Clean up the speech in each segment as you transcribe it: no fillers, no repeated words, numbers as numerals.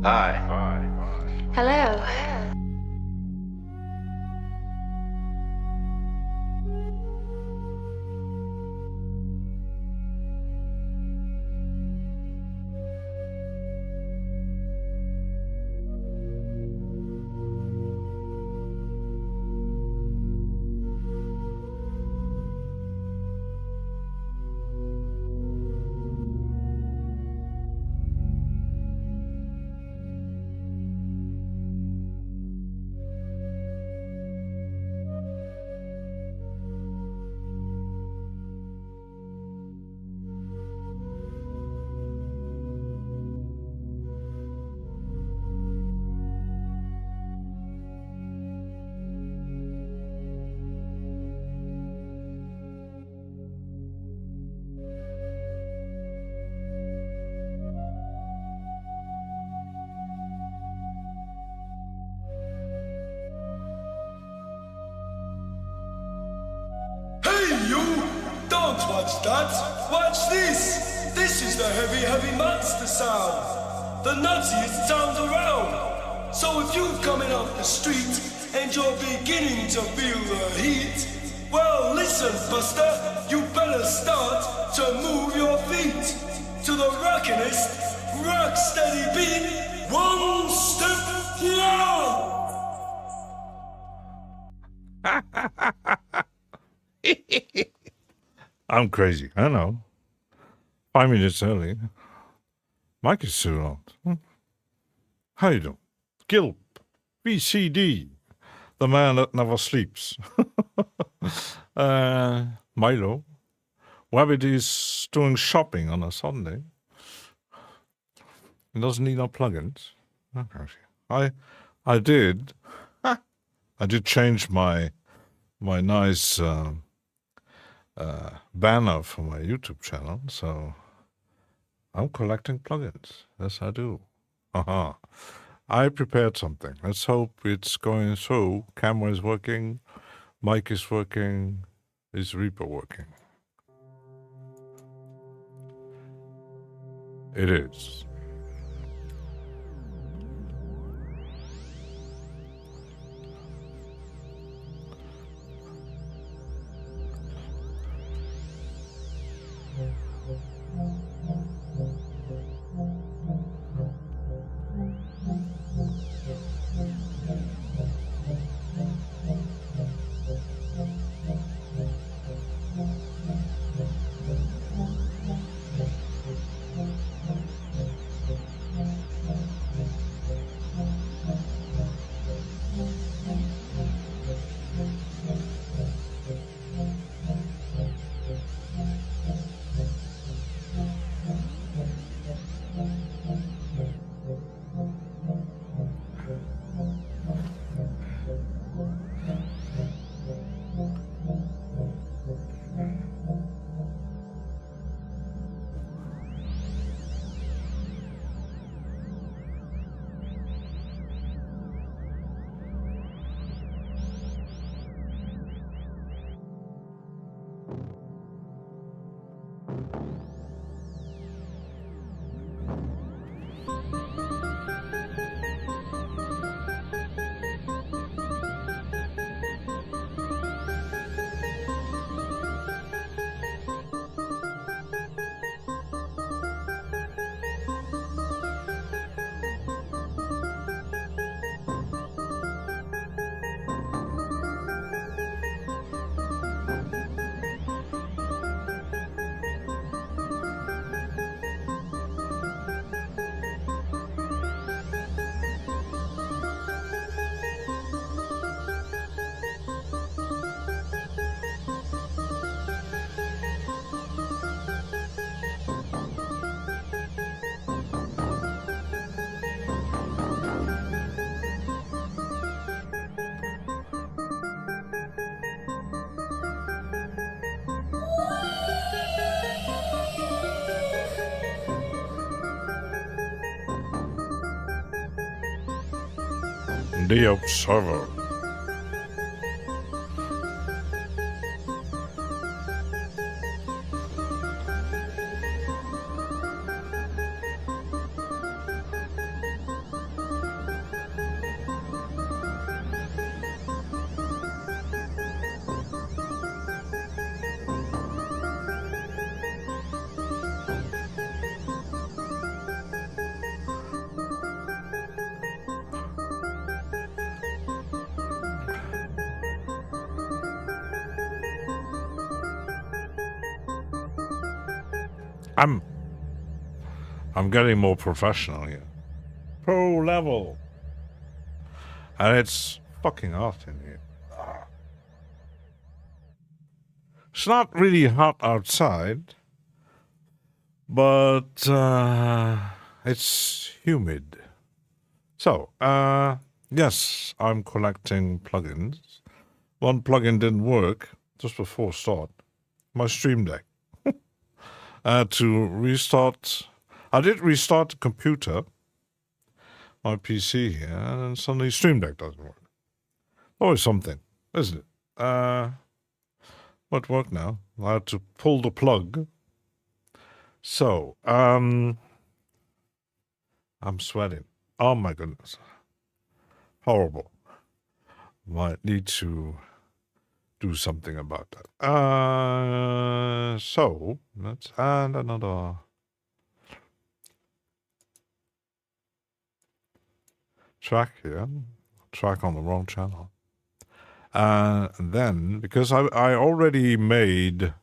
Hi. Hello. You! Don't watch that! Watch this! This is the heavy monster sound! The nuttiest sound around! So if you're coming off the street and you're beginning to feel the heat, well listen, Buster, you better start to move your feet to the rockinest, rock steady beat, one step loud! I'm crazy, I know. 5 minutes early. Mike is still out. How you doing? Gilp, VCD, the man that never sleeps. Milo, Wabbit is doing shopping on a Sunday. He doesn't need no plugins. I did change my nice banner for my YouTube channel, so I'm collecting plugins. Yes, I do. I prepared something. Let's hope it's going through. Camera is working, mic is working, is Reaper working? It is. The Observer. I'm getting more professional here. Pro level. And it's fucking hot in here. It's not really hot outside, but it's humid. So, yes, I'm collecting plugins. One plugin didn't work just before start. My Stream Deck. To restart. I did restart the computer, my PC here, and suddenly Stream Deck doesn't work. Always something, isn't it? What work now? I had to pull the plug. So, I'm sweating. Oh my goodness. Horrible. Might need to do something about that. So let's add another track here. Track on the wrong channel. And then, because I already made,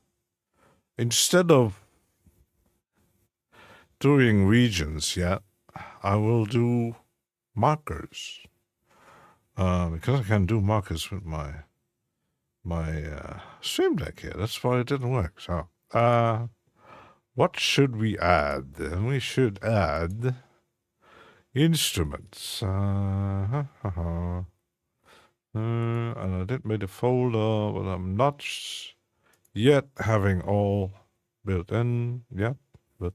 instead of doing regions yet, I will do markers. Because I can do markers with my Stream Deck here. That's why it didn't work. So, what should we add? We should add instruments. And I did make a folder, but I'm not yet having all built in. Yep, but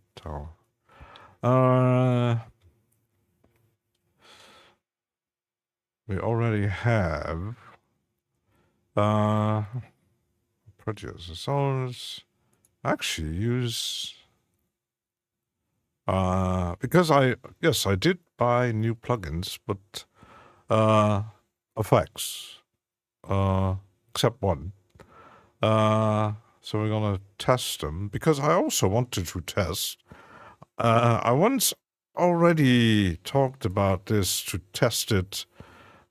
we already have produce songs. Actually use because I did buy new plugins, but effects except one. So we're gonna test them because I also wanted to test. I once already talked about this, to test it,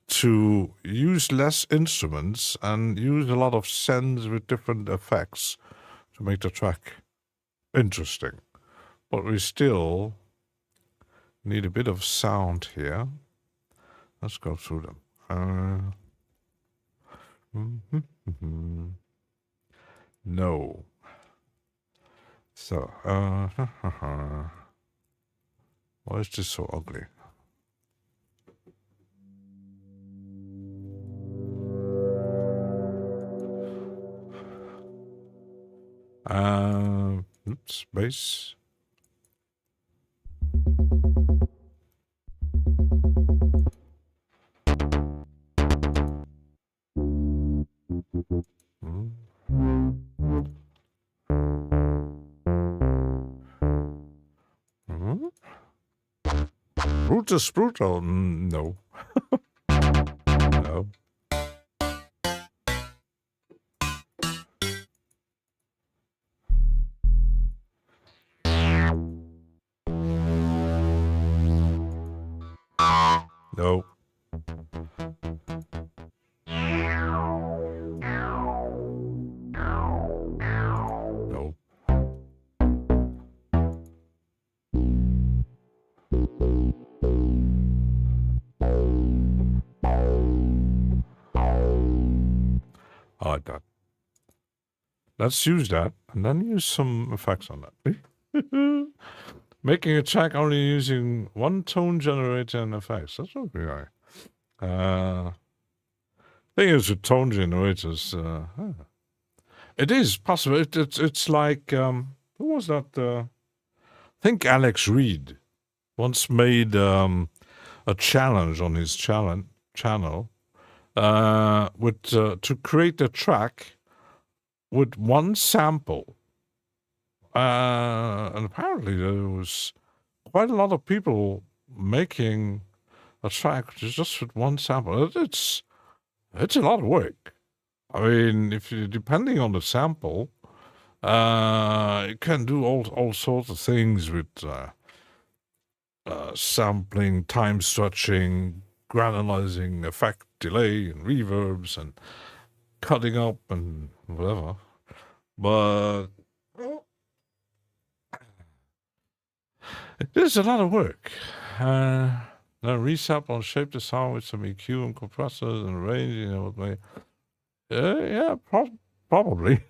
to use less instruments and use a lot of sends with different effects to make the track interesting. But we still need a bit of sound here. Let's go through them. No. So, why is this so ugly? Oops, bass. Brutus Brutal? No. No. No. No. I like that. Let's use that and then use some effects on that. Making a track only using one tone generator and effects. That's what we are. Thing is with tone generators, it is possible. It's like who was that? I think Alex Reed once made a challenge on his channel with to create a track with one sample. And apparently there was quite a lot of people making a track just with one sample. It's a lot of work. I mean, if you, depending on the sample, you can do all sorts of things with sampling, time stretching, granulizing, effect, delay, and reverbs, and cutting up and whatever. But This is a lot of work. Then resample and shape the sound with some EQ and compressors and range. You know what may? Yeah, probably.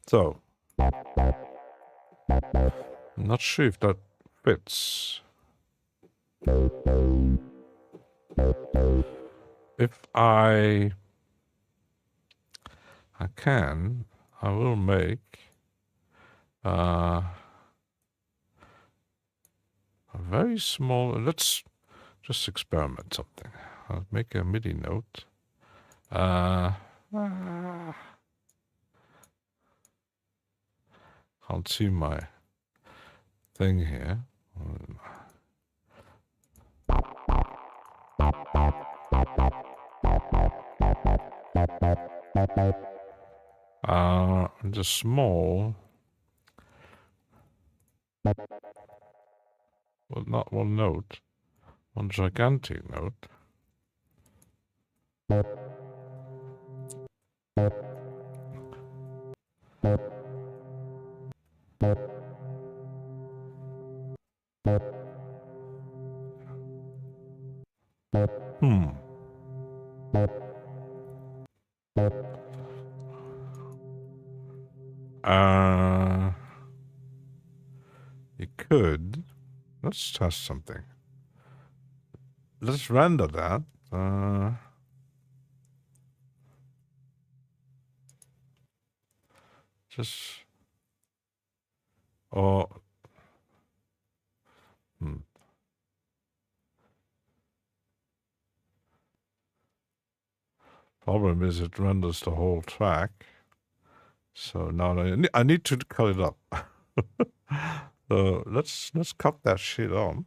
So I'm not sure if that fits. If I will make a very small. Let's just experiment something. I'll make a MIDI note. Can't see my thing here. Just small. Well, not one note. One gigantic note. You could. Let's test something. Let's render that. Problem is it renders the whole track. So now I need to cut it up. So let's cut that shit on.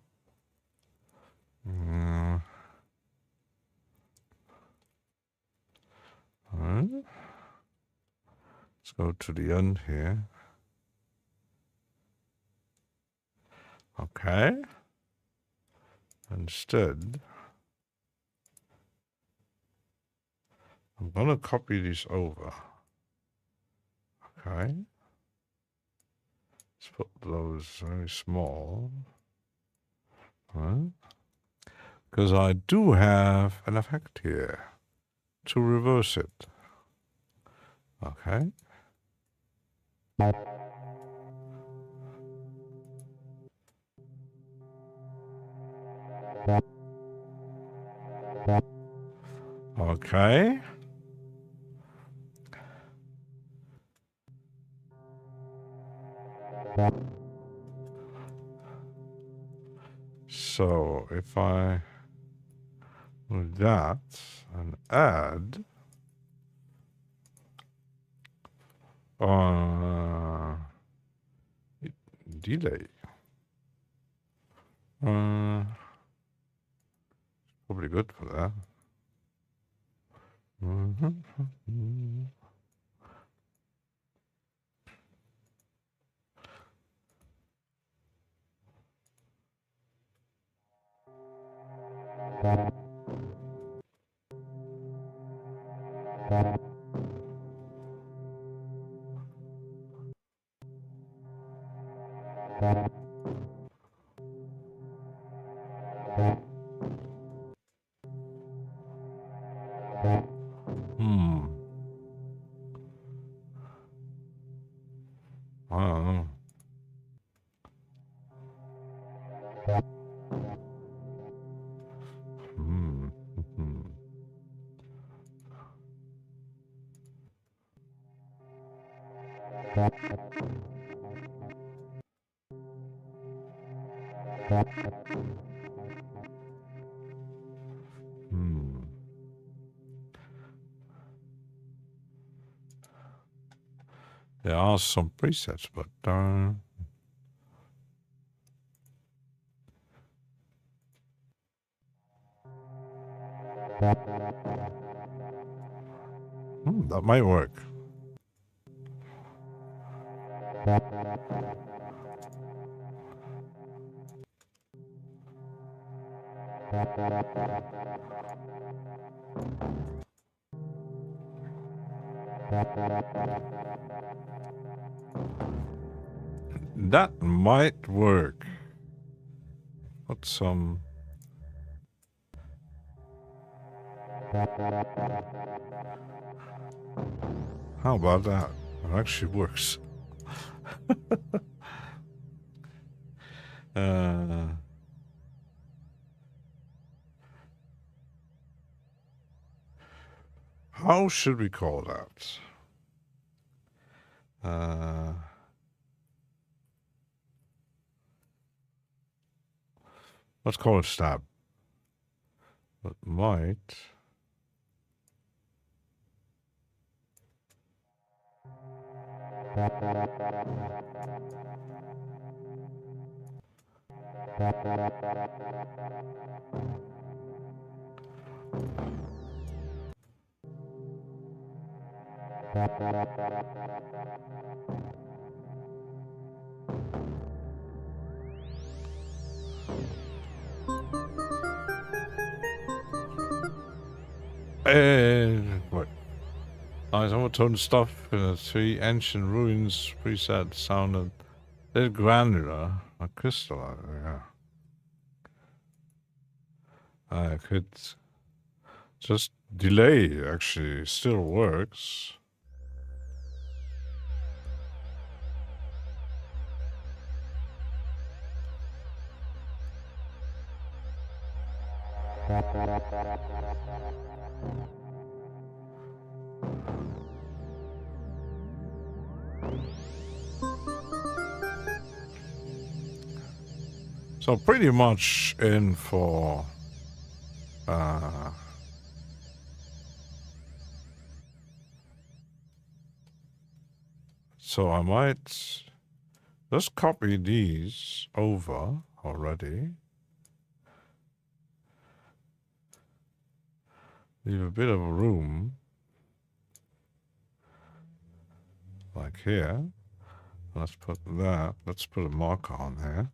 Let's go to the end here. Okay. Instead, I'm gonna copy these over. Okay. Let's put those very small. Because I do have an effect here to reverse it. Okay. Okay. So if I do that and add delay, probably good for that. I don't know. There are some presets, but that might work. That might work. Put some... How about that? It actually works. How should we call that? Let's call it stab. But might... What? Nice overtone stuff in the 3 ancient ruins preset sounded a little granular, like crystalline, yeah. I could just delay, actually, still works. So pretty much in for so I might just copy these over already. Leave a bit of room like here. Let's put that. Let's put a marker on there.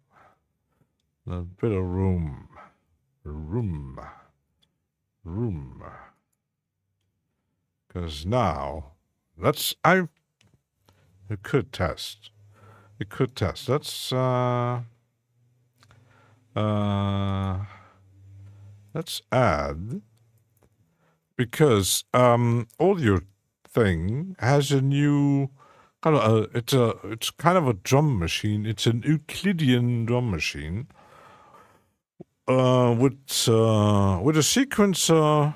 A bit of room. Because now, it could test. It could test. Let's add, because audio thing has a new kind of it's kind of a drum machine. It's an Euclidean drum machine. With a sequencer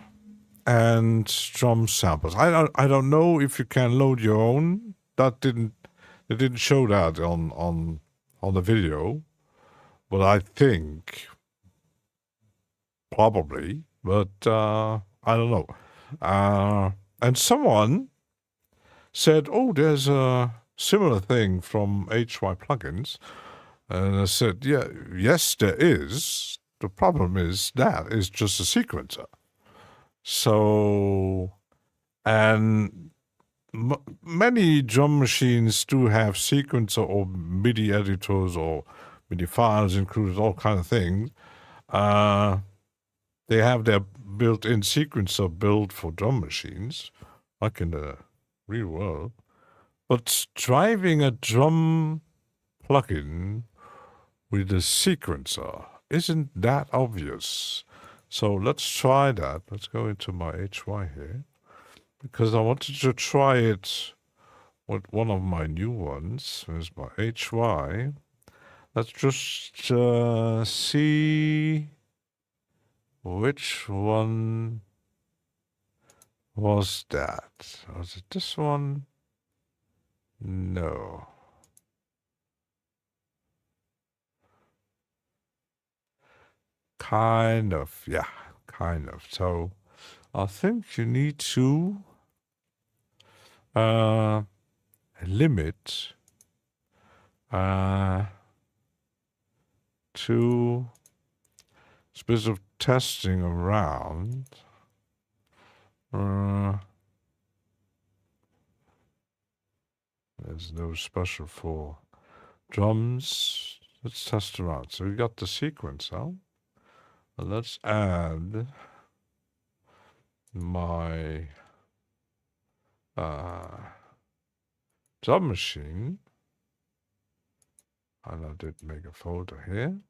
and drum samples. I don't know if you can load your own. It didn't show that on the video, but I think probably. But I don't know. And someone said, "Oh, there's a similar thing from HY plugins," and I said, "Yeah, yes, there is. The problem is that is just a sequencer." So, and many drum machines do have sequencer or MIDI editors or MIDI files included, all kind of things. They have their built-in sequencer built for drum machines, like in the real world. But driving a drum plugin with a sequencer isn't that obvious. So let's try that. Let's go into my HY here, because I wanted to try it with one of my new ones. There's my HY. Let's just see which one was that. Was it this one? No. Kind of, yeah, kind of. So I think you need to limit to specific testing around. There's no special for drums. Let's test around. So we got the sequencer. Let's add my drum machine. And I did make a folder here.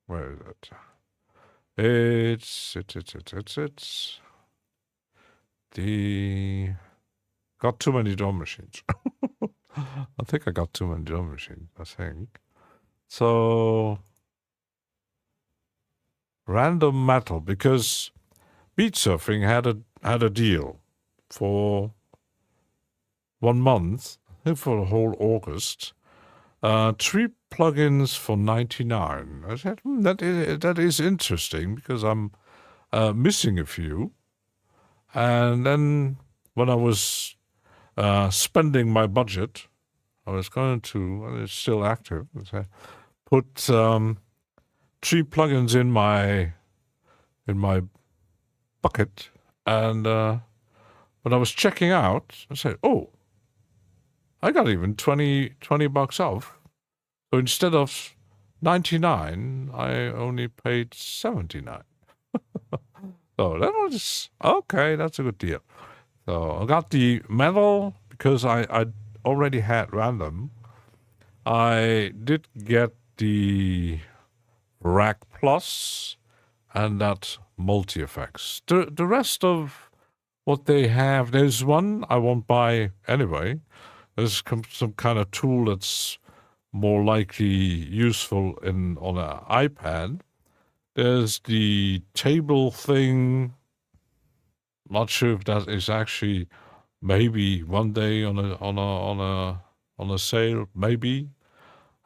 Where is it? It's the... Got too many drum machines. I think I got too many drum machines, I think. So... Random metal, because Beat Surfing had a deal for 1 month, I think for the whole August. 3 plugins for 99. I said, that is interesting because I'm missing a few. And then when I was spending my budget, I was going to, and it's still active, put 3 plugins in my bucket. And when I was checking out, I said, oh, I got even 20 bucks off. So instead of 99, I only paid 79. So that was, okay, that's a good deal. So I got the metal because I already had random. I did get the Rack Plus and that multi-effects. The rest of what they have, there's one I won't buy anyway. There's some kind of tool that's more likely useful on an iPad. There's the table thing. Not sure if that is actually maybe one day on a sale, maybe.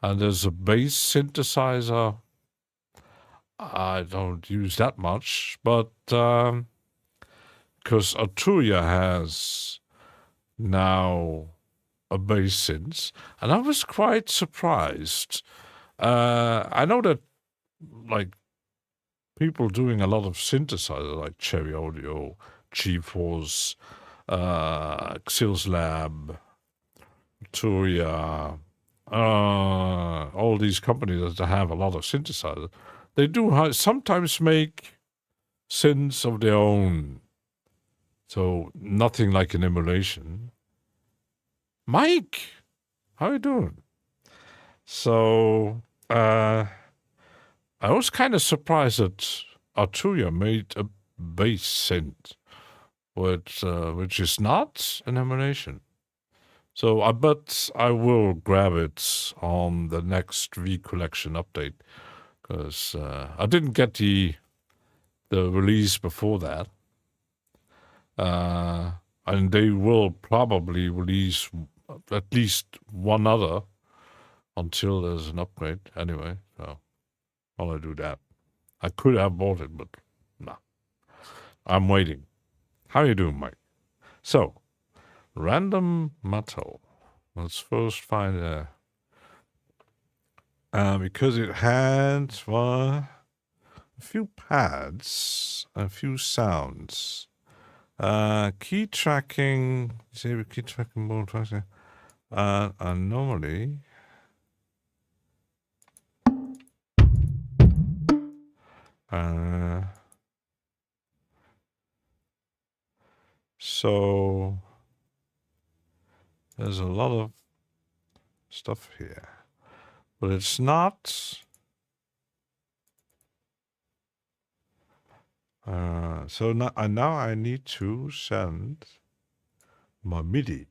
And there's a bass synthesizer. I don't use that much, but because Arturia has now a bass synth, and I was quite surprised. I know that like people doing a lot of synthesizer like Cherry Audio, G-Force, Xils Lab, Arturia, all these companies that have a lot of synthesizers, they do sometimes make synths of their own. So nothing like an emulation. Mike, how you doing? So I was kind of surprised that Arturia made a bass synth, which is not an emulation. So I bet I will grab it on the next V collection update, because I didn't get the release before that. And they will probably release at least one other until there's an upgrade anyway. So I'll do that. I could have bought it, but nah. I'm waiting. How you doing, Mike? So, random metal. Let's first find because it had a few pads, a few sounds. Key tracking, key tracking mode, and normally so there's a lot of stuff here, but it's not. So now I need to send my MIDI.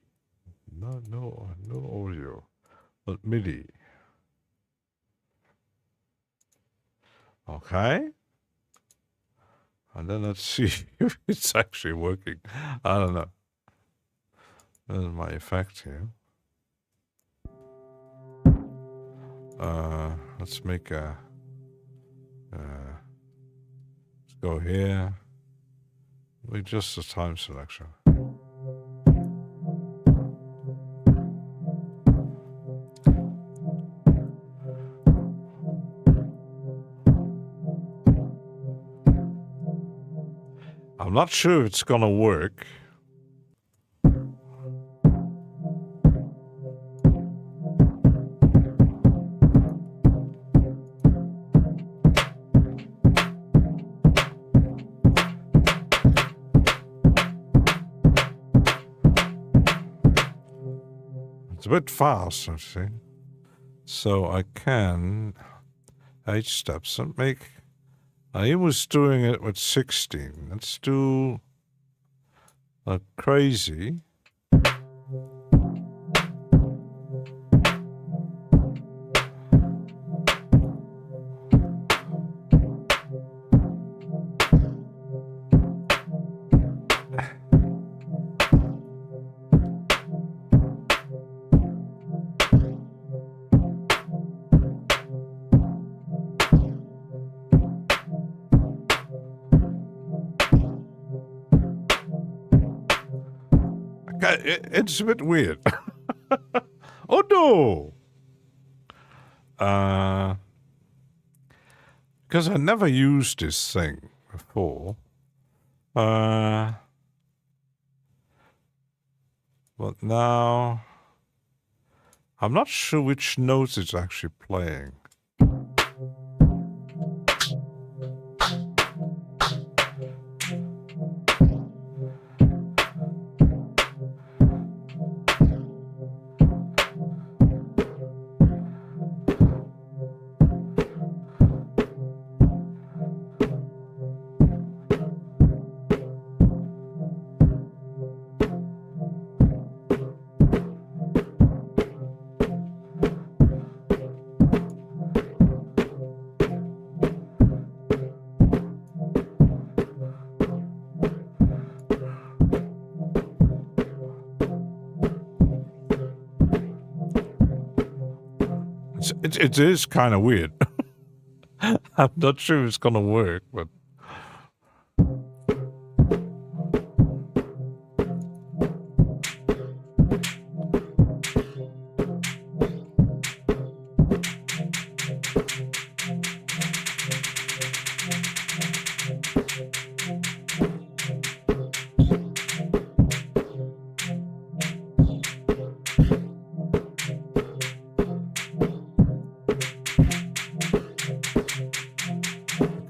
No audio, but MIDI. Okay. And then let's see if it's actually working. I don't know. There's my effect here. Let's make a... let's go here. With just a time selection. I'm not sure if it's gonna work. It's a bit fast, you see. So I can 8 steps and make. He was doing it with 16. Let's do a crazy. It's a bit weird. Oh no! Because I never used this thing before. But now I'm not sure which notes it's actually playing. It is kind of weird. I'm not sure it's gonna work, but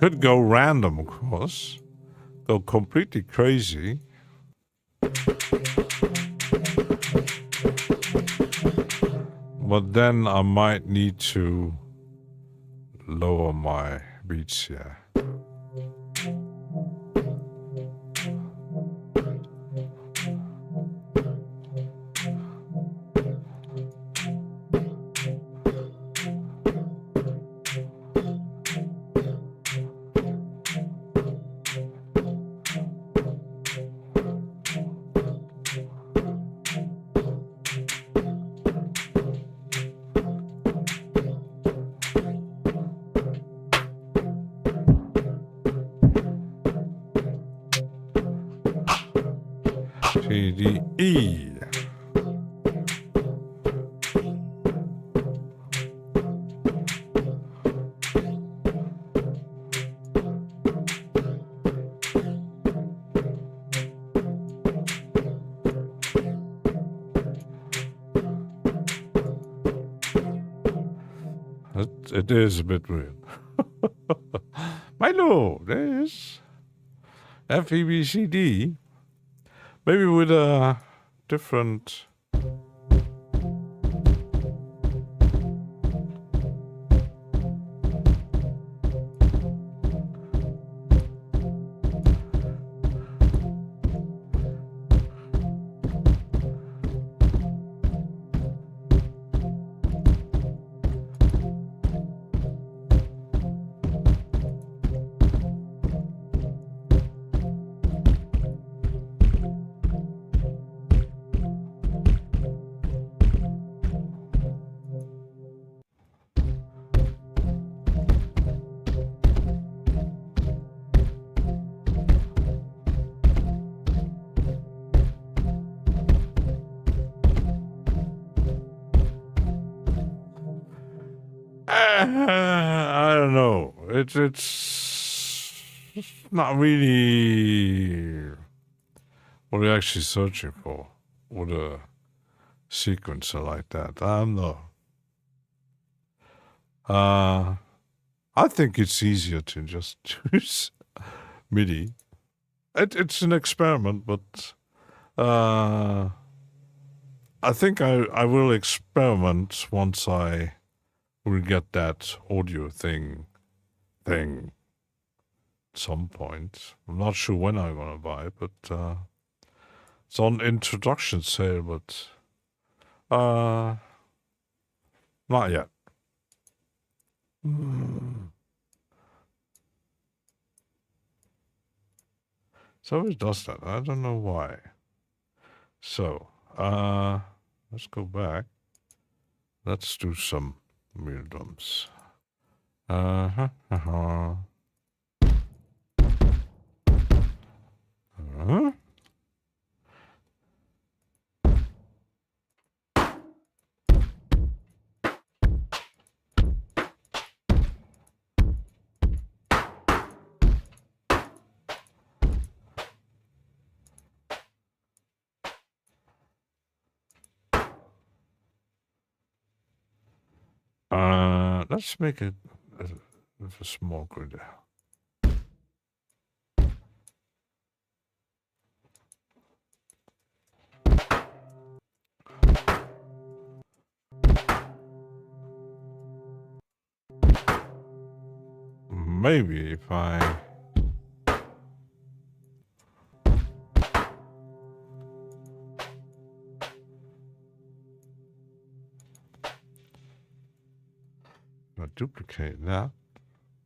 could go random, of course. Go completely crazy. But then I might need to lower my beats here. D, E. It is a bit weird. Milo, there's F, E, B, C, D. Maybe with a different... I don't know. It's not really what we're actually searching for with a sequencer like that. I don't know. I think it's easier to just choose MIDI. It's an experiment, but I think I will experiment once I will get that audio thing at some point. I'm not sure when I'm gonna buy it, but it's on introduction sale, but not yet. So it does that. I don't know why. So let's go back. Let's do some real drums. Let's make it with a small grid. Maybe if I duplicate that.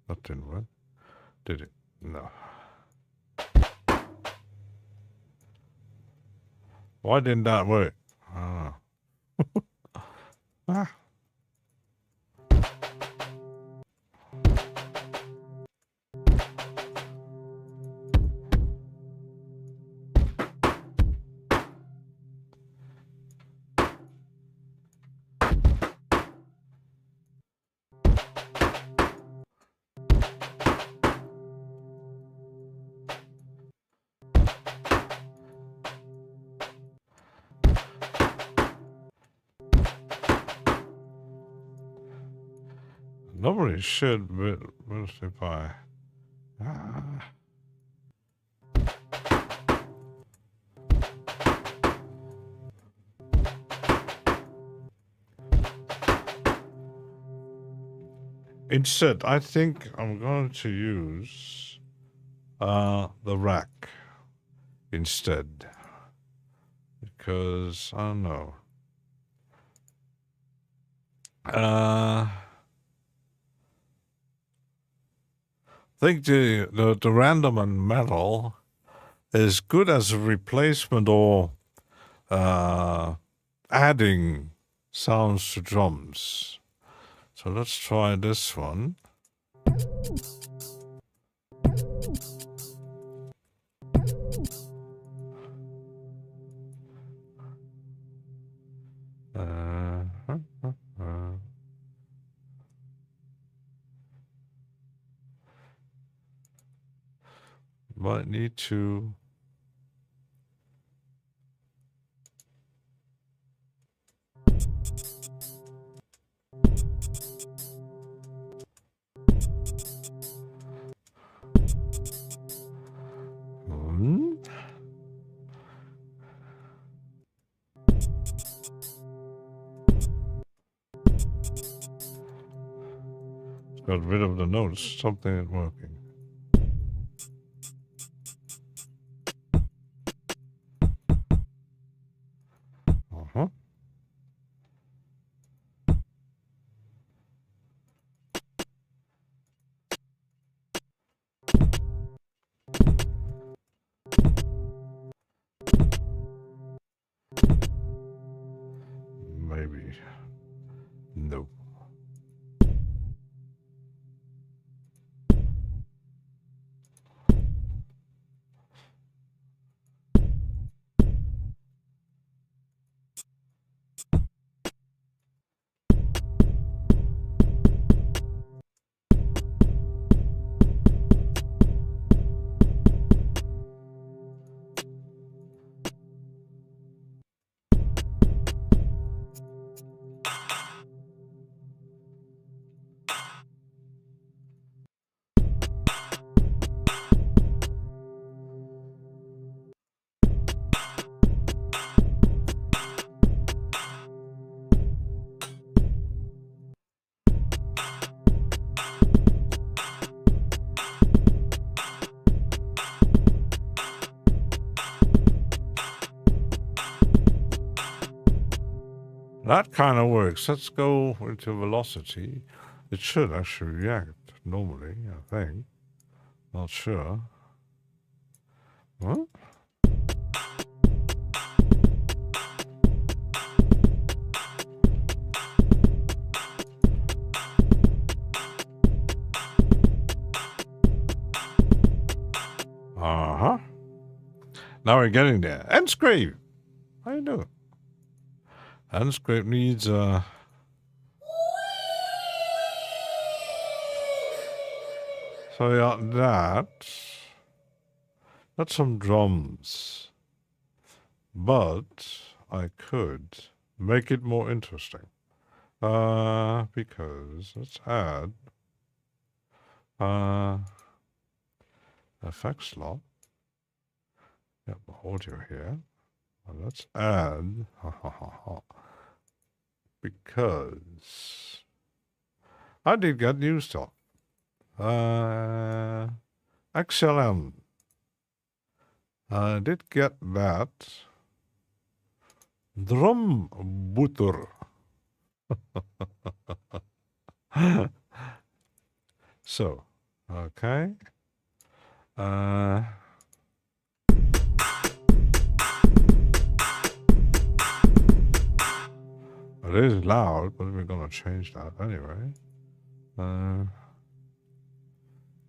That didn't work. Did it? No. Why didn't that work? Ah. Ah. Nobody should, but what if I... Instead, I think I'm going to use the rack instead. Because, I don't know. I think the random and metal is good as a replacement or adding sounds to drums. So let's try this one. Might need to... Got rid of the notes. Something ain't working. Maybe. No. That kind of works. Let's go into velocity. It should actually react normally, I think. Not sure. Huh? Uh-huh. Now we're getting there. And scrape. How you doing? And scrape needs so yeah, that's some drums. But I could make it more interesting. Because let's add effect slot. Yep, audio here. Let's add because I did get new stuff. XLM. I did get that drum booter. So, okay. It is loud, but we're gonna change that anyway.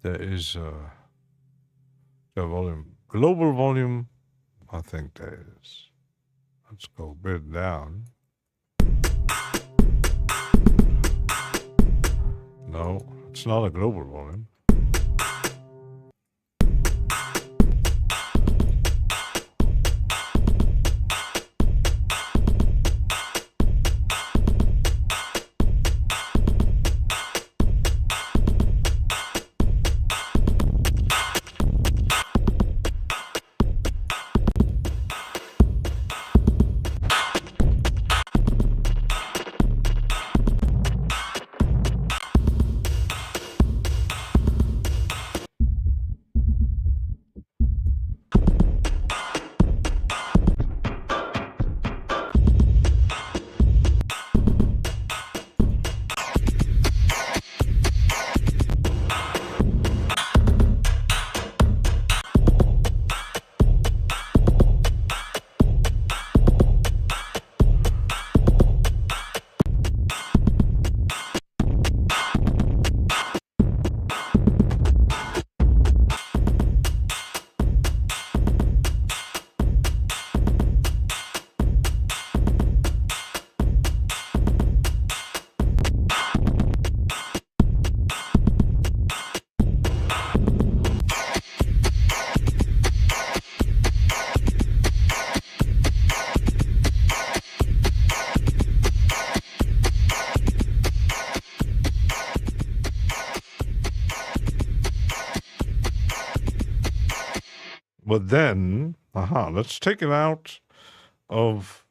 There is the volume, global volume. I think there is. Let's go a bit down. No, it's not a global volume. But then, let's take it out of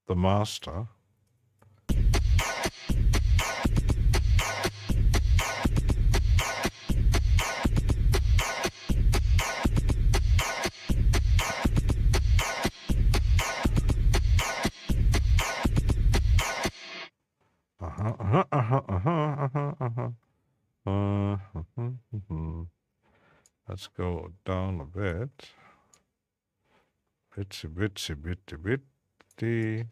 the master. Let's go down a bit. Bitsy, bitsy, bitty, bitty.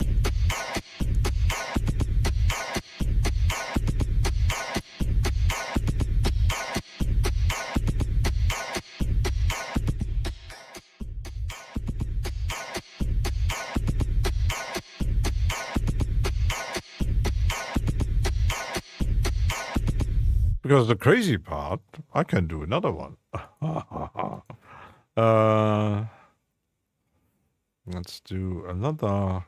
Because the crazy part, I can do another one. Let's do another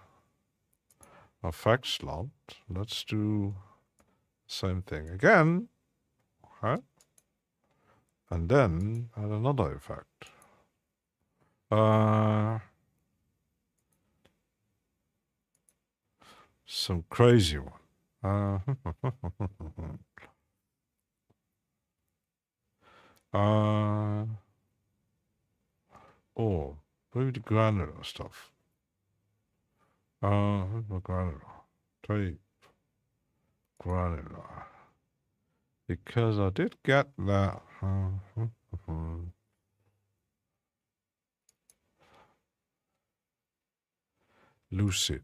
effect slot. Let's do same thing again. Okay. And then add another effect. Some crazy one. Oh, maybe the granular stuff. Where's my granular? tape granular. Because I did get that. Lucid.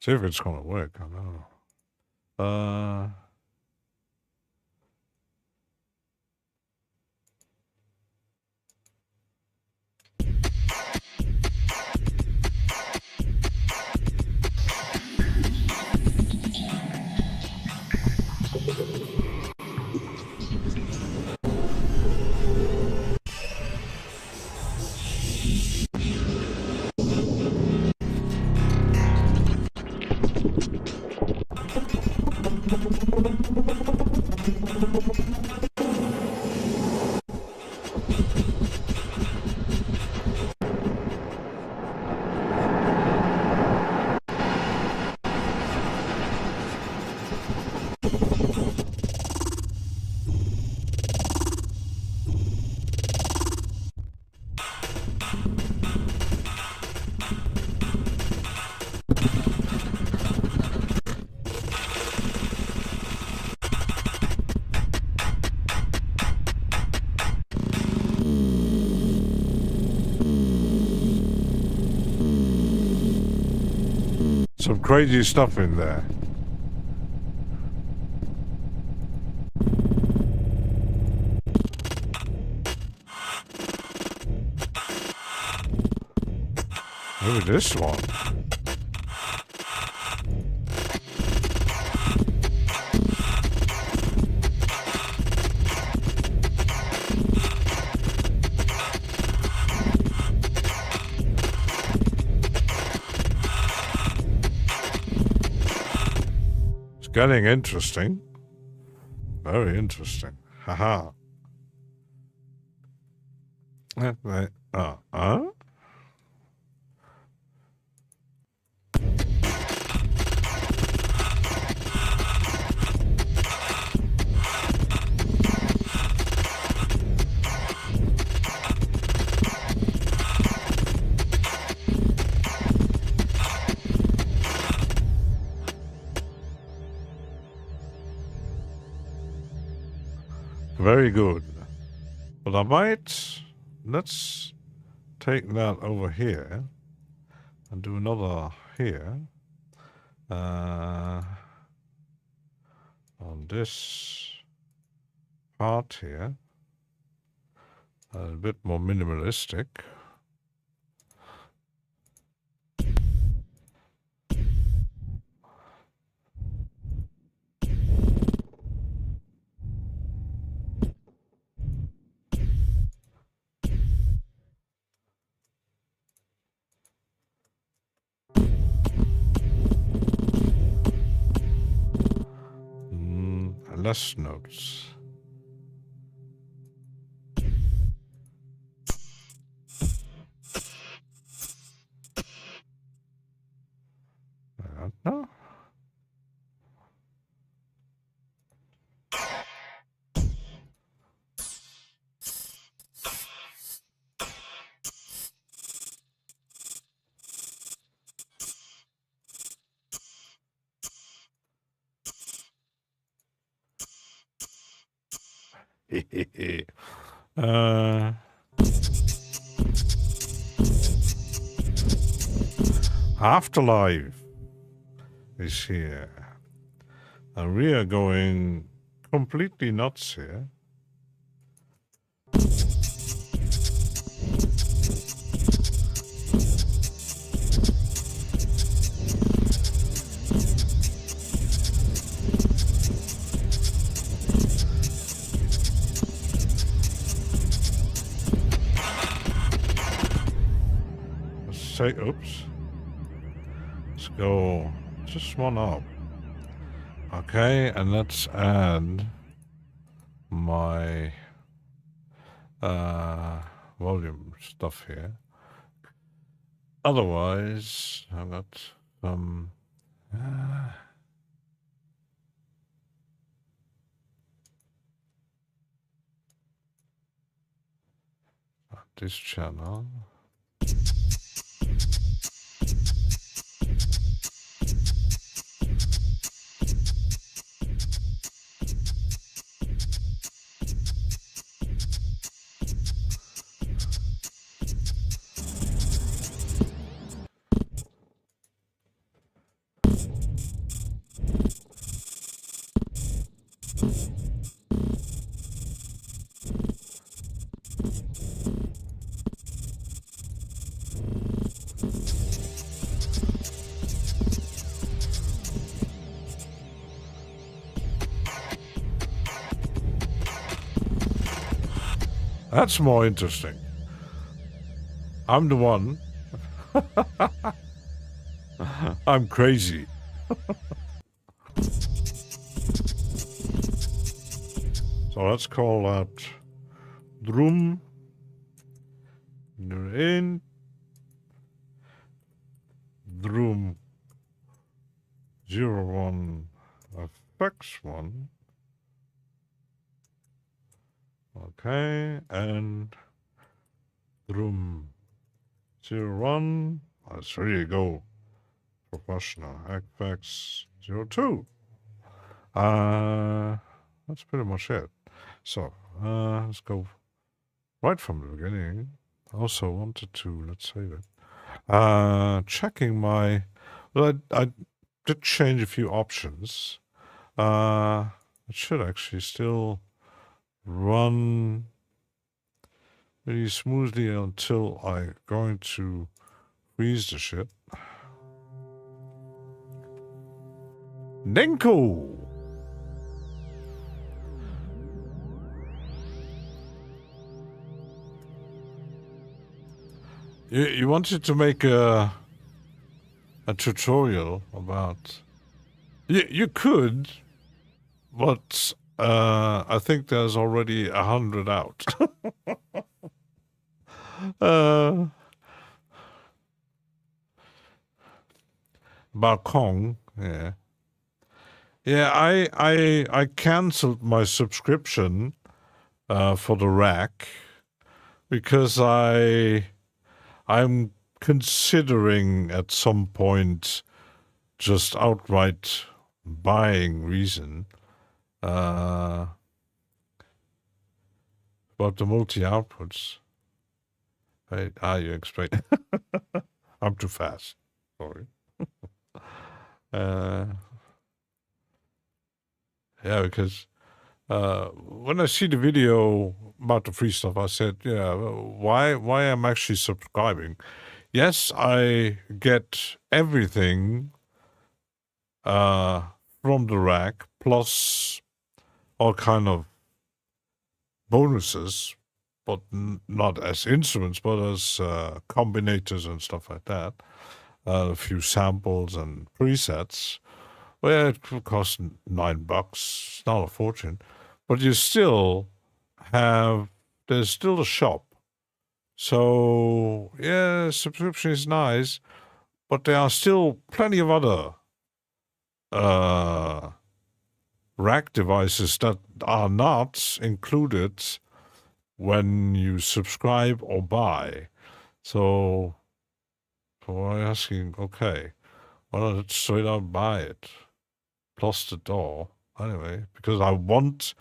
See if it's gonna work. I don't know. Some crazy stuff in there. Maybe this one. Getting interesting. Very interesting. Haha. Very good. But I might... Let's take that over here and do another here. On this part here. A bit more minimalistic. Less notes. I don't know. Afterlife is here. And we are going completely nuts here. Oops. Let's go just one up. Okay, and let's add my volume stuff here. Otherwise, I've got some this channel. That's more interesting. I'm the one. I'm crazy. So let's call that drum in drum 01 effects 1. Okay, and drum 01. Let's really go professional effects 02. That's pretty much it. So let's go right from the beginning. Also wanted to, let's save it. Checking my, well, I did change a few options. It should actually still run really smoothly until I'm going to freeze the shit. Nenko! You wanted to make a tutorial about... You could, but I think there's already 100 out. About Kong, yeah. Yeah, I canceled my subscription for the rack because I'm considering at some point just outright buying Reason. About the multi-outputs. You expect... I'm too fast. Sorry. Yeah, because when I see the video about the free stuff, I said, yeah, why I'm actually subscribing. Yes, I get everything from the rack, plus all kind of bonuses, but not as instruments, but as combinators and stuff like that. A few samples and presets. Well, it will cost $9, not a fortune, but you still have, there's still a shop. So, yeah, subscription is nice, but there are still plenty of other rack devices that are not included when you subscribe or buy. So I'm asking, okay, why not straight out buy it? Plus the door. Anyway, because I want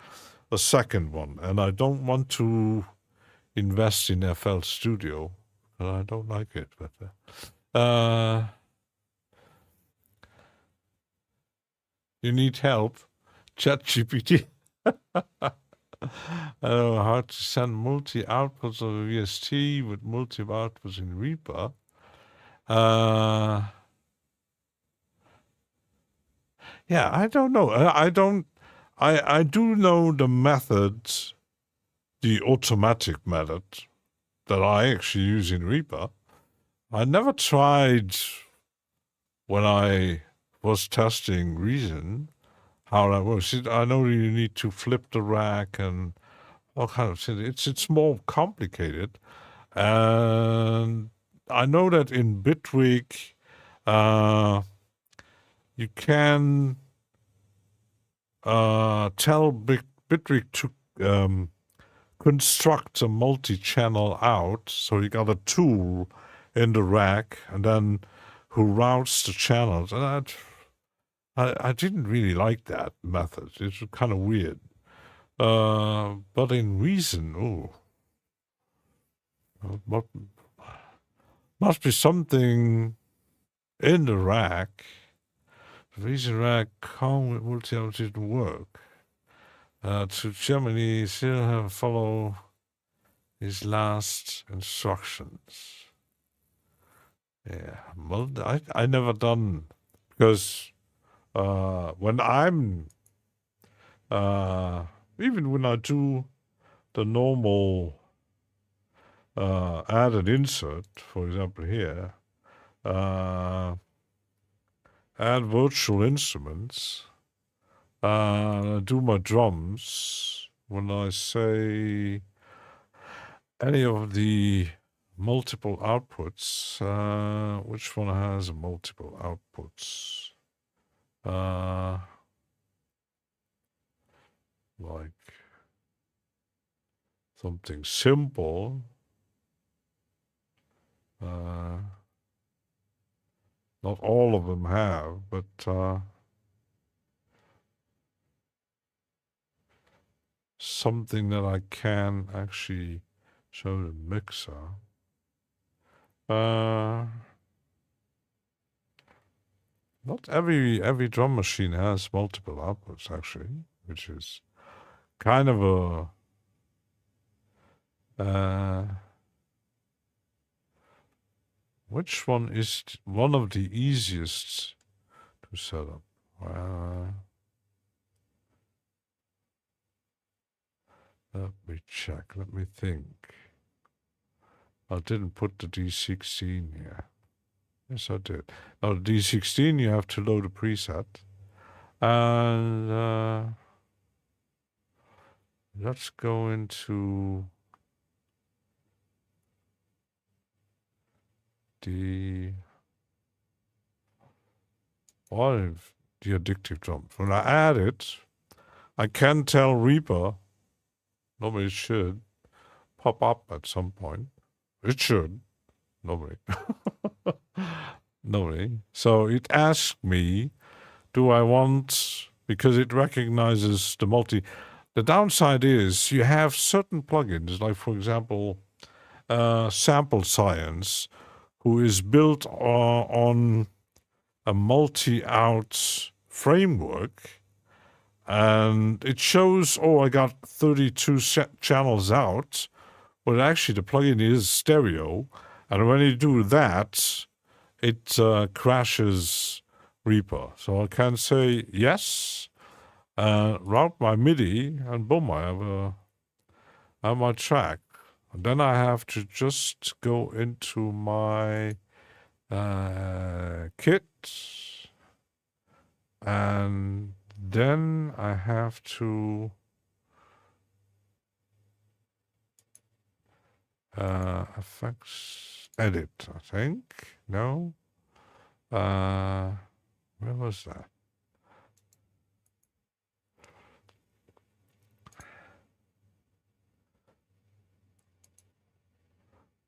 a second one, and I don't want to invest in FL Studio, and I don't like it. But you need help? ChatGPT. I don't know how to send multi-outputs of VST with multi-outputs in Reaper. Yeah, I don't know. I do know the method, the automatic method that I actually use in Reaper. I never tried when I was testing Reason how that works. I know you need to flip the rack and all kind of things. It's more complicated. And I know that in Bitwig, you can tell Bitwig to construct a multi-channel out. So you got a tool in the rack, and then who routes the channels. And I didn't really like that method. It's kind of weird. But in Reason, must be something in the rack. Reason rack Kong with multi-output didn't work. To Germany, still have follow his last instructions. Yeah, well, I never done, because when I'm even when I do the normal add an insert, for example here, add virtual instruments, do my drums. When I say any of the multiple outputs, which one has multiple outputs? Like something simple. Not all of them have, but something that I can actually show the mixer. Not every drum machine has multiple outputs, actually, which is kind of a which one is one of the easiest to set up? Let me check. Let me think. I didn't put the D16 here. Yes, I did. Now, the D16, you have to load a preset. And let's go into the addictive drums. When I add it, I can tell Reaper, normally it should pop up at some point. It should. Normally. Normally. So it asks me, do I want, because it recognizes the multi. The downside is you have certain plugins, like for example, Sample Science, who is built on a multi-out framework, and it shows, oh, I got 32 channels out, but actually the plugin is stereo, and when you do that, it crashes Reaper. So I can say yes, route my MIDI, and boom, I have my track. And then I have to just go into my kit, and then I have to effects edit, I think. No? Where was that?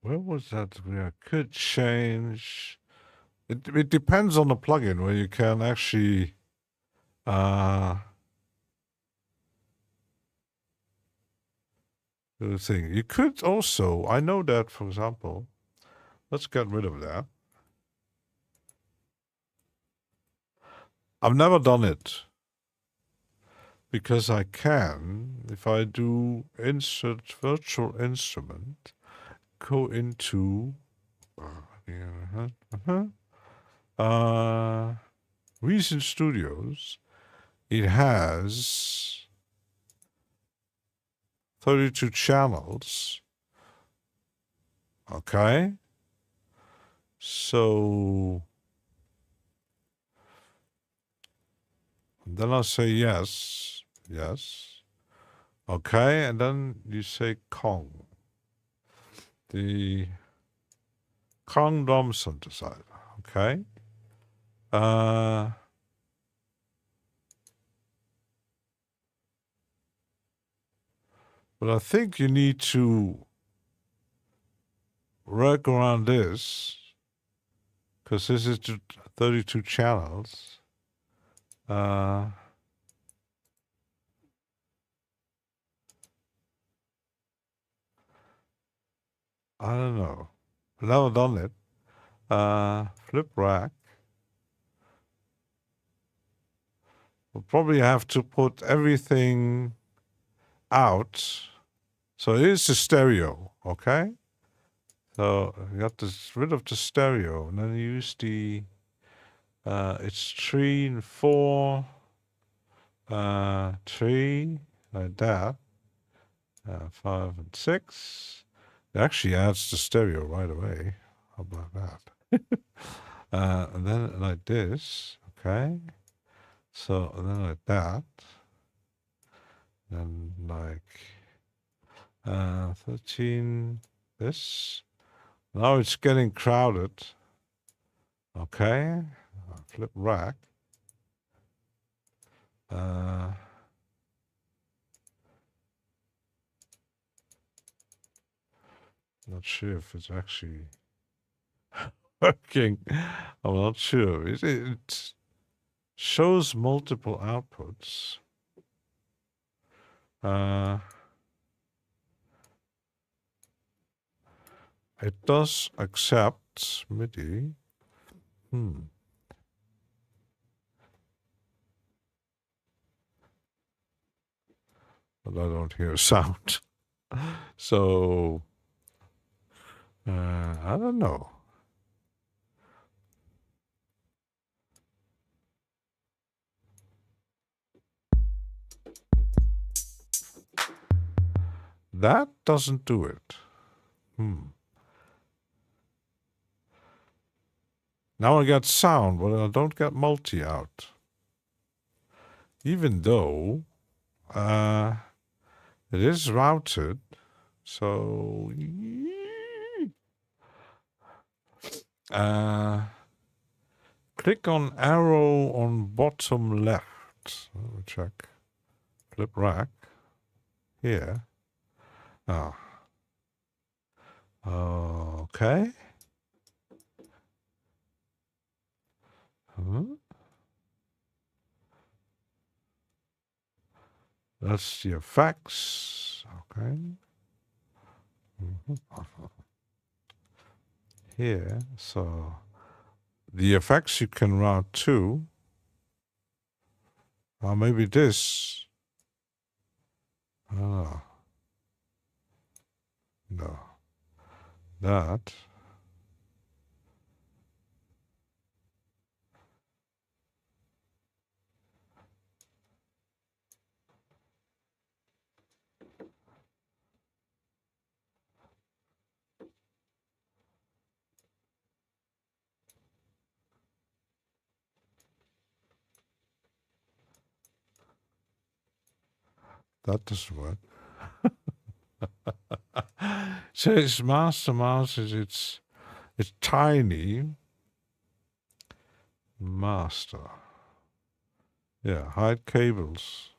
Where was that? Where I could change. It depends on the plugin where you can actually do the thing. You could also, I know that, for example, let's get rid of that. I've never done it because I can, if I do insert virtual instrument, go into Reason Studios. It has 32 channels. Okay. So then I'll say yes. Yes. Okay. And then you say Kong. The Kong drum synthesizer. Okay. But I think you need to work around this, because this is 32 channels. I don't know. I've never done it. Flip rack. We'll probably have to put everything out. So it is the stereo, okay? So you got this rid of the stereo, and then use the it's 3 and 4, 3 like that, 5 and 6, It actually adds the stereo right away. How about that? And then like this, okay? So and then like that. Then like 13, this. Now it's getting crowded. Okay, flip rack. Not sure if it's actually working. I'm not sure. It shows multiple outputs. It does accept MIDI. But I don't hear sound. So, I don't know. That doesn't do it. Now I get sound, but I don't get multi out. Even though it is routed, so click on arrow on bottom left. Let me check. Flip rack. Here. Ah. Okay. That's the effects. Okay. Here. So the effects you can route to. Or maybe this. Oh. No. That. That doesn't work. So it's master mouse it's tiny. Master. Yeah, hide cables.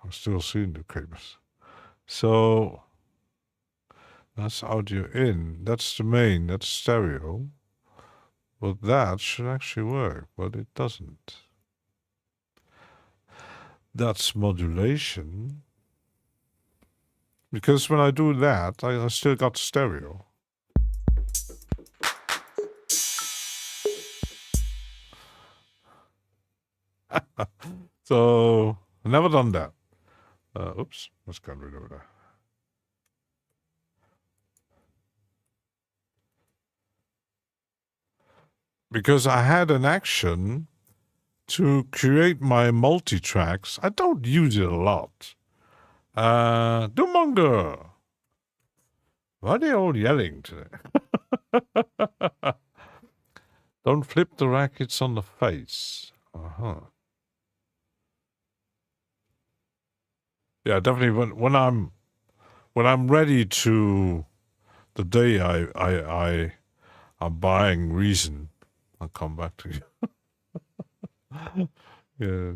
I'm still seeing the cables. So that's audio in. That's the main. That's stereo. But that should actually work, but it doesn't. That's modulation. Because when I do that, I still got stereo. So, I've never done that. Oops, let's get rid of that. Because I had an action to create my multi-tracks. I don't use it a lot. Doomonger! Why are they all yelling today? Don't flip the rackets on the face. Yeah, definitely. When I'm ready to, the day I'm buying Reason, I'll come back to you. Yeah.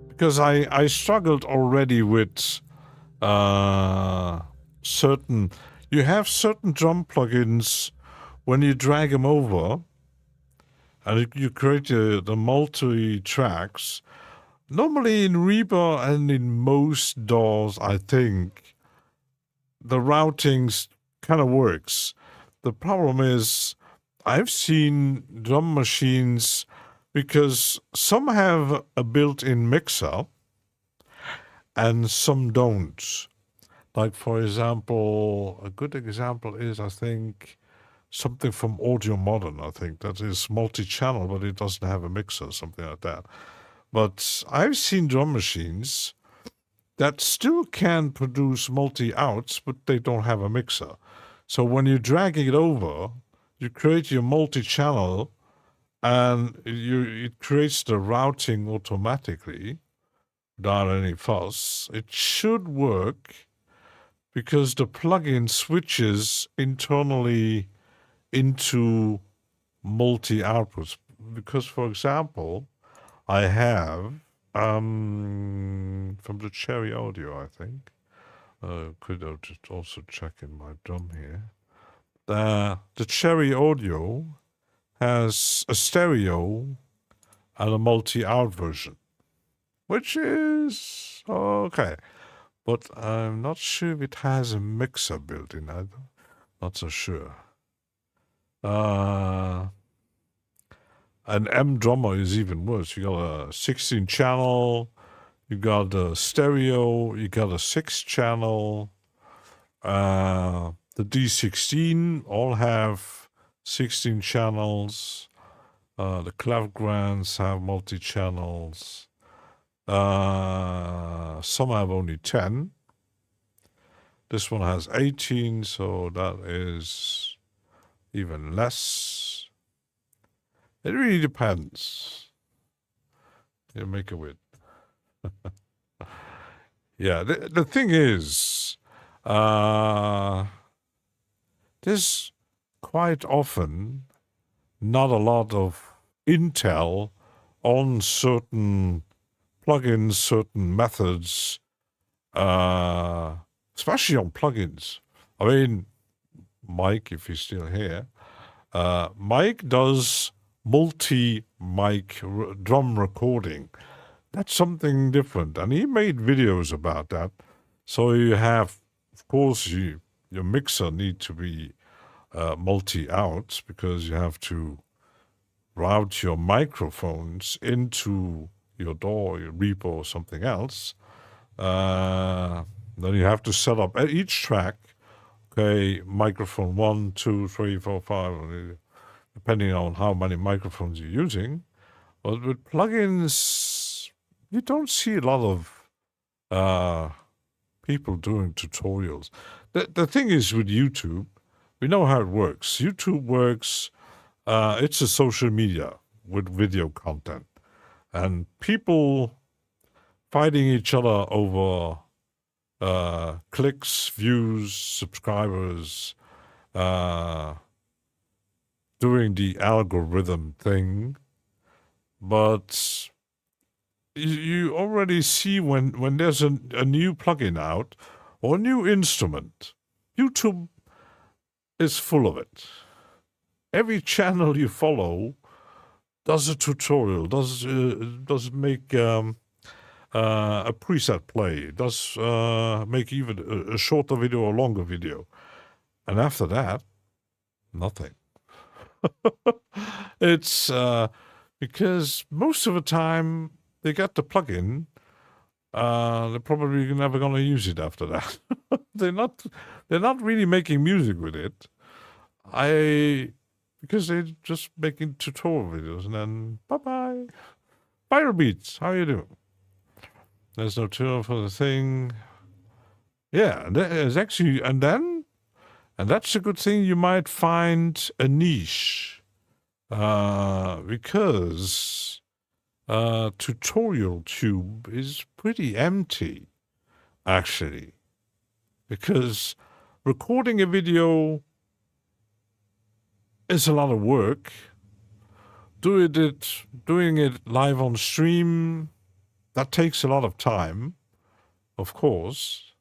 Because I struggled already with certain. You have certain drum plugins when you drag them over, and you create the multi tracks. Normally in Reaper and in most DAWs, I think the routings kind of works. The problem is I've seen drum machines, because some have a built-in mixer and some don't. Like, for example, a good example is, I think, something from Audio Modern, I think, that is multi-channel, but it doesn't have a mixer, something like that. But I've seen drum machines that still can produce multi-outs, but they don't have a mixer. So when you're dragging it over, you create your multi-channel, and it creates the routing automatically without any fuss. It should work because the plugin switches internally into multi-outputs. Because, for example, I have from the Cherry Audio, I think. Could I just also check in my drum here? The Cherry Audio has a stereo and a multi-out version, which is okay. But I'm not sure if it has a mixer built in either. Not so sure. An M drummer is even worse. You got a 16 channel, you got a stereo, you got a 6-channel. The D16 all have 16 channels. The CLAP Grands have multi-channels. Some have only 10. This one has 18, so that is even less. It really depends. You make it with. Yeah, the thing is, there's quite often not a lot of intel on certain plugins, certain methods, especially on plugins. I mean, Mike, if he's still here, Mike does multi-mic drum recording. That's something different, and he made videos about that. So you have, of course, your mixer need to be multi-out, because you have to route your microphones into your DAW, your Reaper, or something else. Then you have to set up at each track, okay, microphone 1, 2, 3, 4, 5, depending on how many microphones you're using. But with plugins, you don't see a lot of people doing tutorials. The thing is with YouTube, we know how it works. YouTube works, it's a social media with video content. And people fighting each other over clicks, views, subscribers, doing the algorithm thing. But you already see when there's a new plugin out or a new instrument, YouTube is full of it. Every channel you follow does a tutorial, does make a preset play, does make even a shorter video or longer video. And after that, nothing. It's because most of the time they get the plugin, they're probably never going to use it after that. They're not really making music with it. Because they're just making tutorial videos, and then bye-bye. Viral Beats, how you doing? There's no tutorial for the thing. Yeah, there's actually, and that's a good thing, you might find a niche. Because tutorial tube is pretty empty, actually. Because recording a video is a lot of work. Doing it live on stream, that takes a lot of time, of course.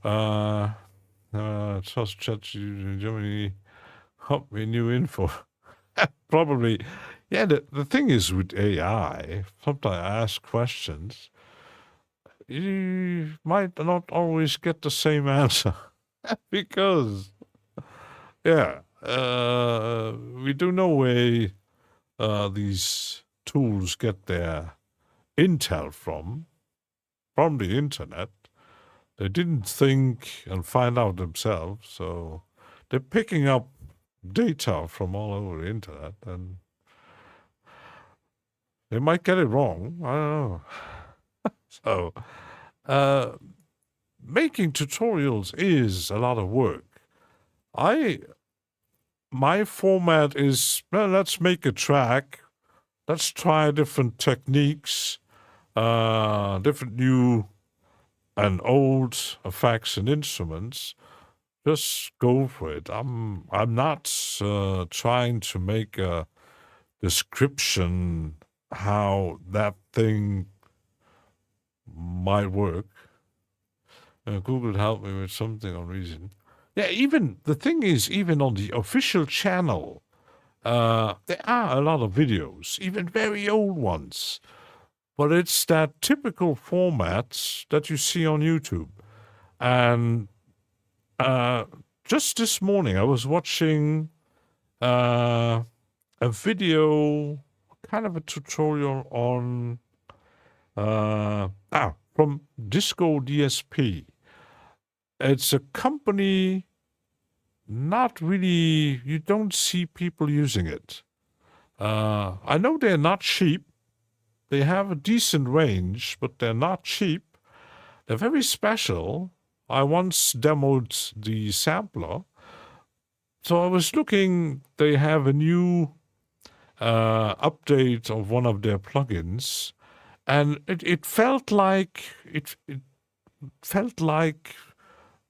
Trust chat in Germany, help me new info. Probably, yeah. The thing is with AI, sometimes I ask questions, you might not always get the same answer because, yeah, we do know where these tools get their intel from the internet. They didn't think and find out themselves, so they're picking up data from all over the internet, then they might get it wrong. I don't know. So, making tutorials is a lot of work. My format is, well, let's make a track. Let's try different techniques, different new and old effects and instruments. Just go for it. I'm not trying to make a description how that thing might work. Google help me with something on reason. Yeah, even the thing is, even on the official channel, there are a lot of videos, even very old ones. But it's that typical format that you see on YouTube. And just this morning, I was watching a video, kind of a tutorial on from Disco DSP. It's a company, not really, you don't see people using it. I know they're not cheap. They have a decent range, but they're not cheap. They're very special. I once demoed the sampler. So I was looking, they have a new update of one of their plugins, and it felt like it felt like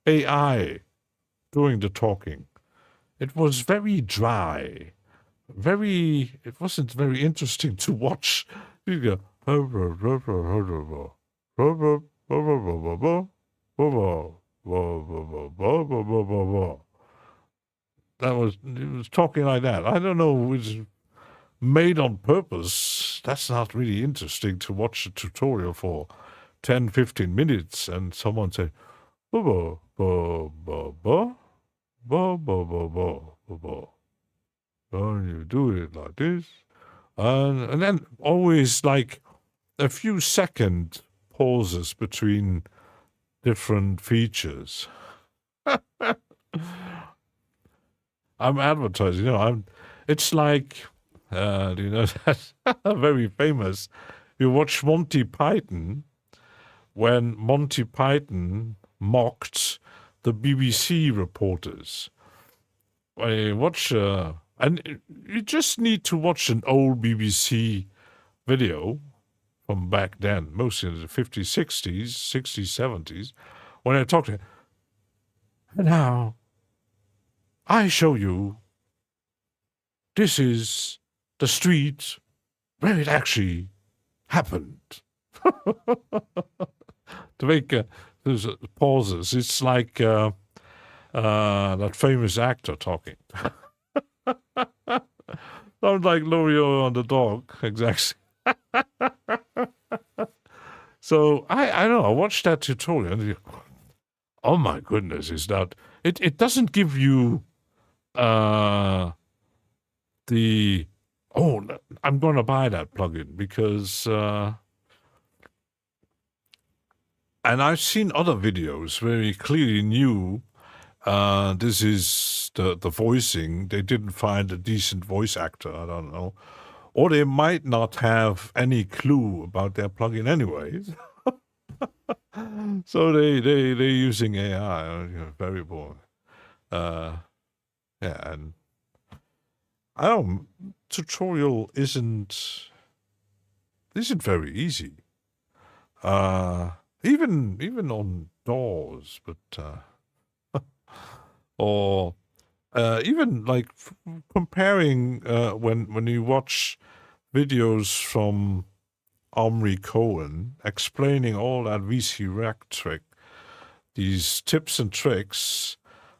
AI doing the talking. It was very dry. It wasn't very interesting to watch. You go, it was talking like that. I don't know, it's made on purpose. That's not really interesting to watch a tutorial for 10, 15 minutes and someone say, ba ba ba ba ba ba ba ba ba ba ba. And you do it like this. And then always like a few second pauses between different features. I'm advertising, it's like, that's very famous. You watch Monty Python when Monty Python mocked the BBC reporters. I watch, and you just need to watch an old BBC video from back then, mostly in the 50s, 60s, 70s, when I talked to, and now I show you, this is the street where it actually happened. To make those pauses, it's like that famous actor talking. Sounds like L'Oreal on the dog, exactly. So I don't know, I watched that tutorial and oh my goodness, it doesn't give you I'm going to buy that plugin because and I've seen other videos where we clearly knew this is the voicing. They didn't find a decent voice actor, I don't know. Or they might not have any clue about their plugin anyways. So they're using AI, very boring. Yeah, and I don't, tutorial isn't very easy. Even on DAWs, but or even like comparing when you watch videos from Omri Cohen explaining all that VC Rack trick, these tips and tricks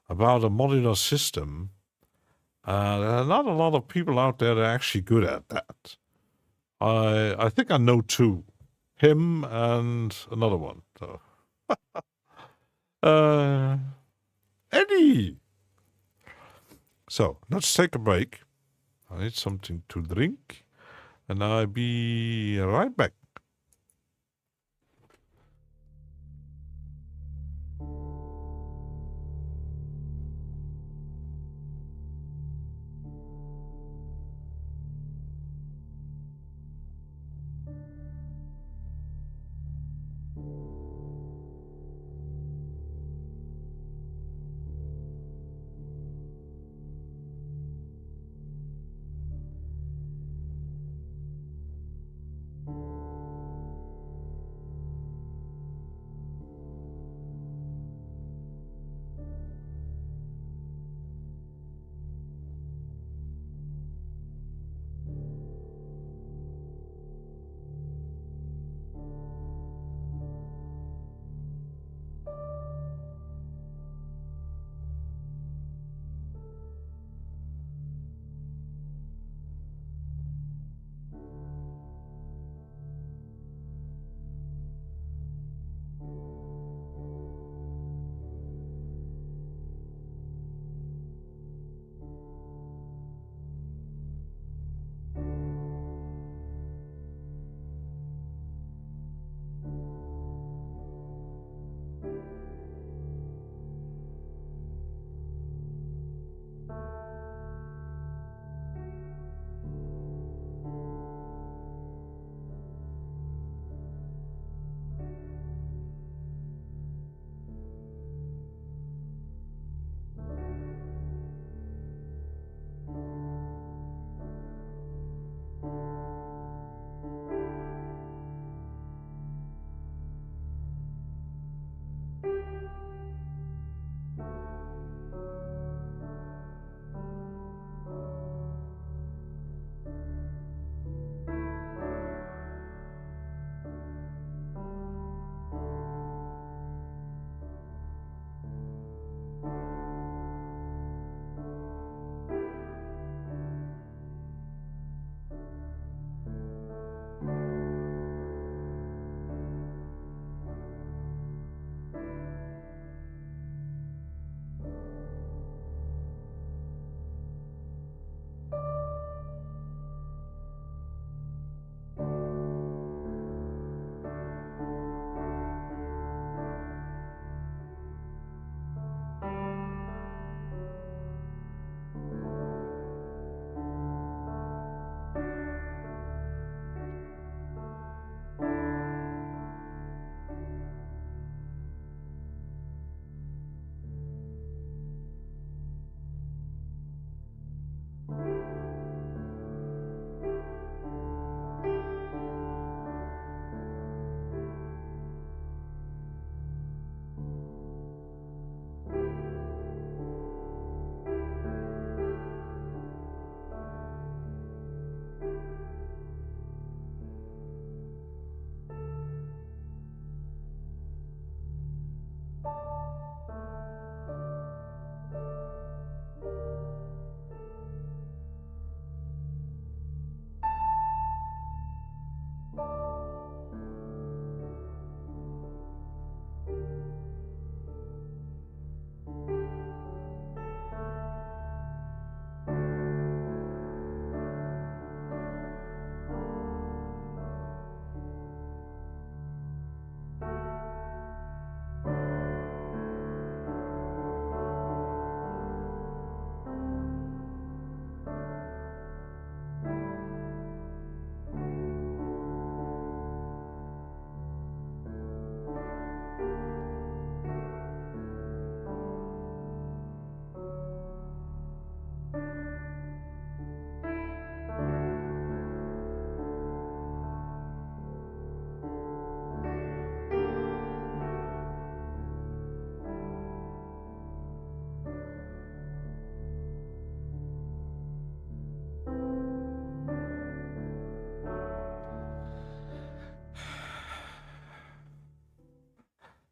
about a modular system. There are not a lot of people out there that are actually good at that. I think I know two, him and another one. So. Eddie. So let's take a break. I need something to drink, and I'll be right back.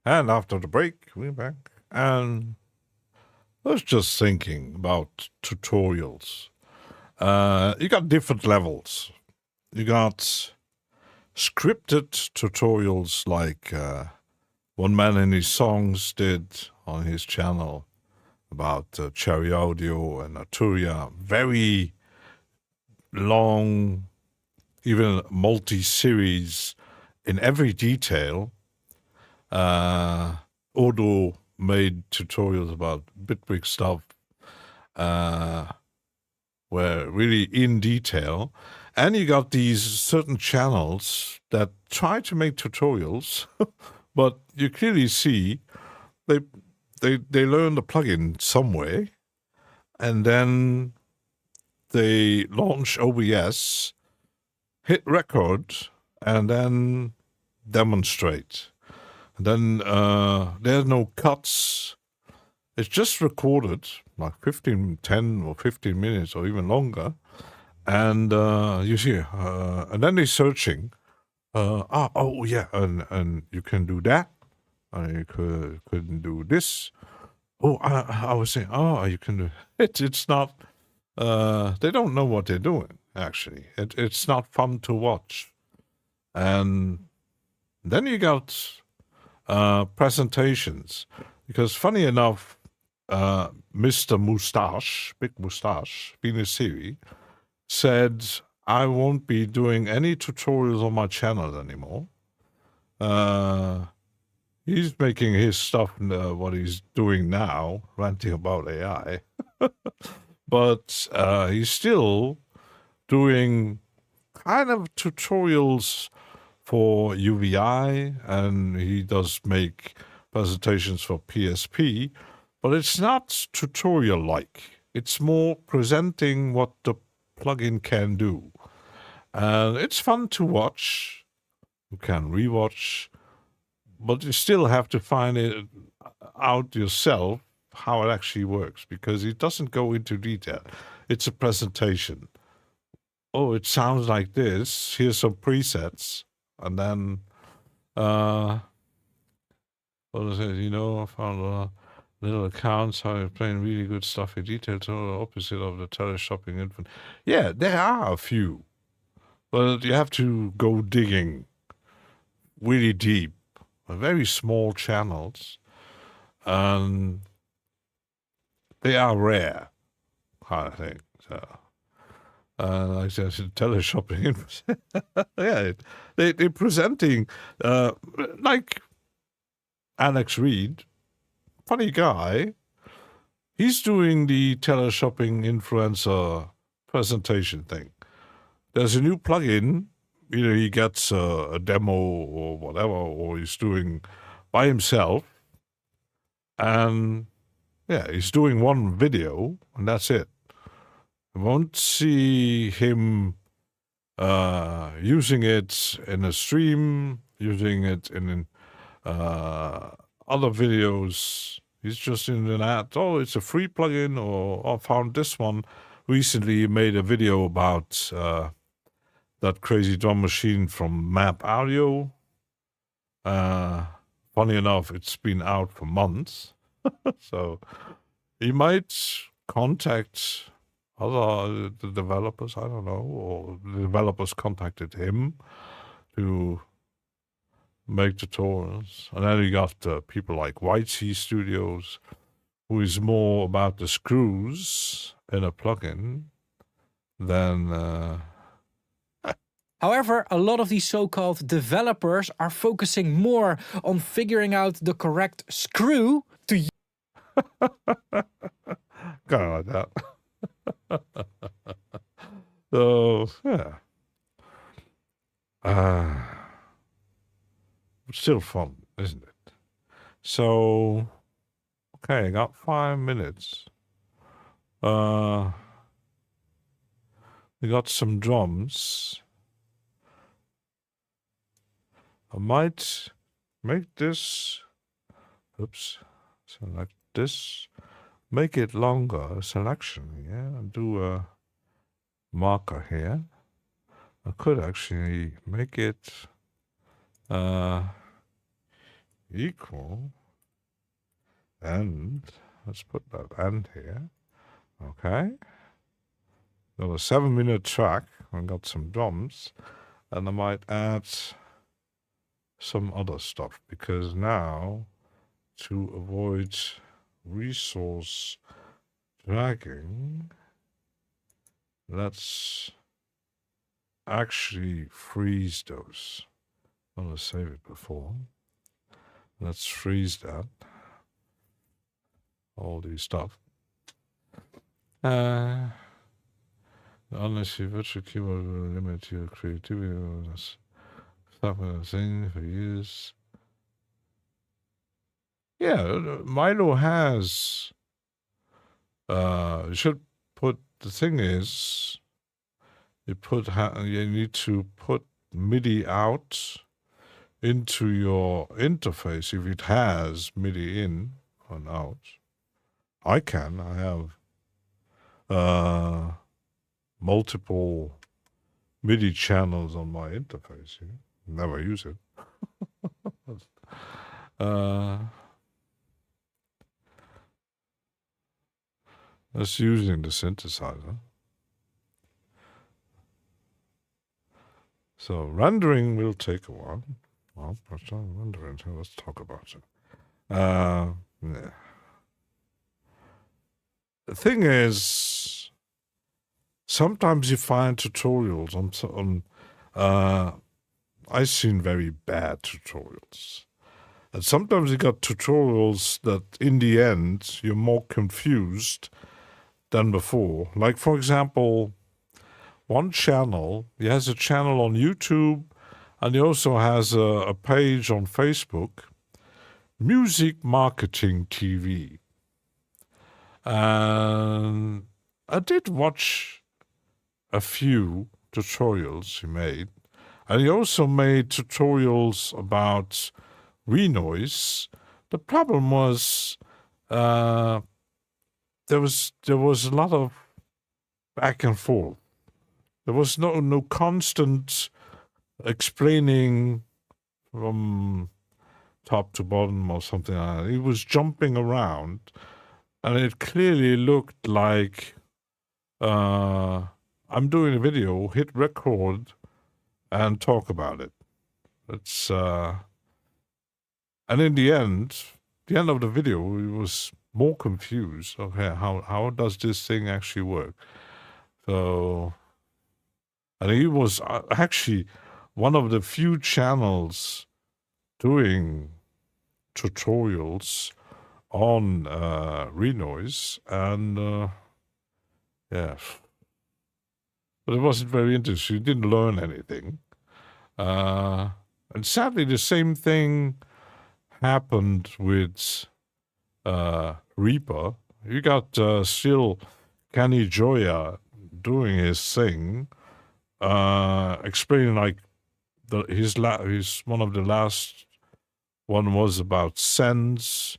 And after the break, we're back. And I was just thinking about tutorials. You got different levels. You got scripted tutorials like one man in his songs did on his channel about Cherry Audio and Arturia. Very long, even multi-series in every detail. Odo made tutorials about Bitwig stuff were really in detail. And you got these certain channels that try to make tutorials, but you clearly see they learn the plugin some way, and then they launch OBS, hit record, and then demonstrate. And then there's no cuts. It's just recorded, like 10 or 15 minutes or even longer. And you see, and then they're searching. Oh yeah, and you can do that. You couldn't do this. Oh, I was saying, oh, you can do it. It's not. They don't know what they're doing. Actually, it's not fun to watch. And then you got presentations, because funny enough, Mr. Mustache, Big Mustache, Binasiri, said, I won't be doing any tutorials on my channel anymore. He's making his stuff, what he's doing now, ranting about AI. But he's still doing kind of tutorials for UVI, and he does make presentations for PSP, but it's not tutorial-like. It's more presenting what the plugin can do. And it's fun to watch. You can rewatch, but you still have to find it out yourself how it actually works, because it doesn't go into detail. It's a presentation. Oh, it sounds like this. Here's some presets. And then, what is it? You know, I found little accounts how you're playing really good stuff in detail, so opposite of the teleshopping infant. Yeah, there are a few, but you have to go digging really deep. Very small channels, and they are rare, kind of thing. So. Like I said, teleshopping. Yeah, they're presenting, like Alex Reed, funny guy. He's doing the teleshopping influencer presentation thing. There's a new plugin. Either he gets a demo or whatever, or he's doing by himself. And yeah, he's doing one video, and that's it. I won't see him using it in a stream, using it in other videos. He's just in an ad. Oh, it's a free plugin, or I found this one. Recently, he made a video about that crazy drum machine from Map Audio. funny enough, it's been out for months. So he might contact other the developers, I don't know, or the developers contacted him to make tutorials. And then you got people like White Sea Studios, who is more about the screws in a plugin than... However, a lot of these so-called developers are focusing more on figuring out the correct screw to use. Kind of like that. So, yeah. Still fun, isn't it? So, okay, I got 5 minutes. We got some drums. I might make this, oops, select this, make it longer, selection, yeah, and do a marker here. I could actually make it equal, and let's put that and here, okay. Got a 7-minute track, I got some drums, and I might add some other stuff, because now, to avoid resource dragging, let's actually freeze those. I'm gonna save it before. Let's freeze that. All these stuff. Unless you virtual keyboard will limit your creativity, that's stuff a thing for use. Yeah, Milo has. You should put. The thing is, you need to put MIDI out into your interface if it has MIDI in and out. I have multiple MIDI channels on my interface. Never use it. That's using the synthesizer. So rendering will take a while. Well, let's not rendering, so let's talk about it. Yeah. The thing is, sometimes you find tutorials I've seen very bad tutorials. And sometimes you got tutorials that in the end, you're more confused than before. Like, for example, one channel, he has a channel on YouTube, and he also has a page on Facebook, Music Marketing TV. And I did watch a few tutorials he made, and he also made tutorials about renoise. The problem was there was a lot of back and forth. There was no constant explaining from top to bottom or something like that. He was jumping around, and it clearly looked like I'm doing a video, hit record, and talk about it. It's and in the end of the video, he was more confused. Okay, how does this thing actually work? So, and he was actually one of the few channels doing tutorials on renoise, and yeah, but it wasn't very interesting. You didn't learn anything, and sadly, the same thing happened with Reaper. You got still Kenny Joya doing his thing, explaining like his one of the last one was about sends.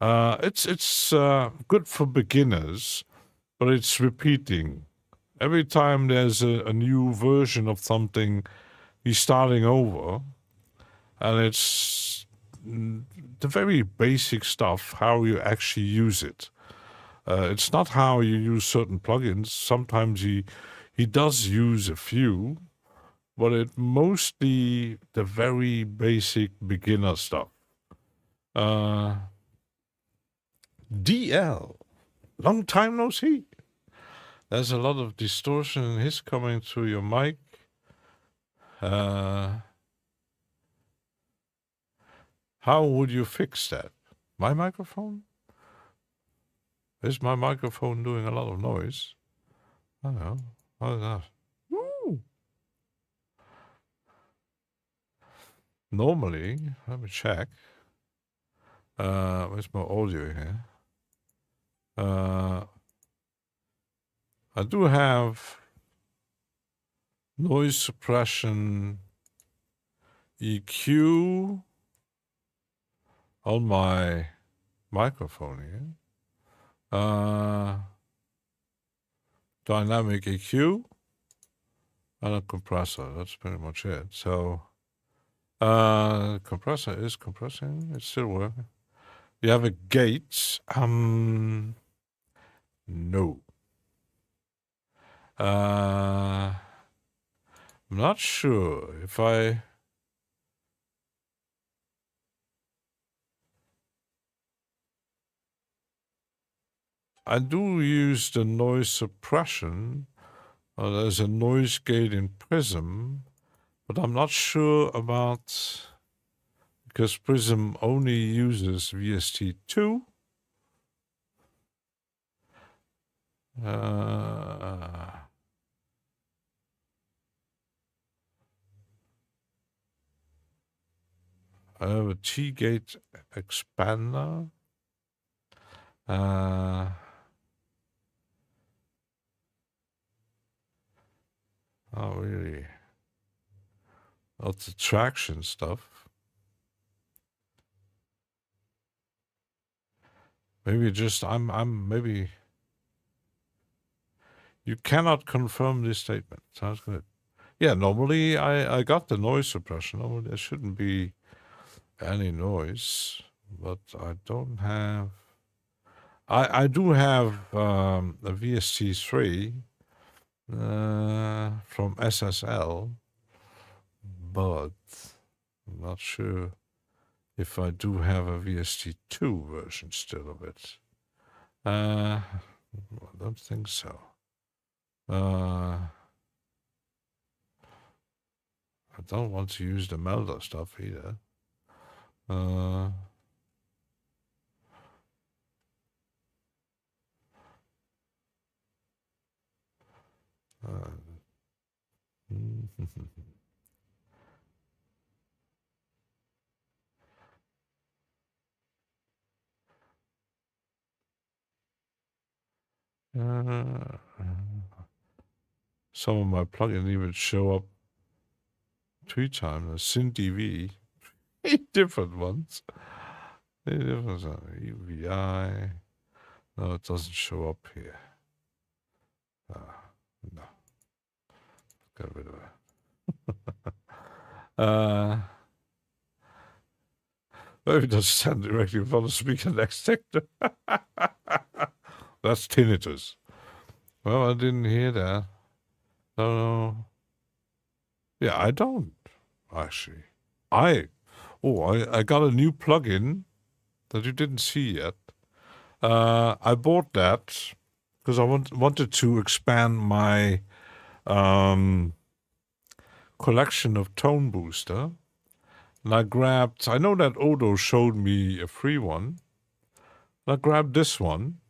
It's good for beginners, but it's repeating. Every time there's a new version of something, he's starting over, and it's the very basic stuff, how you actually use it. It's not how you use certain plugins. Sometimes he does use a few, but it mostly the very basic beginner stuff. DL, long time no see. There's a lot of distortion and hiss coming through your mic. How would you fix that? My microphone? Is my microphone doing a lot of noise? I don't know. What is that? Woo! Normally, let me check. Where's my audio here? I do have noise suppression EQ on my microphone here. Dynamic EQ and a compressor. That's pretty much it. So, compressor is compressing. It's still working. You have a gate. No. I'm not sure if I do use the noise suppression. There's a noise gate in Prism, but I'm not sure about, because Prism only uses VST2. I have a T-gate expander. Oh, really? Not the traction stuff. Maybe just maybe you cannot confirm this statement. Sounds good. Yeah, normally I got the noise suppression. Normally there shouldn't be any noise, but I don't have. I do have a VST3 from SSL, but I'm not sure if I do have a VST2 version still of it. I don't think so. I don't want to use the Melder stuff either. Some of my plugins even show up 3 times. SynthDV, 8 different ones. 8 different ones. UVI. No, it doesn't show up here. No. Got rid of it. Maybe it doesn't stand directly in front of the speaker next sector. That's tinnitus. Well, I didn't hear that. No. Yeah, I don't, actually. I got a new plugin that you didn't see yet. I bought that because I wanted to expand my collection of tone booster. And I know that Odo showed me a free one. And I grabbed this one.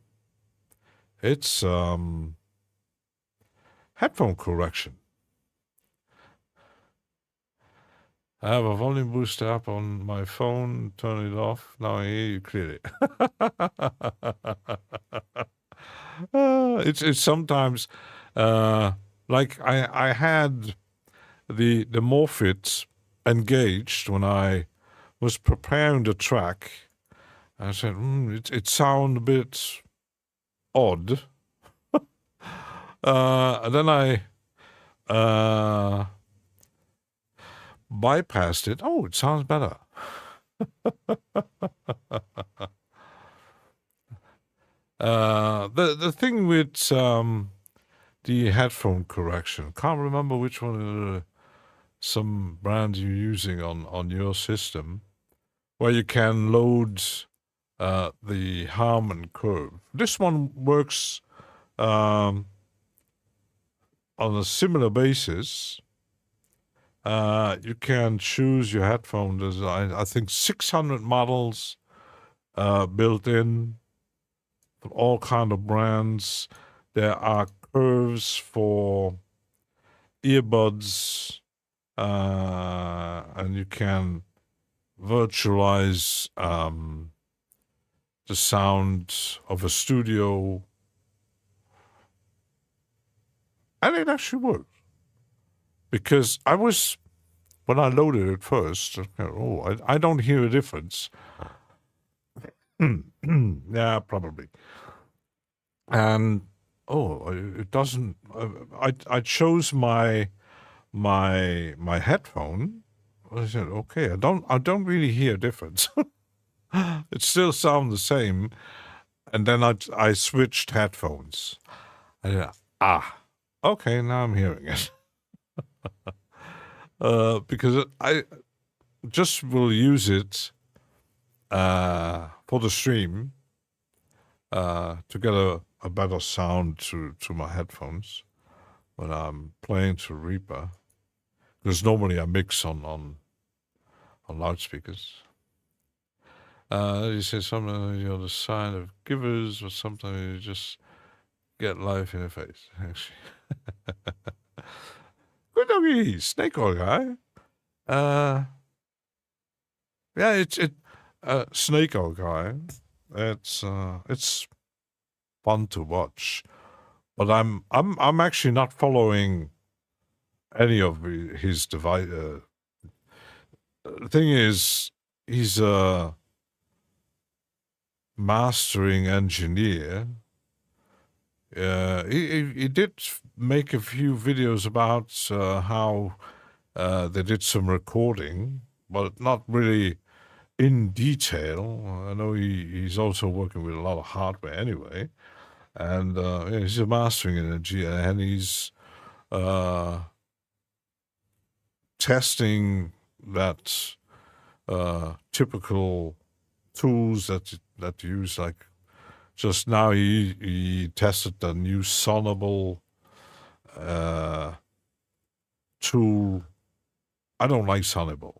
It's headphone correction. I have a volume booster app on my phone. Turn it off. Now I hear you clearly. It's sometimes like I had the Morphit engaged when I was preparing the track. I said, it sounds a bit odd. And then I bypassed it. Oh, it sounds better. The thing with the headphone correction, can't remember which one, some brand you're using on your system, where you can load the harm and curve. This one works on a similar basis. You can choose your headphone. There's, I think, 600 models built in for all kind of brands. There are curves for earbuds, and you can virtualize the sound of a studio, and it actually works. Because when I loaded it first, I don't hear a difference. Yeah, probably. And it doesn't. I chose my headphone. I said, okay, I don't really hear a difference. It still sounds the same. And then I switched headphones. Okay, now I'm hearing it. Because I just will use it for the stream to get a better sound to my headphones when I'm playing to Reaper. Because normally I mix on loudspeakers. You say something, you're the sign of givers, or sometimes you just get life in the face, actually. Good doggy, snake oil guy. Yeah, it's snake oil guy. It's fun to watch, but I'm actually not following any of his device. The thing is, he's a mastering engineer. He did make a few videos about how they did some recording, but not really in detail. I know he's also working with a lot of hardware anyway. And yeah, he's a mastering engineer, and he's testing that typical tools that you use. Like just now, he tested the new Sonable tool. I don't like Sonable.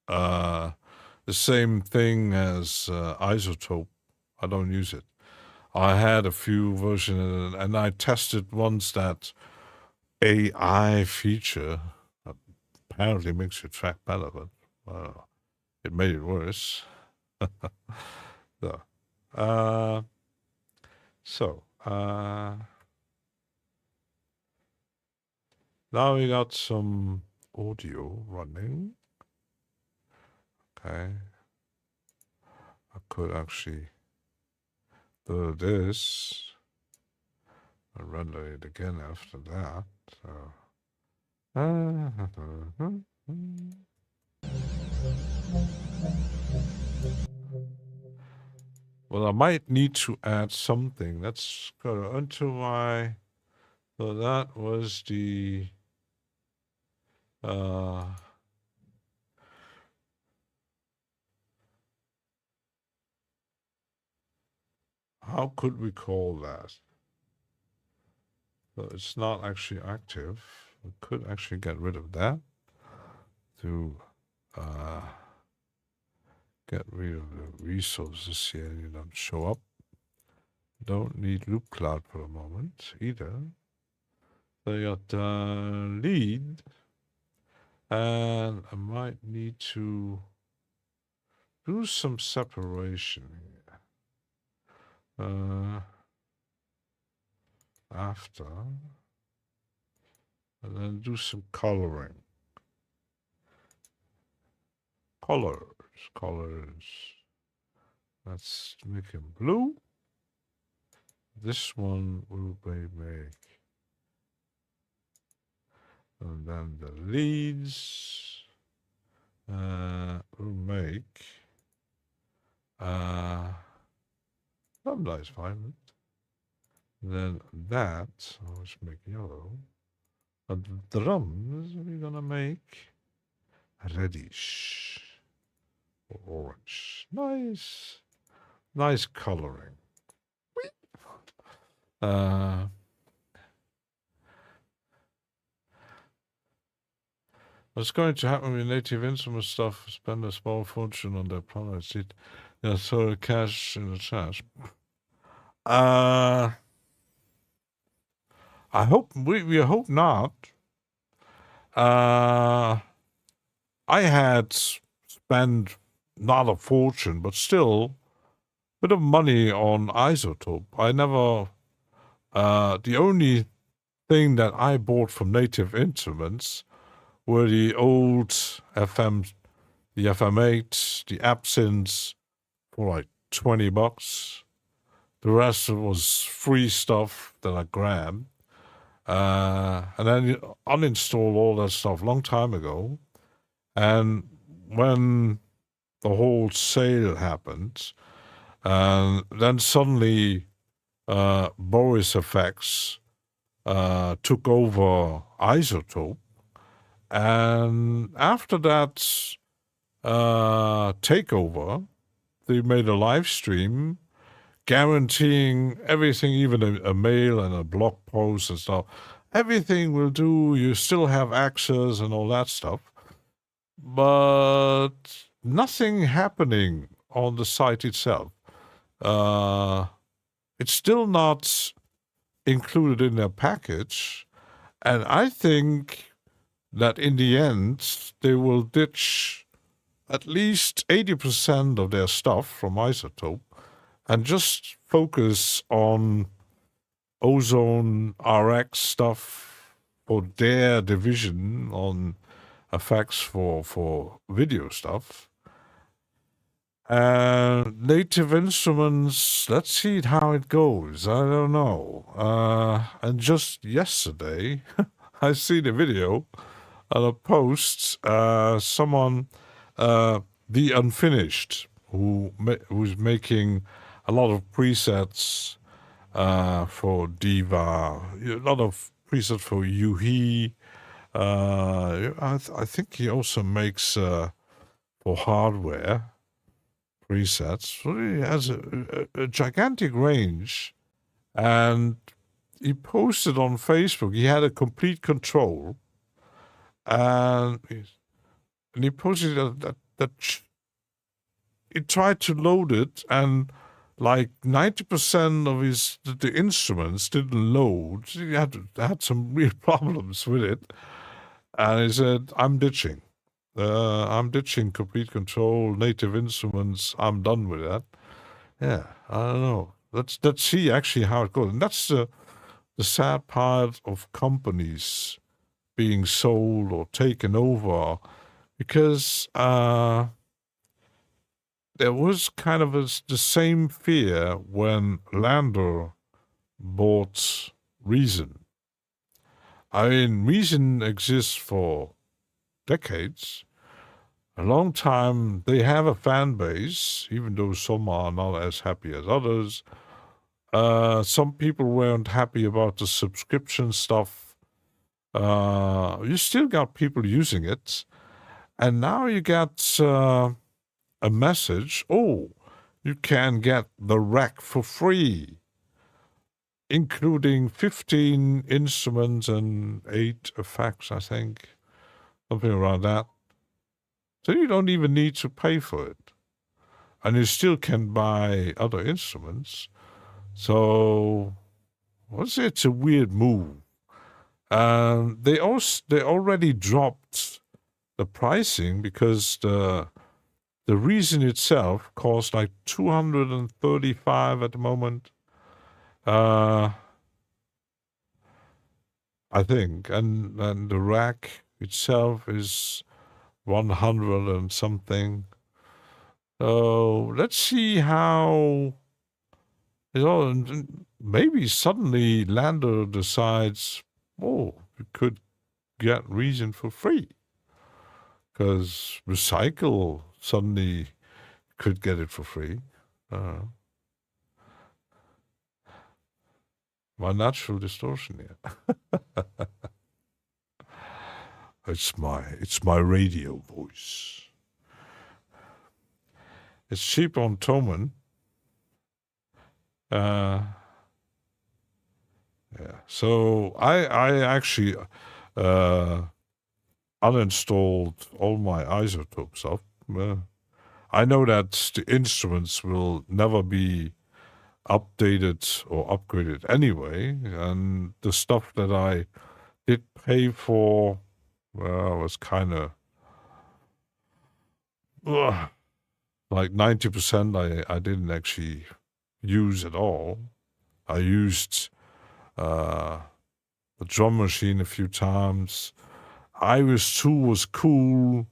The same thing as Isotope. I don't use it. I had a few versions, and I tested once that AI feature. Apparently makes your track better, but it made it worse. So, now we got some audio running. Okay. I could actually do this and render it again after that. So. Well, I might need to add something. Let's go into my. So that was the. How could we call that? So it's not actually active. We could actually get rid of that to get rid of the resources here. You don't show up. Don't need loop cloud for a moment either. So you got lead, and I might need to do some separation here. After, and then do some coloring. Colors. Let's make him blue. This one will be make. And then the leads will make Some nice violet. Then that, let's make yellow. But the drums we're gonna make reddish or orange. Nice, nice coloring. What's going to happen with Native Instrument stuff? Spend a small fortune on their products. Yeah, throw cash in the trash. I hope we hope not. I had spent not a fortune, but still a bit of money on Isotope. I never. The only thing that I bought from Native Instruments were the old FM, the FM8, the Absinthe for like $20. The rest was free stuff that I grabbed. And then uninstalled all that stuff long time ago. And when the whole sale happened, then suddenly Boris Effects took over Isotope. And after that takeover, they made a live stream guaranteeing everything, even a mail and a blog post and stuff. Everything will do. You still have access and all that stuff. But nothing happening on the site itself. It's still not included in their package. And I think that in the end, they will ditch at least 80% of their stuff from Isotope and just focus on Ozone RX stuff for their division on effects for video stuff. Native Instruments, let's see how it goes. I don't know. And just yesterday, I see the video on a post, someone, The Unfinished, who's making a lot of presets for Diva, a lot of presets for Yuhi. I think he also makes for hardware presets. So he has a gigantic range, and he posted on Facebook. He had a complete control, and he posted that he tried to load it, and like 90% of the instruments didn't load. He had some real problems with it, and he said, "I'm ditching. I'm ditching complete control, Native Instruments. I'm done with that." Yeah, I don't know. Let's see actually how it goes. And that's the sad part of companies being sold or taken over, because there was kind of the same fear when Lander bought Reason. I mean, Reason exists for decades, a long time. They have a fan base, even though some are not as happy as others. Some people weren't happy about the subscription stuff. You still got people using it. And now you get a message, oh, you can get the rack for free, including 15 instruments and 8 effects, I think. Something around that. So you don't even need to pay for it. And you still can buy other instruments. So, it's a weird move. They already dropped the pricing because the Reason itself costs like $235 at the moment. I think. And the rack itself is 100 and something. So let's see how, maybe suddenly Lander decides, oh, we could get Reason for free. Because Recycle suddenly could get it for free. My natural distortion here. It's my radio voice. It's cheap on Toman. Yeah. So I actually uninstalled all my isotope stuff. I know that the instruments will never be updated or upgraded anyway, and the stuff that I did pay for, well, was kind of like 90% I didn't actually use at all. I used the drum machine a few times. Iris 2 was cool,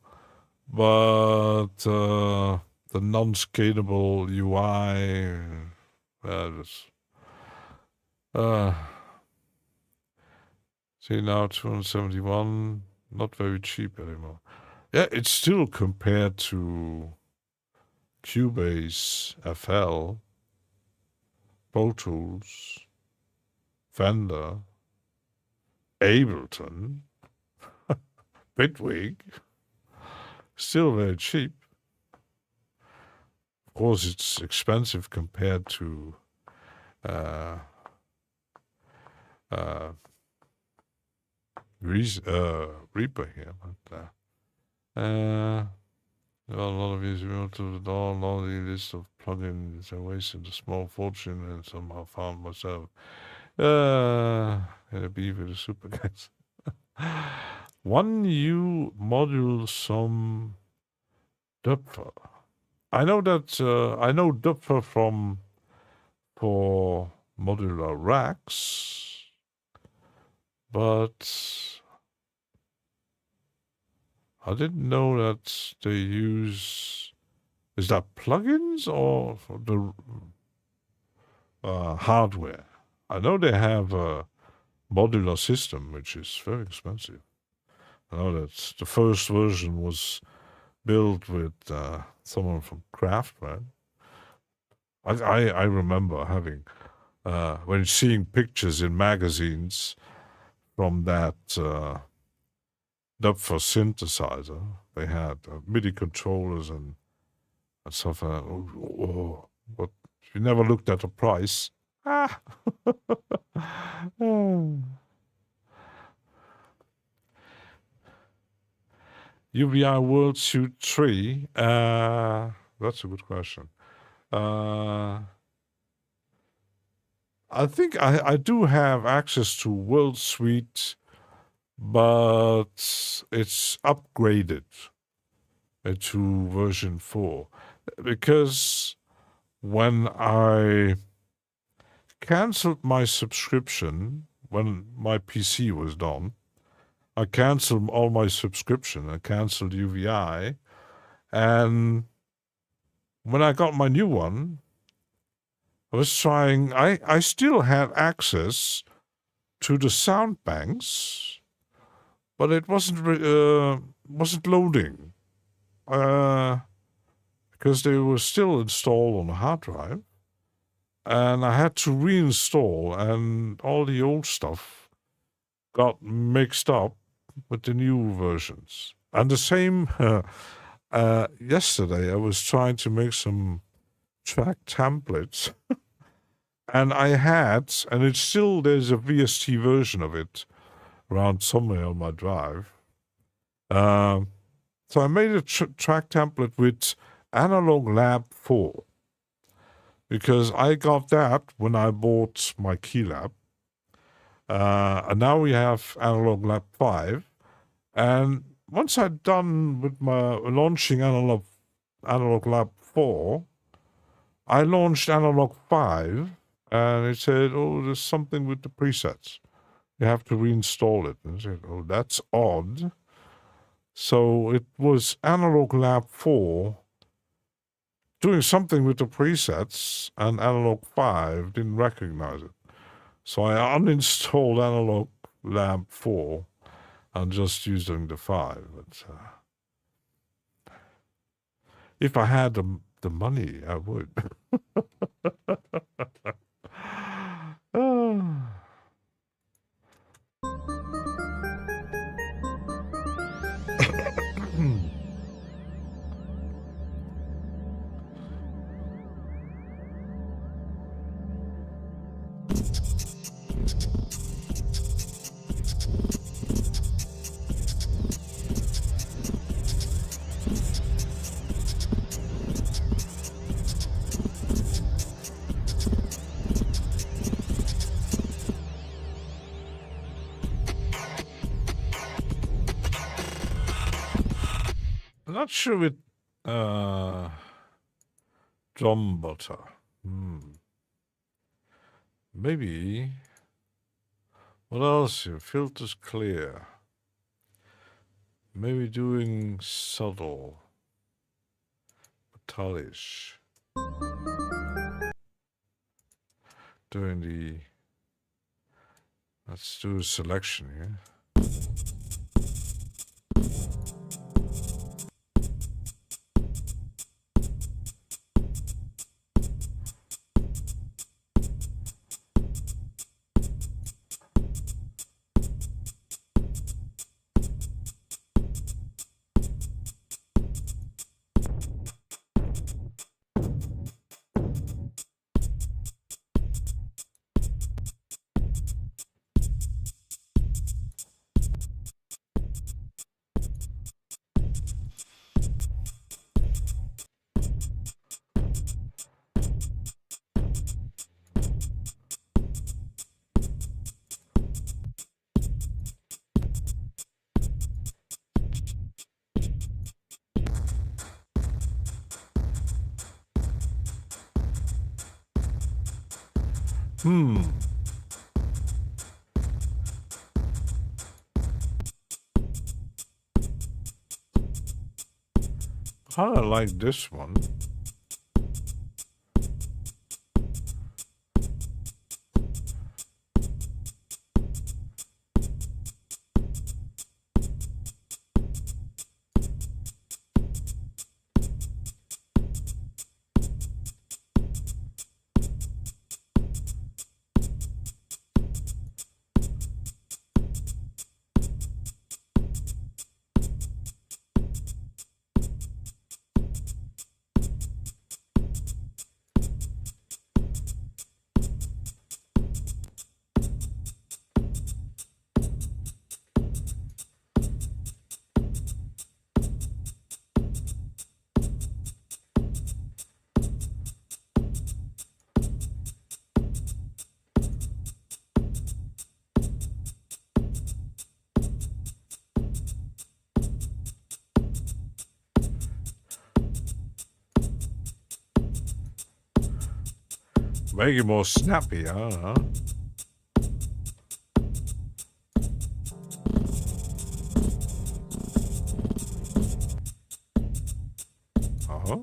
but the non-scalable UI, see now 271, not very cheap anymore. Yeah, it's still compared to Cubase, FL, Pro Tools, Fender, Ableton, Bitwig, still very cheap. Of course, it's expensive compared to Reaper here, but well, a lot of these went to the download the list of plugins. I wasted a small fortune and somehow found myself in a beef with the super guys. One new module, some Dupfer. I know that I know Dupfer for modular racks, but I didn't know that they use. Is that plugins or the hardware? I know they have a modular system, which is very expensive. I know that the first version was built with someone from Craft, right? I remember having, when seeing pictures in magazines from that Dupfer synthesizer, they had MIDI controllers and stuff. But you never looked at the price. Ah. UVI World Suite 3. That's a good question. I think I do have access to World Suite, but it's upgraded to version 4. Because when I canceled my subscription, when my PC was done, I canceled all my subscription. I canceled UVI. And when I got my new one, I was trying, I still had access to the sound banks, but it wasn't loading. Because they were still installed on the hard drive. And I had to reinstall, and all the old stuff got mixed up with the new versions. And the same, yesterday I was trying to make some track templates. And I had, and it's still, there's a VST version of it around somewhere on my drive. So I made a track template with Analog Lab 4. Because I got that when I bought my Keylab. And now we have Analog Lab 5. And once I'd done with my launching Analog Lab 4, I launched Analog 5, and it said, oh, there's something with the presets. You have to reinstall it. And I said, oh, that's odd. So it was Analog Lab 4 doing something with the presets, and Analog 5 didn't recognize it. So I uninstalled Analog Lab 4 and just using the 5. But, if I had the money, I would. Ah. I'm not sure with drum butter. Maybe. What else here? Filters clear. Maybe doing subtle. Metallish. Doing the... Let's do a selection here. I like this one. Make it more snappy, I don't know. Uh-huh.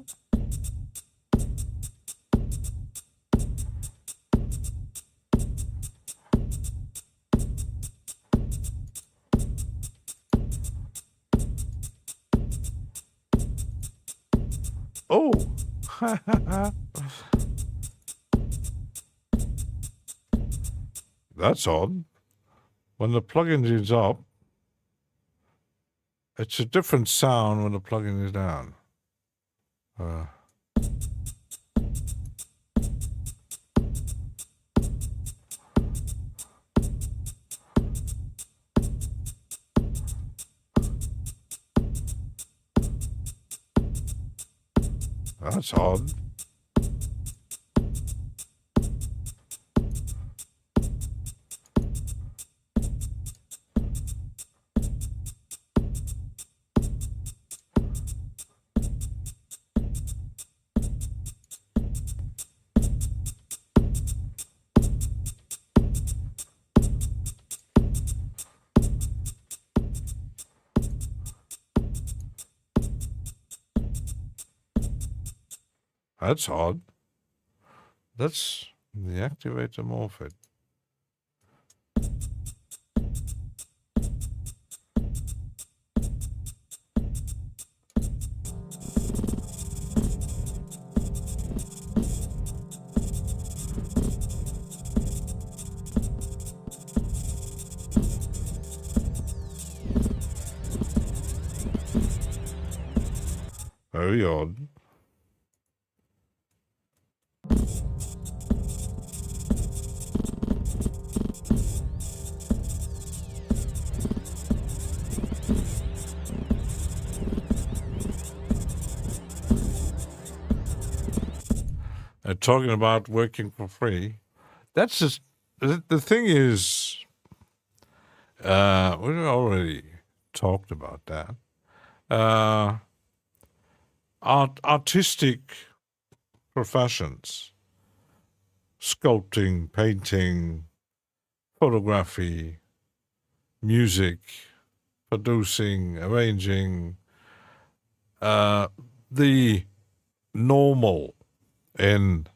Oh! That's odd. When the plugin is up, it's a different sound when the plugin is down. That's odd. That's odd. Let's deactivate the morphing. Carry on. Talking about working for free, that's just the thing is, we already talked about that. Artistic professions, sculpting, painting, photography, music, producing, arranging, the normal in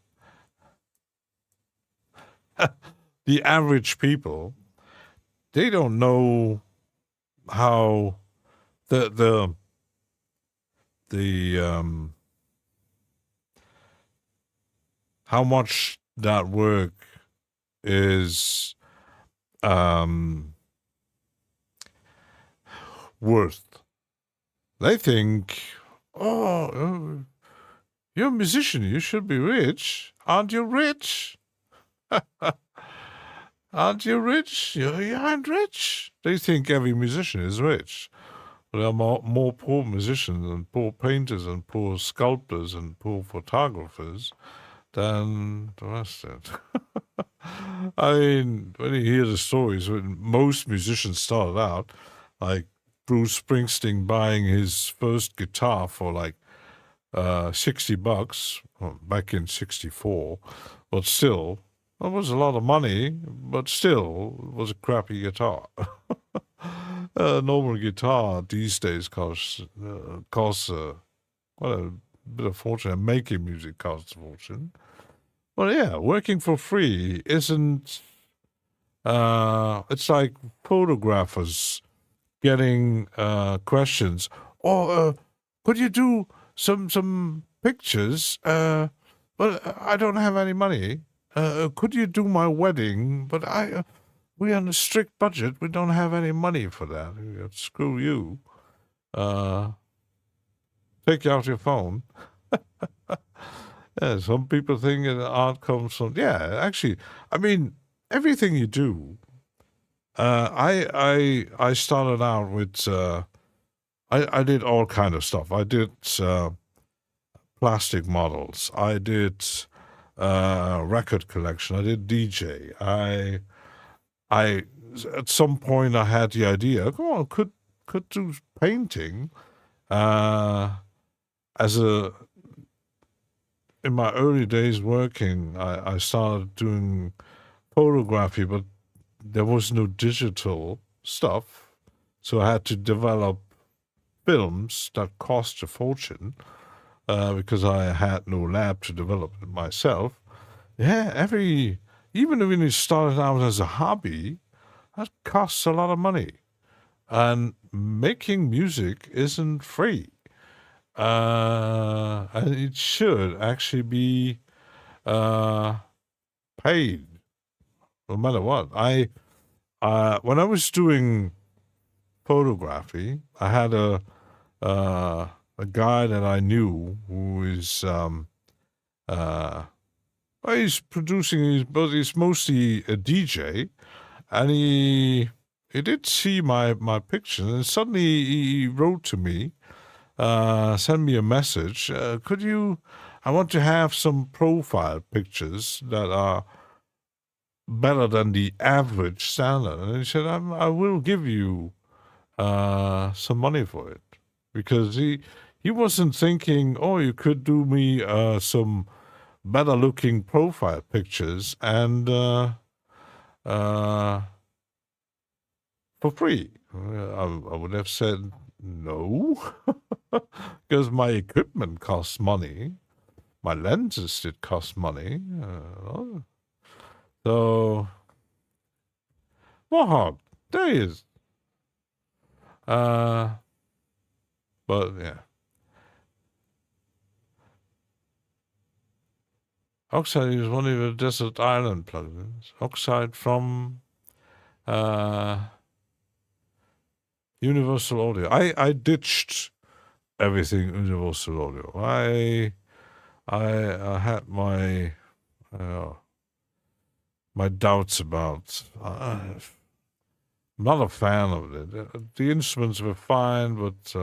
the average people, they don't know how the how much that work is worth. They think, oh, you're a musician, you should be rich. Aren't you rich? Aren't you rich? You aren't rich. They think every musician is rich. There are more poor musicians and poor painters and poor sculptors and poor photographers than the rest of it. I mean, when you hear the stories, when most musicians started out, like Bruce Springsteen buying his first guitar for like $60 back in '64, but still, that was a lot of money, but still, it was a crappy guitar. A normal guitar these days costs quite a bit of fortune, and making music costs a fortune. Well, yeah, working for free isn't. It's like photographers getting questions. Oh, could you do some pictures? But I don't have any money. Could you do my wedding? But we're on a strict budget. We don't have any money for that. Screw you. Take out your phone. Yeah, some people think that art comes from. Yeah, actually, I mean, everything you do. I started out with. I did all kind of stuff. I did plastic models. I did record collection. I did DJ. I at some point I had the idea. Come on, could do painting. In my early days working, I started doing photography, but there was no digital stuff, so I had to develop films that cost a fortune because I had no lab to develop it myself. Yeah, even when you started out as a hobby, that costs a lot of money. And making music isn't free. And it should actually be paid, no matter what. When I was doing photography, I had a guy that I knew who is he's producing, but he's mostly a DJ, and he did see my pictures, and suddenly he wrote to me, send me a message. I want to have some profile pictures that are better than the average standard. And he said, I will give you some money for it. Because he wasn't thinking, oh, you could do me some better looking profile pictures and for free. I would have said no, because my equipment costs money. My lenses did cost money. So, what? There is. But yeah. Oxide is one of the Desert Island plugins. Oxide from Universal Audio. I ditched everything universal audio. I had my my doubts about. I'm not a fan of it. The instruments were fine, but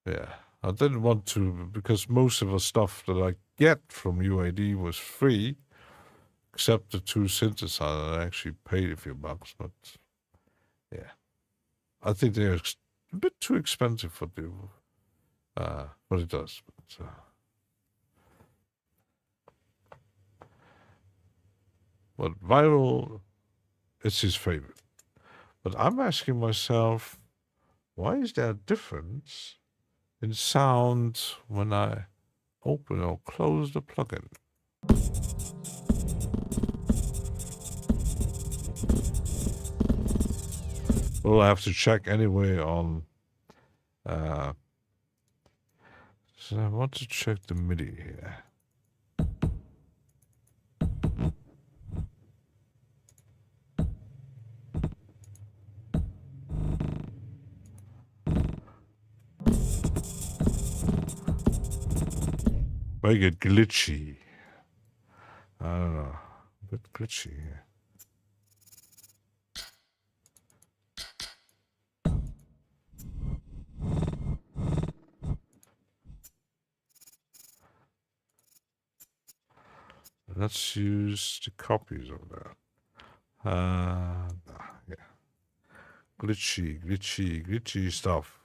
yeah, I didn't want to, because most of the stuff that I get from UAD was free, except the 2 synthesizers. I actually paid a few bucks, but yeah, I think they're a bit too expensive for the what it does. But viral is his favorite. But I'm asking myself, why is there a difference in sound when I open or close the plugin? Well, I have to check anyway on. So I want to check the MIDI here. Make it glitchy. I don't know. A bit glitchy here. Let's use the copies of that. Yeah. Glitchy stuff.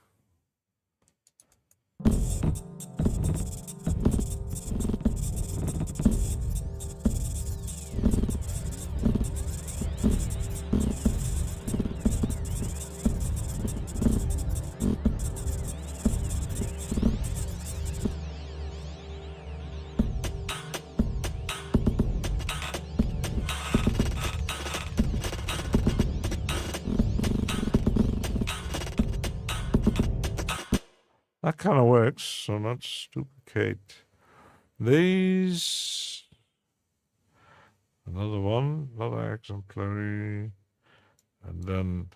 That kind of works, so let's duplicate these. Another one, another exemplary, and then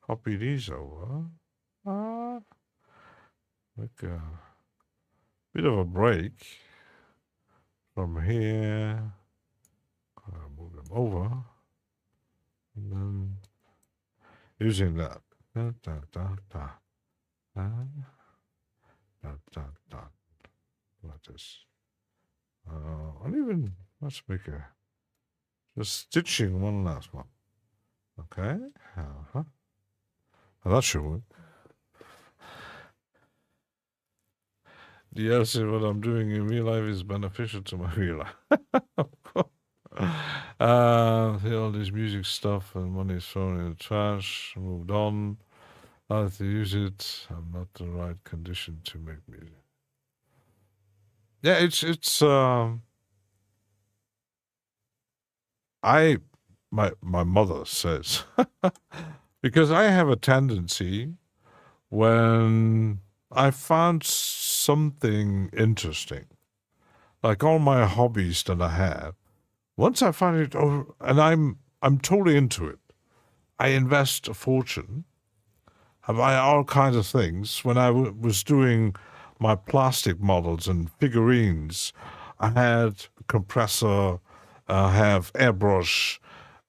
copy these over. Make a bit of a break from here. Move them over, and then using that. Like this. And even let's make a just stitching one last one. Okay. Well, that should work. Yes, what I'm doing in real life is beneficial to my real life. All this music stuff and money is thrown in the trash. Moved on. I have to use it. I'm not the right condition to make music. Yeah, it's my mother says because I have a tendency when I found something interesting, like all my hobbies that I have, once I find it, and I'm totally into it, I invest a fortune. I buy all kinds of things. When I was doing my plastic models and figurines, I had a compressor, I have airbrush,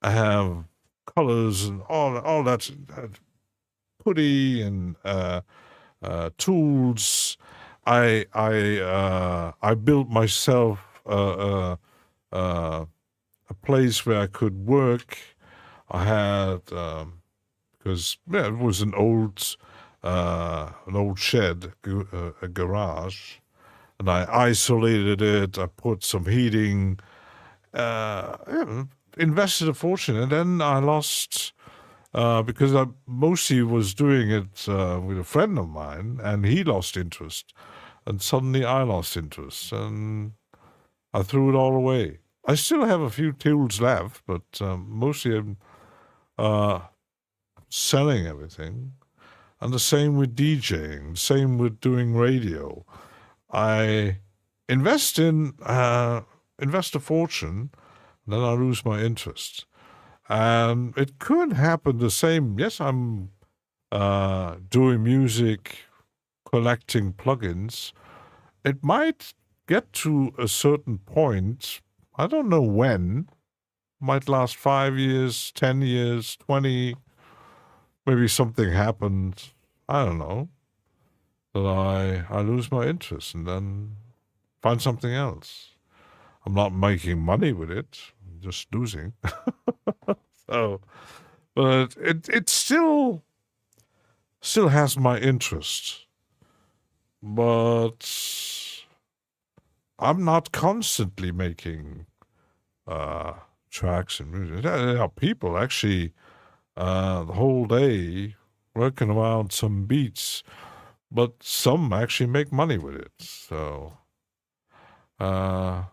I have colors and all that putty and tools. I built myself a place where I could work. I had because it was an old shed, a garage, and I isolated it. I put some heating, invested a fortune, and then I lost because I mostly was doing it with a friend of mine, and he lost interest, and suddenly I lost interest, and I threw it all away. I still have a few tools left, but mostly I'm selling everything. And the same with DJing, same with doing radio. I invest a fortune, then I lose my interest. And it could happen the same. Yes, I'm doing music, collecting plugins, it might get to a certain point. I don't know when. Might last 5 years, 10 years, 20. Maybe something happens. I don't know. That I lose my interest and then find something else. I'm not making money with it. I'm just losing. So, but it still has my interest. But I'm not constantly making tracks and music. There are people actually the whole day working around some beats, but some actually make money with it. So, I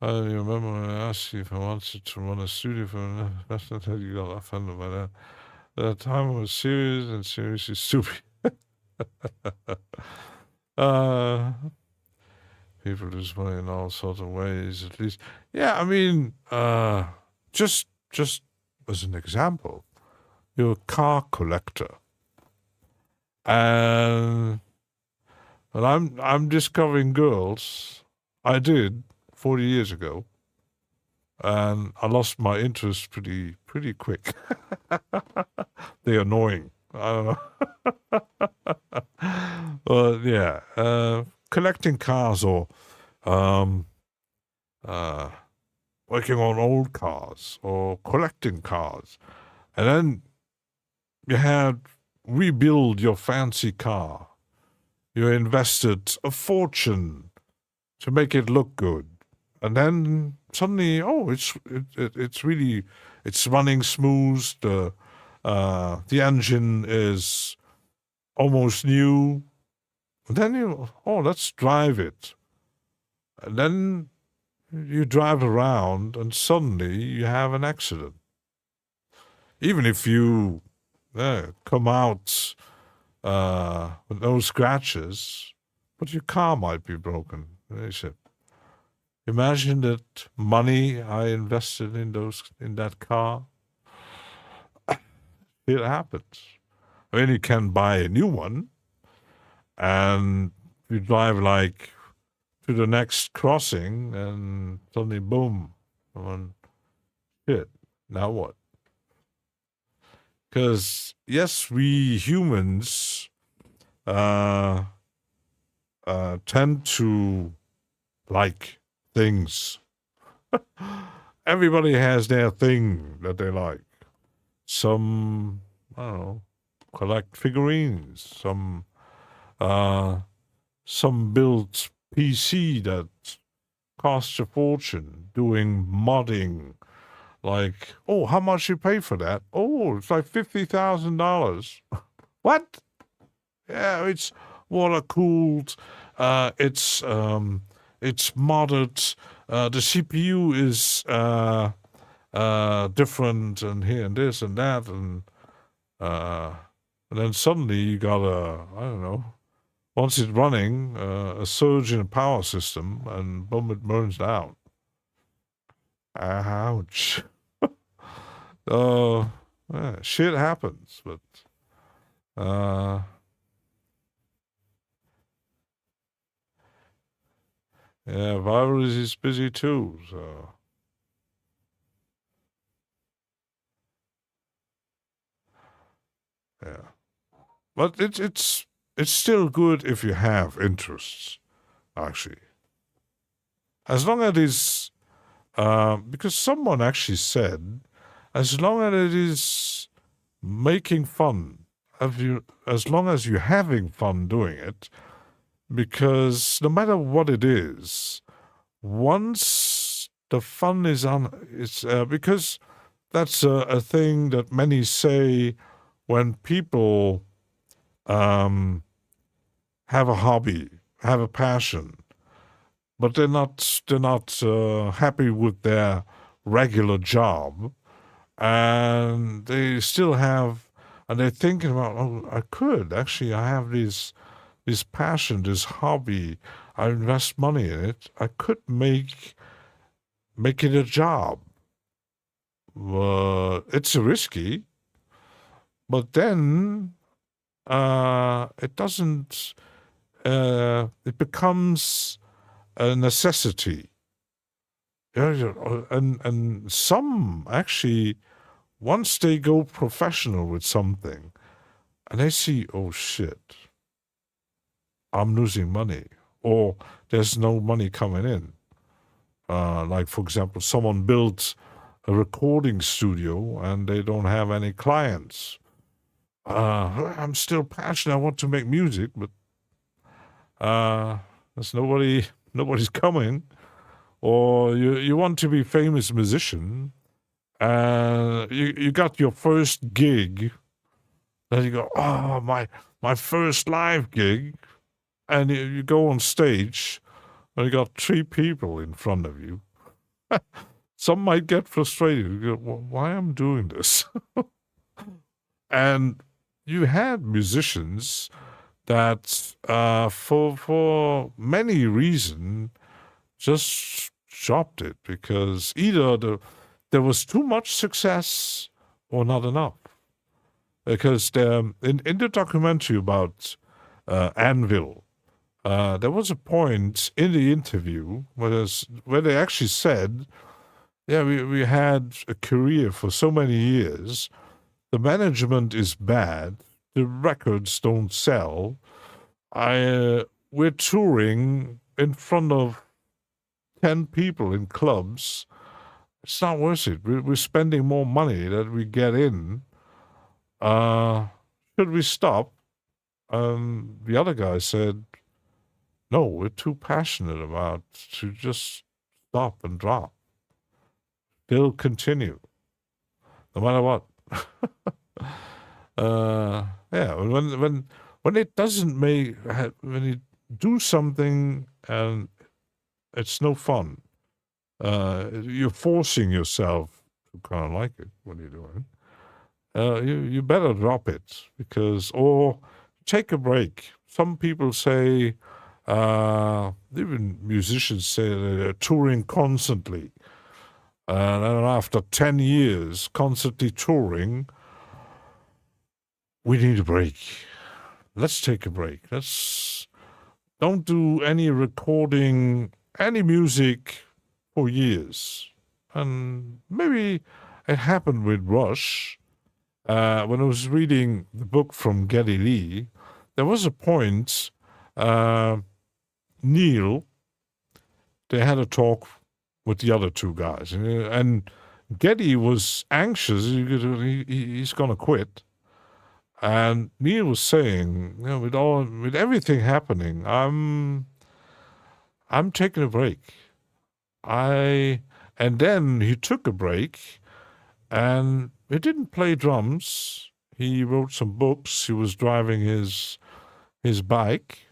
remember when I asked you if I wanted to run a studio for an investment, you got offended by that. At that time, I was serious and seriously stupid. People lose money in all sorts of ways, at least. Yeah, I mean, just as an example, you're a car collector, and I'm discovering girls. I did 40 years ago, and I lost my interest pretty quick. They're annoying. I don't know. But yeah, collecting cars or working on old cars or collecting cars. And then you had rebuild your fancy car. You invested a fortune to make it look good. And then suddenly, oh, it's really, it's running smooth. The engine is almost new. And then let's drive it. And then you drive around and suddenly you have an accident. Even if you come out with no scratches, but your car might be broken. Imagine that money I invested in that car. It happens. I mean, you can buy a new one, and you drive like to the next crossing, and suddenly, boom, shit. Now what? Because yes, we humans tend to like things. Everybody has their thing that they like. Some, I don't know, collect figurines. Some build PC that costs a fortune doing modding. Like, oh, how much you pay for that? Oh, it's like $50,000. What? Yeah, it's water cooled. It's modded. The CPU is different, and here and this and that, and then suddenly you got I don't know. Once it's running, a surge in the power system, and boom, it burns down. Ouch. Shit happens, but yeah, virus is busy too, so yeah. But it's still good if you have interests, actually. As long as it's because someone actually said, as long as it is making fun, as long as you're having fun doing it, because no matter what it is, once the fun is because that's a thing that many say when people have a hobby, have a passion, but they're not happy with their regular job, and they still have, and they're thinking about, oh, I have this passion, this hobby, I invest money in it, I could make it a job. It's risky, But then it doesn't. It becomes a necessity. And some actually, once they go professional with something, and they see, oh shit, I'm losing money, or there's no money coming in. Like, for example, someone built a recording studio and they don't have any clients. I'm still passionate. I want to make music, but there's nobody's coming. Or you want to be a famous musician, and you got your first gig, then you go, oh, my first live gig, and you go on stage, and you got 3 people in front of you. Some might get frustrated. You go, why am I doing this? And you had musicians that, for many reasons, just dropped it because either there was too much success or not enough. Because in the documentary about Anvil, there was a point in the interview where they actually said, yeah, we had a career for so many years. The management is bad. The records don't sell. We're touring in front of 10 people in clubs. It's not worth it. We're spending more money that we get in. Should we stop? The other guy said, no, we're too passionate about to just stop and drop. They'll continue, no matter what. Yeah, when it doesn't when you do something and it's no fun, you're forcing yourself to kind of like it when you're doing it. You better drop it or take a break. Some people say, even musicians say they're touring constantly. And then after 10 years, constantly touring, we need a break. Let's take a break. Don't do any recording, any music for years. And maybe it happened with Rush. When I was reading the book from Geddy Lee, there was a point, Neil, they had a talk with the other 2 guys. And Geddy was anxious. He's going to quit. And Neil was saying, with everything happening, I'm taking a break. And then he took a break, and he didn't play drums. He wrote some books. He was driving his bike,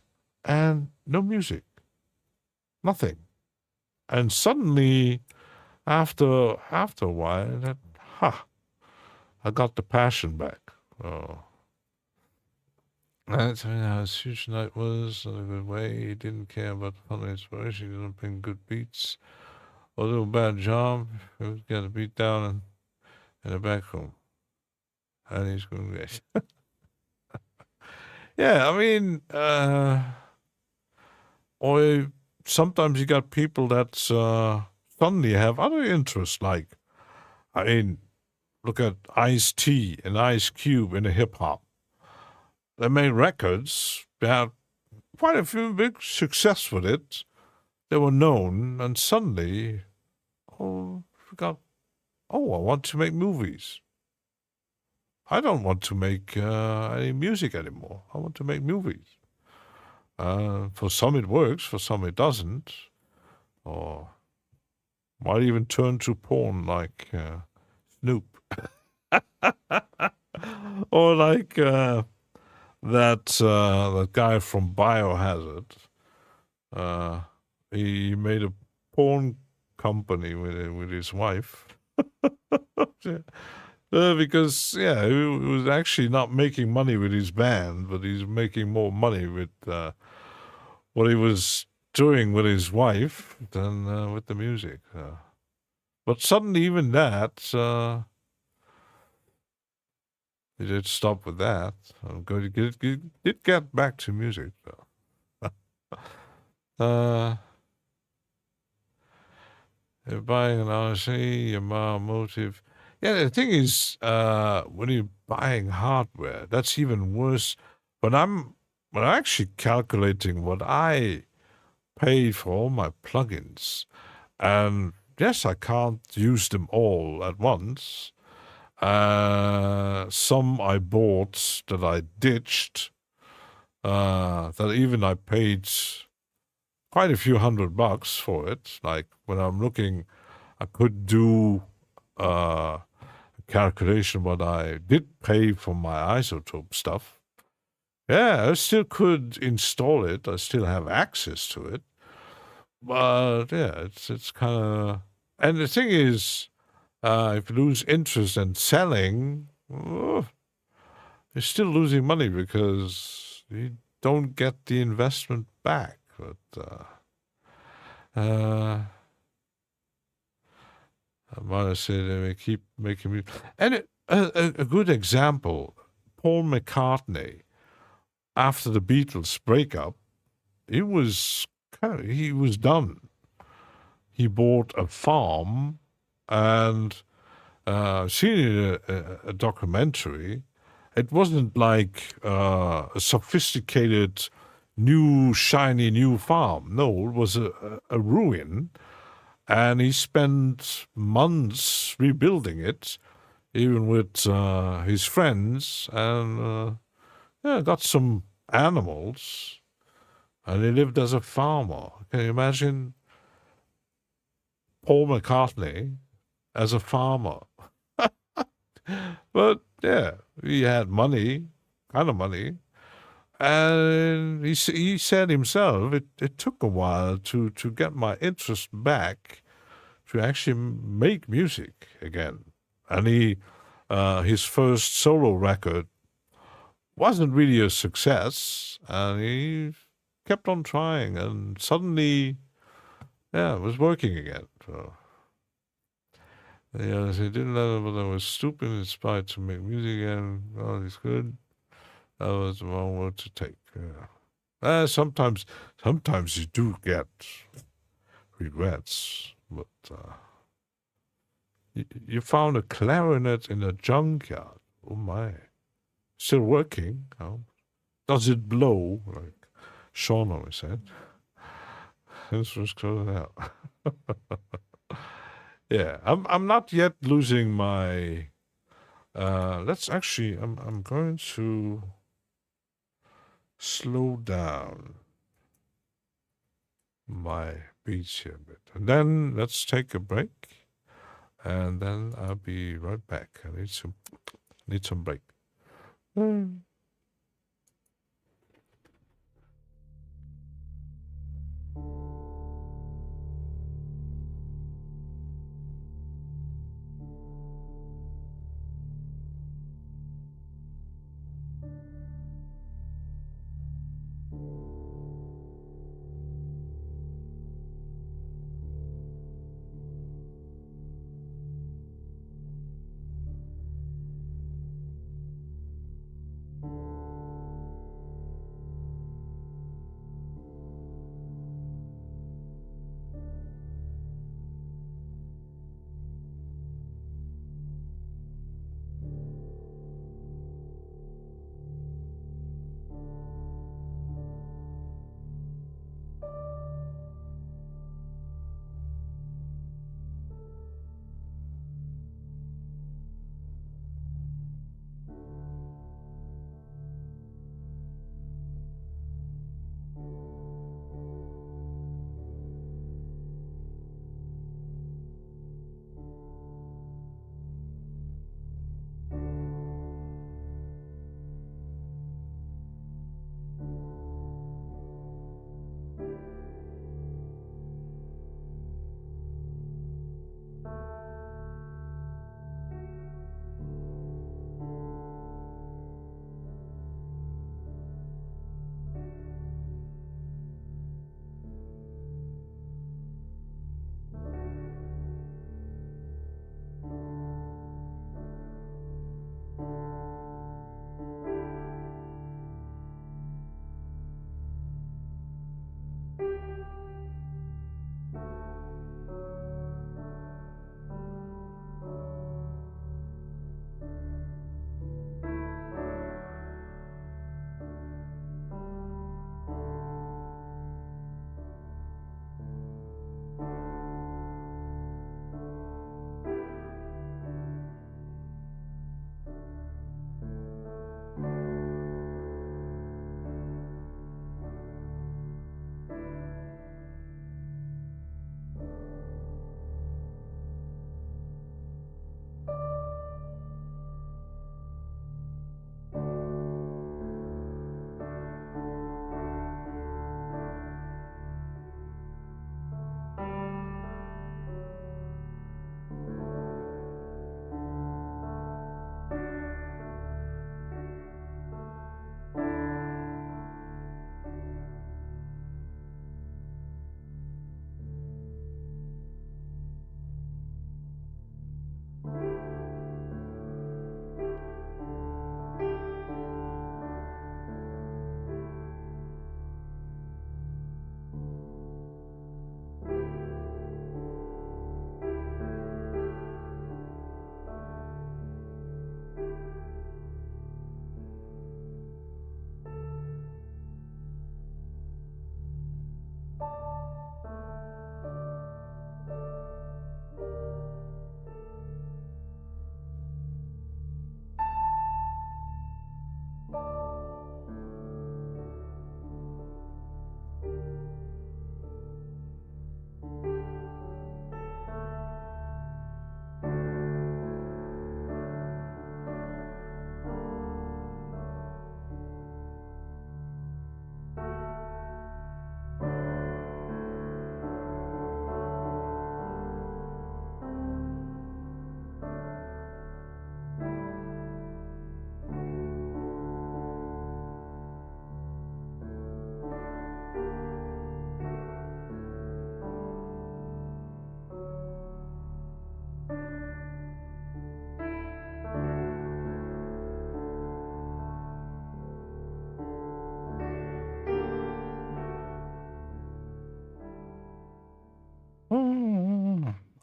and no music, nothing. And suddenly, after a while, I got the passion back. Oh. That's how his future night was, in a good way. He didn't care about the fun inspiration. He didn't bring good beats. Or do a bad job. He was getting beat down in the back room. And he's going to get. Yeah, I mean, or sometimes you got people that suddenly have other interests. Like, I mean, look at Ice-T and Ice Cube in the hip hop. They made records. They had quite a few big success with it. They were known, and suddenly, I want to make movies. I don't want to make any music anymore. I want to make movies. For some it works, for some it doesn't. Or might even turn to porn like Snoop. Or like that guy from Biohazard. He made a porn company with his wife. Because, he was actually not making money with his band, but he's making more money with what he was doing with his wife than with the music. But suddenly even that, It did stop with that. I'm going to get back to music though. You're buying an RC, your motive. Yeah, the thing is, when you're buying hardware, that's even worse. When I'm actually calculating what I pay for all my plugins, and yes, I can't use them all at once. Some I bought that I ditched, that even I paid quite a few $100 for it. Like when I'm looking, I could do a calculation what I did pay for my isotope stuff. Yeah, I still could install it. I still have access to it. But yeah, it's kind of... And the thing is, if you lose interest in selling, you're still losing money because you don't get the investment back. But I might have said they keep making me... And a good example, Paul McCartney, after the Beatles breakup, he was done. He bought a farm, and seen a documentary. It wasn't like a sophisticated, shiny new farm. No, it was a ruin, and he spent months rebuilding it, even with his friends, and got some animals, and he lived as a farmer. Can you imagine Paul McCartney as a farmer? But yeah, he had money, kind of money, and he said himself it took a while to get my interest back to actually make music again. And his first solo record wasn't really a success, and he kept on trying, and suddenly, yeah, it was working again. So. Yeah, he didn't know, but I was stupid and inspired to make music again. Oh, he's good. That was the wrong word to take. Yeah. Sometimes you do get regrets, but you found a clarinet in a junkyard. Oh my. Still working. Oh. Does it blow? Like Sean always said. Let's just close it out. Yeah, I'm not yet losing my... let's actually... I'm going to slow down my beats here a bit. And then let's take a break. And then I'll be right back. I need some break.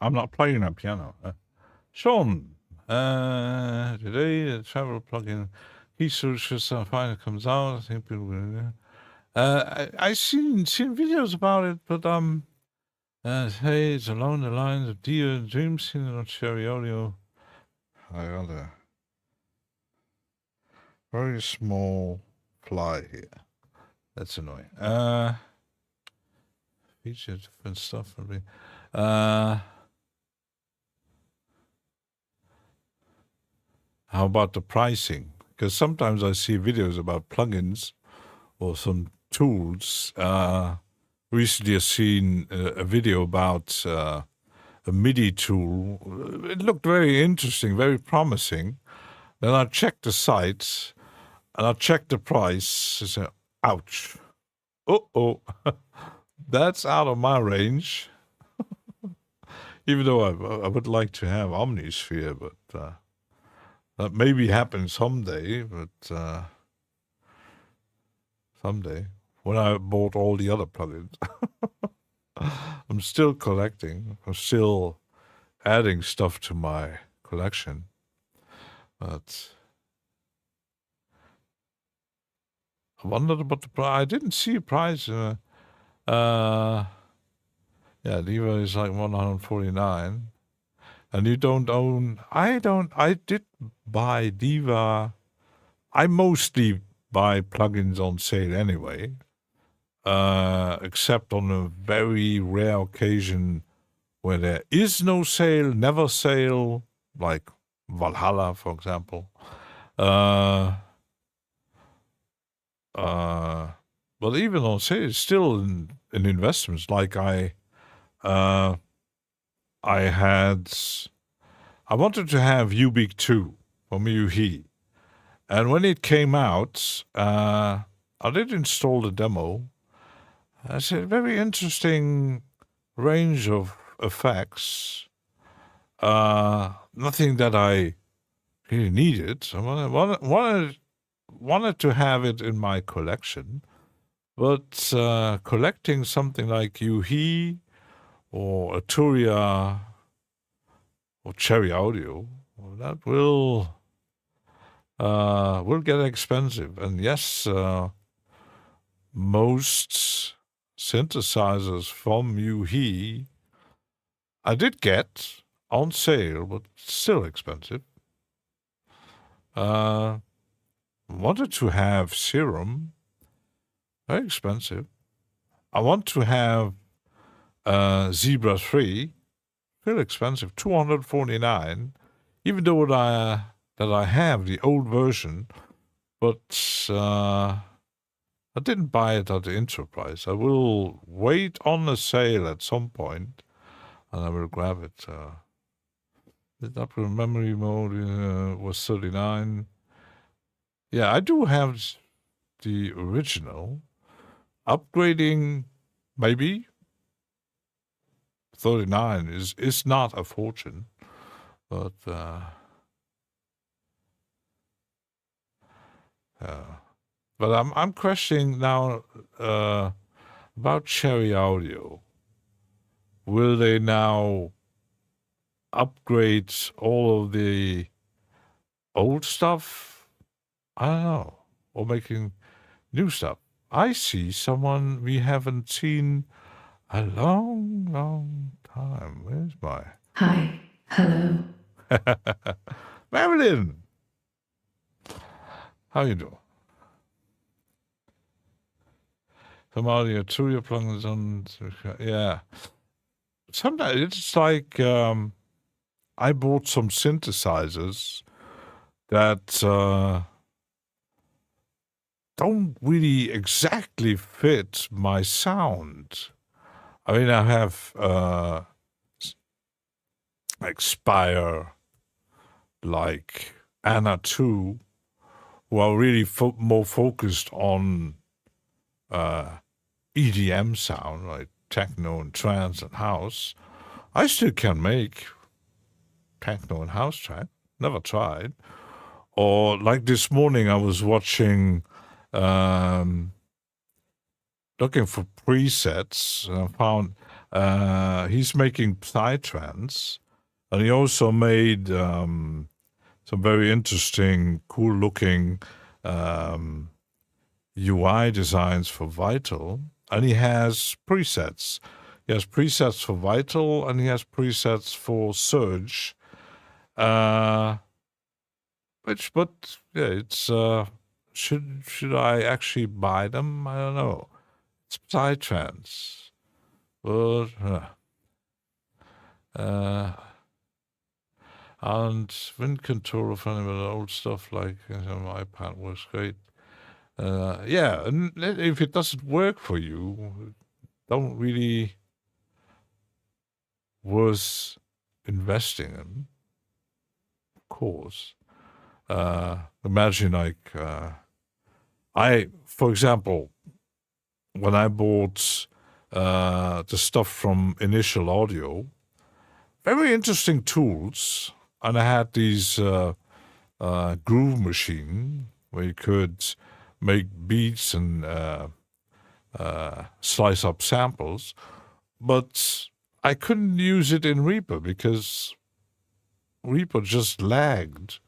I'm not playing a piano. Sean, today the travel plugin key searches finally comes out. I think people will. I seen videos about it, but hey, it's along the lines of Dear Dream Scene on Cherry Audio. I got a very small fly here. That's annoying. Feature different stuff for me. How about the pricing? Because sometimes I see videos about plugins or some tools. Recently I've seen a video about a MIDI tool. It looked very interesting, very promising. Then I checked the site and I checked the price. I said, ouch. Uh-oh. That's out of my range. Even though I would like to have Omnisphere, but that maybe happen someday, but someday when I bought all the other plugins. I'm still collecting. I'm still adding stuff to my collection, but I wondered about the price. I didn't see a price. Yeah, Diva is like 149. And you don't own... I did buy Diva. I mostly buy plugins on sale anyway. Except on a very rare occasion where there is no sale, never sale, like Valhalla, for example. But even on sale, it's still an investment. Like I wanted to have Ubik 2 from Uhi. And when it came out, I did install the demo. It's a very interesting range of effects. Nothing that I really needed. I wanted to have it in my collection. But collecting something like Uhi or Arturia or Cherry Audio, well, that will get expensive. And yes, most synthesizers from Uhi I did get on sale, but still expensive. Wanted to have Serum, very expensive. I want to have Zebra 3, very expensive, $249. Even though that I have the old version, but I didn't buy it at the intro price. I will wait on a sale at some point, and I will grab it. The upper memory mode was 39. Yeah, I do have the original. Upgrading, maybe. 39 is not a fortune, but I'm questioning now about Cherry Audio. Will they now upgrade all of the old stuff? I don't know. Or making new stuff. I see someone we haven't seen a long, long time. Where's my... Hi. Hello. Marilyn! How you doing? Some audio to your plugins on... Yeah. Sometimes it's like... I bought some synthesizers that don't really exactly fit my sound. I mean, I have like Spire, like Anna 2, who are really more focused on EDM sound, like techno and trance and house. I still can make techno and house track. Never tried. Or like this morning, I was watching, looking for presets. And He's making psytrance, and he also made some very interesting, cool-looking UI designs for Vital, and he has presets. He has presets for Vital, and he has presets for Surge. But yeah, it's should I actually buy them? I don't know. It's psytrance, but and wind controller funny with old stuff like my iPad works great. Yeah, and if it doesn't work for you, don't really worth investing in, of course. Imagine like for example, when I bought the stuff from Initial Audio, very interesting tools, and I had these groove machine where you could make beats and slice up samples, but I couldn't use it in Reaper because Reaper just lagged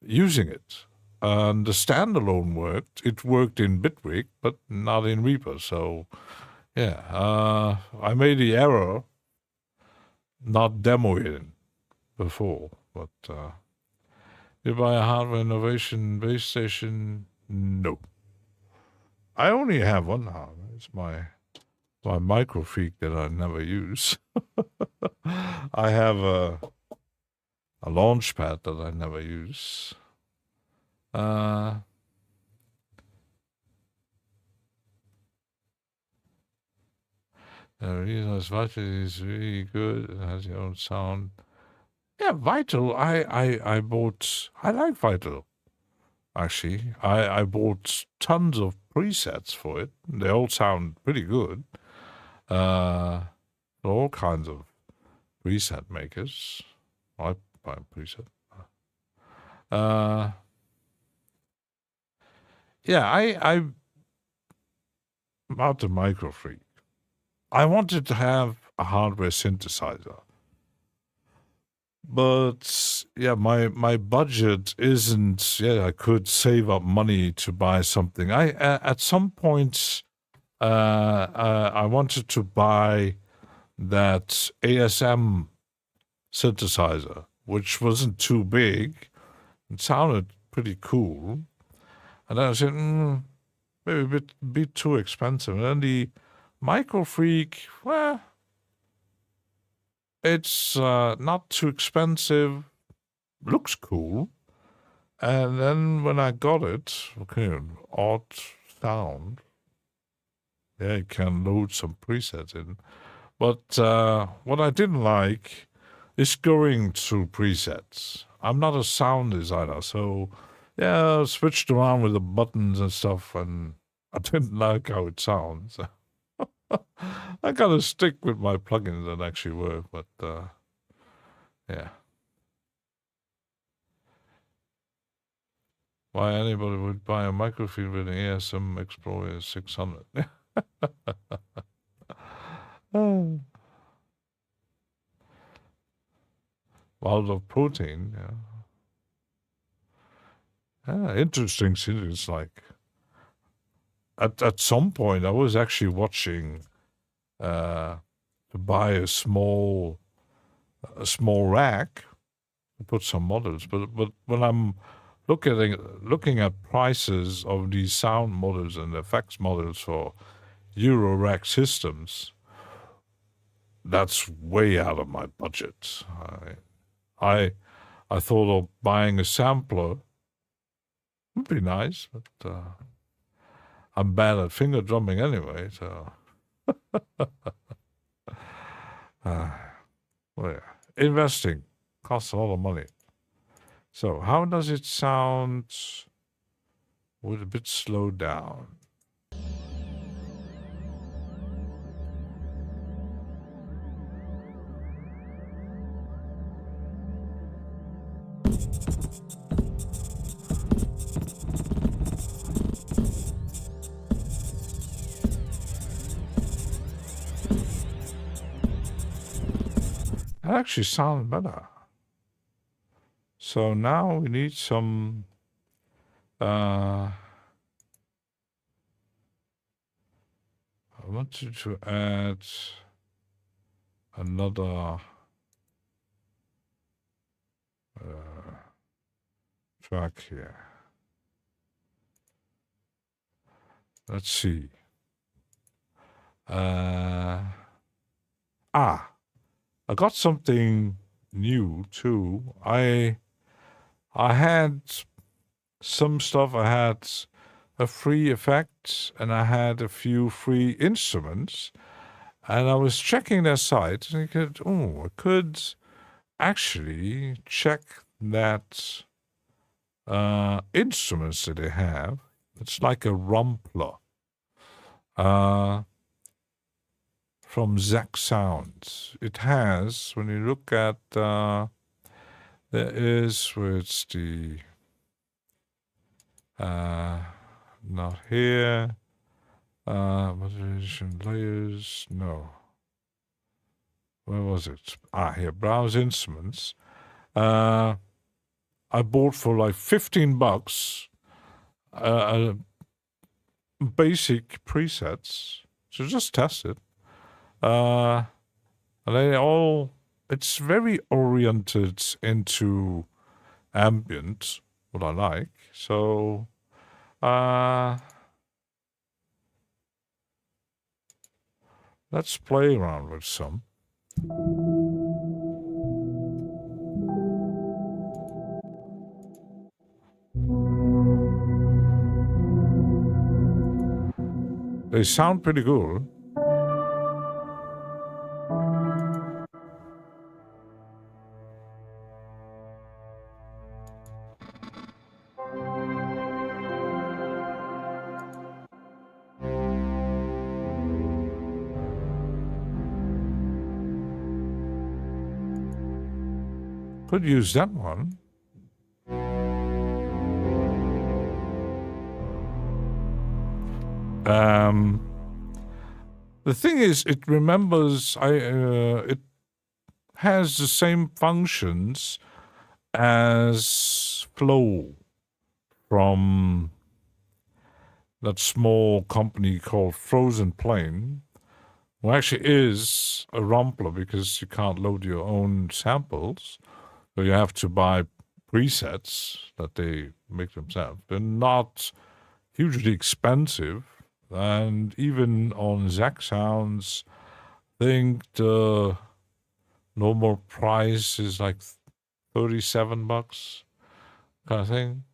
using it. And the standalone worked. It worked in Bitwig, but not in Reaper. So, yeah, I made the error not demoing before. But you buy a hardware innovation base station? No. I only have one hardware. It's my microfreak that I never use. I have a launch pad that I never use. The reason is Vital is really good. It has your own sound. Yeah, Vital. I bought. I like Vital. Actually, I bought tons of presets for it. They all sound pretty good. All kinds of preset makers. I buy a preset. Yeah, I'm about the microfreak. I wanted to have a hardware synthesizer. But yeah, my budget isn't. Yeah, I could save up money to buy something. At some point, I wanted to buy that ASM synthesizer, which wasn't too big. It sounded pretty cool. And then I said, maybe a bit too expensive. And then the microfreak, well, it's not too expensive, looks cool. And then when I got it, okay, odd sound. Yeah, you can load some presets in. But what I didn't like is going through presets. I'm not a sound designer, so yeah, I switched around with the buttons and stuff, and I didn't like how it sounds. I gotta stick with my plugins that actually work, but yeah. Why anybody would buy a microphone with an ASM Explorer 600? World of Protein, yeah. Interesting thing. It's like at some point I was actually watching to buy a small rack to put some models, but when I'm looking at prices of these sound models and effects models for Euro rack systems, that's way out of my budget. I thought of buying a sampler. Would be nice, but I'm bad at finger drumming anyway, so. Well, yeah. Investing costs a lot of money. So how does it sound with a bit slowed down? That actually sounds better. So now we need some I wanted to add another track here. Let's see. I got something new too. I had some stuff. I had a free effect and I had a few free instruments. And I was checking their site and I could actually check that instruments that they have. It's like a rumpler from Zach Sounds. It has, when you look at, there is, where it's the, not here, modulation layers, no. Where was it? Here, browse instruments. I bought for like $15 basic presets. So just test it. And they all, it's very oriented into ambient, what I like. So, let's play around with some. They sound pretty good. Could use that one. The thing is, it remembers, it has the same functions as Flow from that small company called Frozen Plain, who actually is a rumpler because you can't load your own samples. So you have to buy presets that they make themselves. They're not hugely expensive. And even on Zach Sounds, I think the normal price is like $37 kind of thing.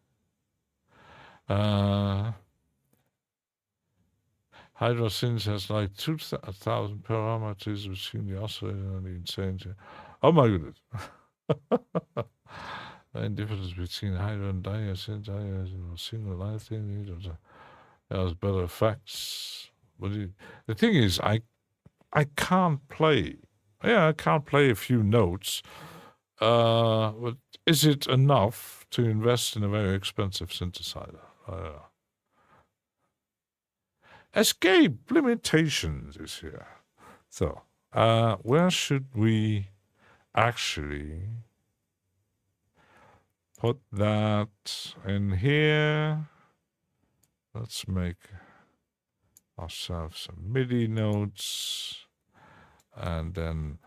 HydroSynth has like 2,000 parameters between the oscillator and the insane. Oh my goodness. The difference between Hydro and Diasynth, a single line thing, has better effects. But the thing is, I can't play. Yeah, I can't play a few notes. But is it enough to invest in a very expensive synthesizer? Escape limitations is here. So, where should we actually put that in here? Let's make ourselves some MIDI notes and then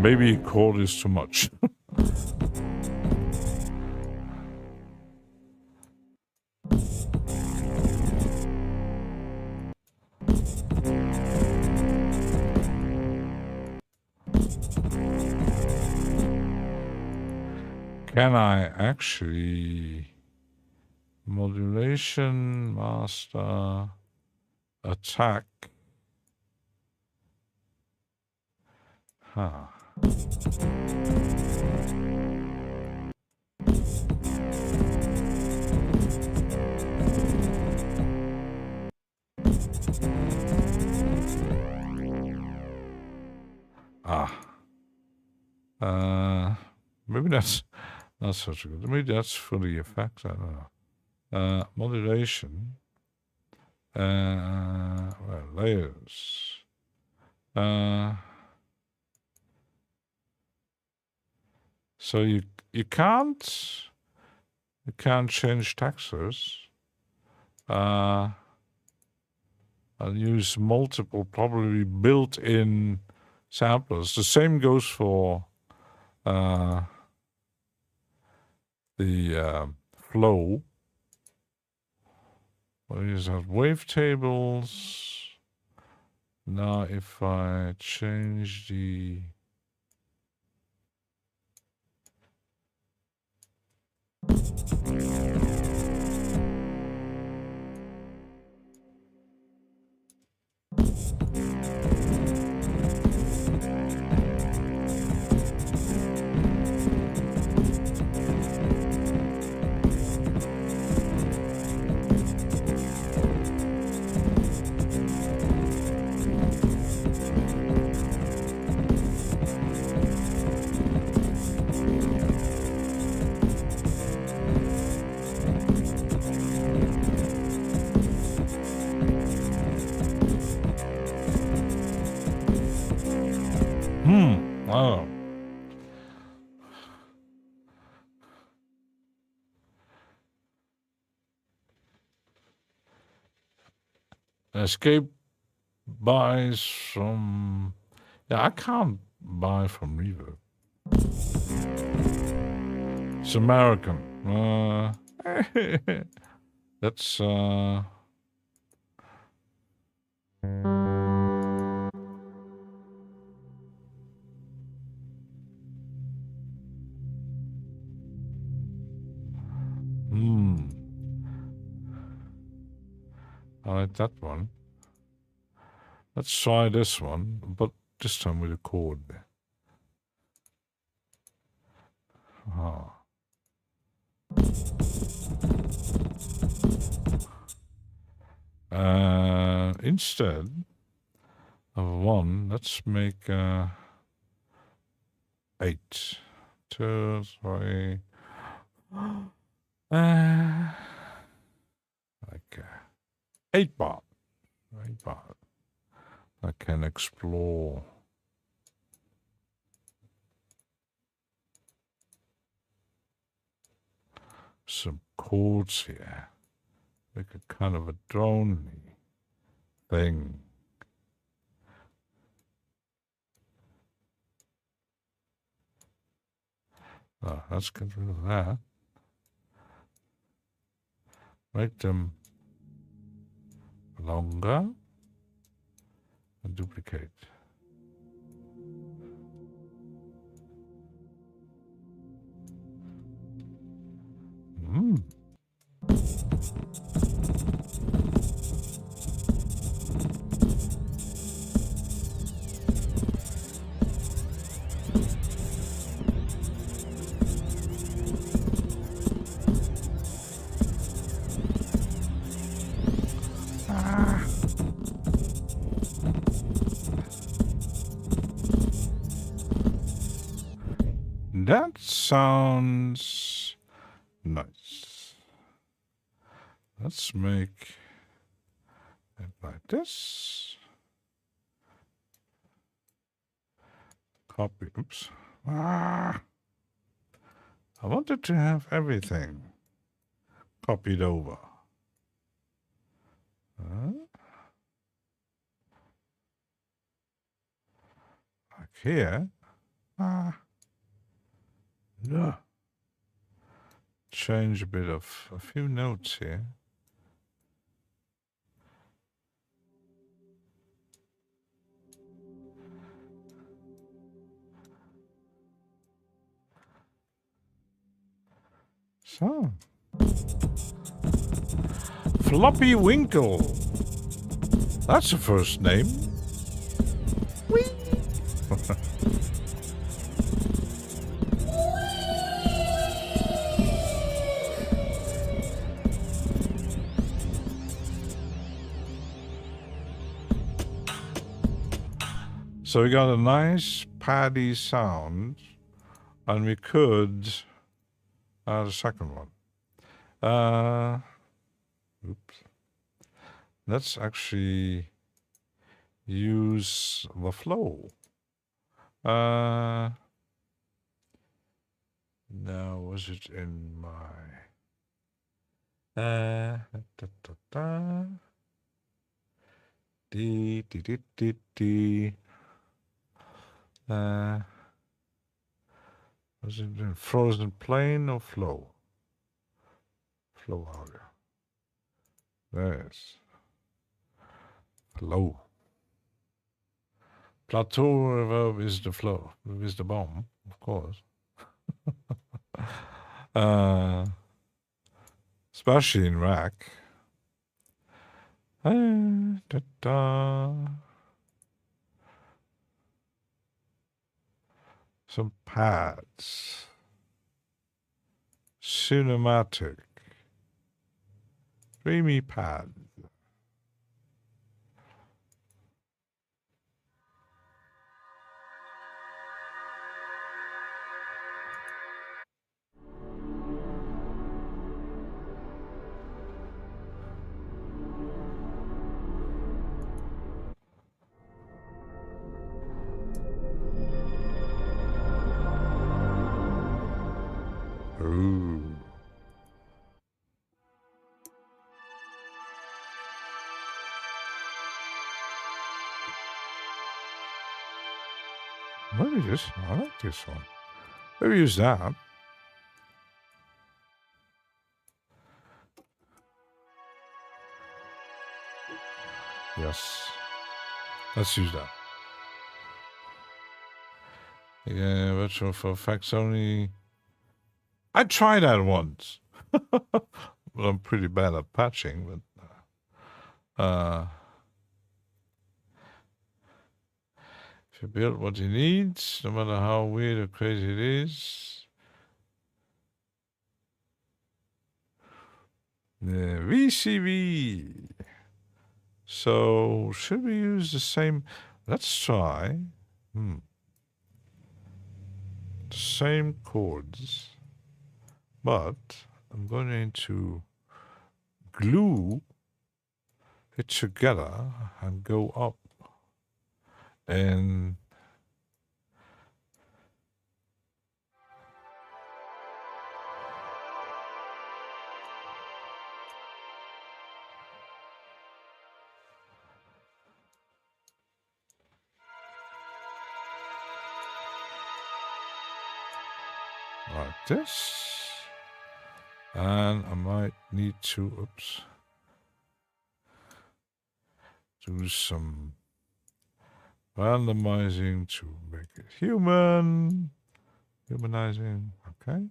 maybe chord is too much. Can I actually modulation, master, attack? Huh. Maybe that's not such a good. Maybe that's for the effects. I don't know. Modulation. Well, layers. So you can't change textures. I'll use multiple, probably built-in samplers. The same goes for the flow. What is that? Wavetables. Now, if I change the oh. Escape buys from... Yeah, I can't buy from Reverb. It's American. That's... I like that one. Let's try this one, but this time with a chord there. Instead of 1, let's make 8. 2, 3. Like 8 bar. 8 bar. I can explore some chords here. Make a kind of a drone thing. Oh, let's get rid of that. Make them longer and duplicate. That sounds nice. Let's make it like this. Copy. Oops. I wanted to have everything copied over. Like here. No. Change a bit of a few notes here. So, Floppy Winkle. That's a first name. Whee! So we got a nice paddy sound And we could add a second one. Oops. Let's actually use the flow. Now, was it in my... Da, da, da. D, D, D, D, D. Was it in frozen plain or flow? Flow audio. There's flow. Plateau reverb is the flow, is the bomb, of course. Especially in rack. Da, da. Some pads. Cinematic. Dreamy pad. Ooh. Maybe this. I like this one. Maybe use that. Yes. Let's use that. Yeah, virtual for effects only. I tried that once. Well, I'm pretty bad at patching, but if you build what he needs, no matter how weird or crazy it is. The VCV. So should we use the same? Let's try. The same chords, but I'm going to glue it together and go up and like this. And I might need to, oops, do some randomizing to make it humanizing, okay.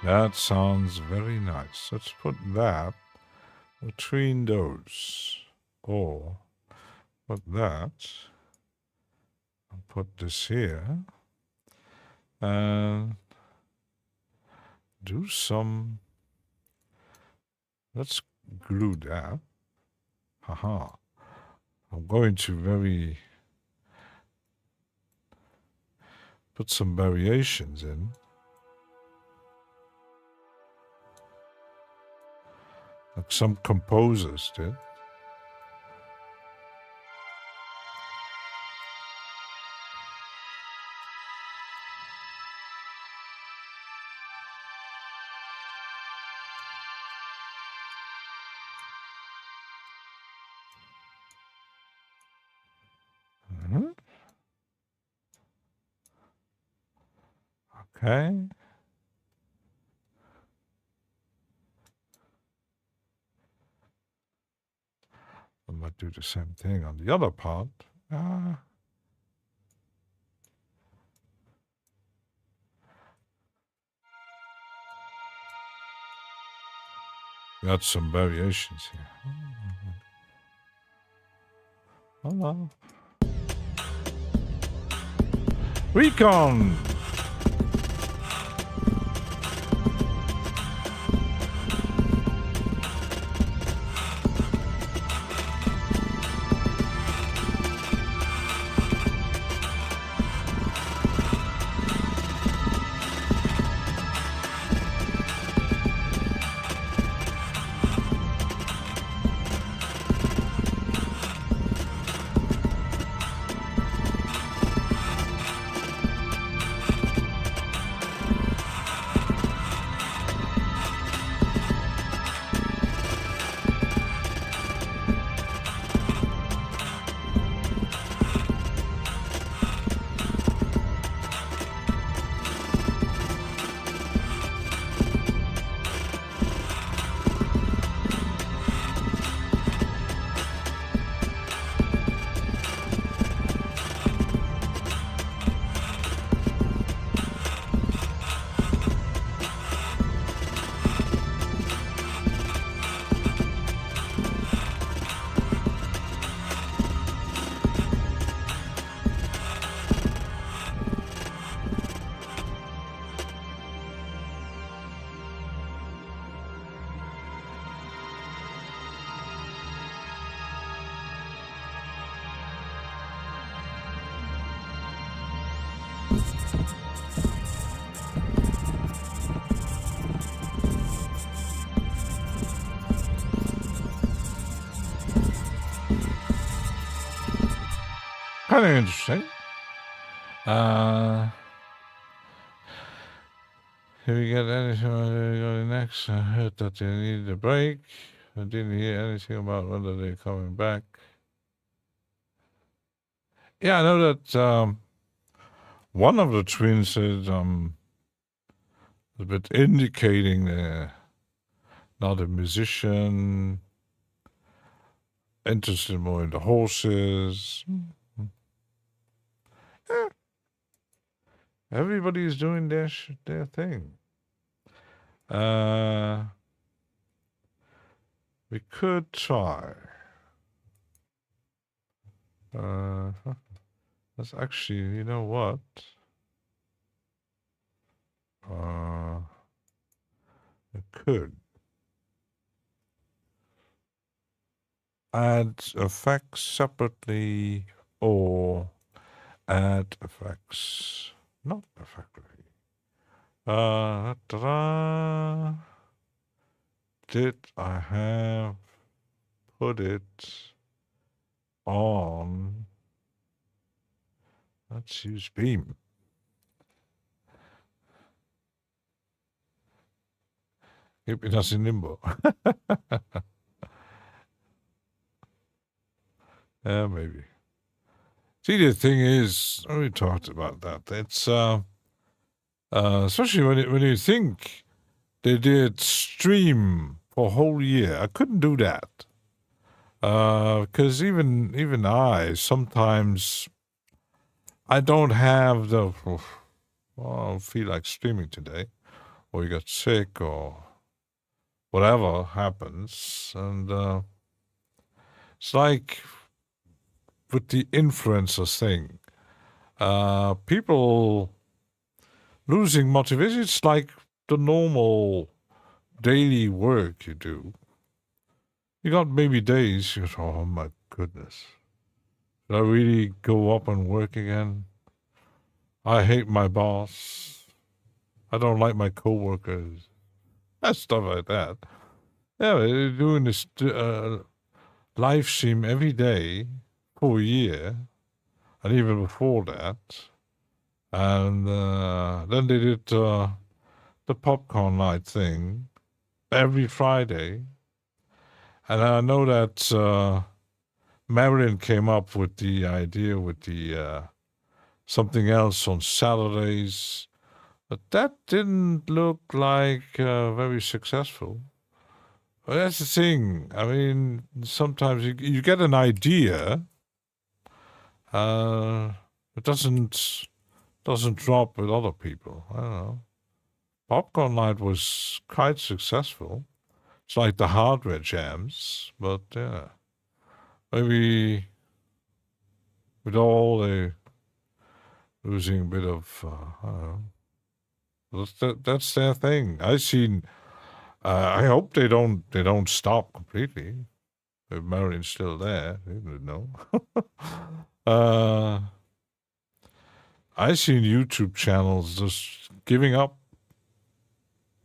That sounds very nice. Let's put that between those. Or put that and put this here. And do some. Let's glue that. Haha. I'm going to put some variations in. Like some composers did. Okay. I might do the same thing on the other part. Got some variations here. Hello. Recon! Kind of interesting. If we get anything going next, I heard that they needed a break. I didn't hear anything about whether they're coming back. Yeah, I know that one of the twins is a bit indicating they're not a musician, interested more in the horses. Yeah. Everybody's doing their thing. We could try. That's actually, you know what? We could add effects separately or add effects not effectively. Did I have put it on? Let's use Beam. Keeping us in limbo. Yeah, maybe. See, the thing is, we talked about that. It's especially when you think they did stream for a whole year. I couldn't do that because even I sometimes I don't have the. Well, I don't feel like streaming today, or you got sick, or whatever happens, and it's like with the influencers thing, people losing motivation. It's like the normal daily work you do. You got maybe days you go, oh my goodness, should I really go up and work again? I hate my boss. I don't like my coworkers. Stuff like that. Yeah, they're doing this live stream every day for a year, and even before that. And then they did the popcorn night thing every Friday. And I know that Marilyn came up with the idea with the something else on Saturdays, but that didn't look like very successful. But that's the thing. I mean, sometimes you get an idea, it doesn't drop with other people. I don't know. Popcorn Night was quite successful. It's like the hardware jams, but yeah, maybe with all the losing a bit of, I don't know. That's their thing. I hope they don't stop completely. If Marion's still there, they would know. I've seen YouTube channels just giving up,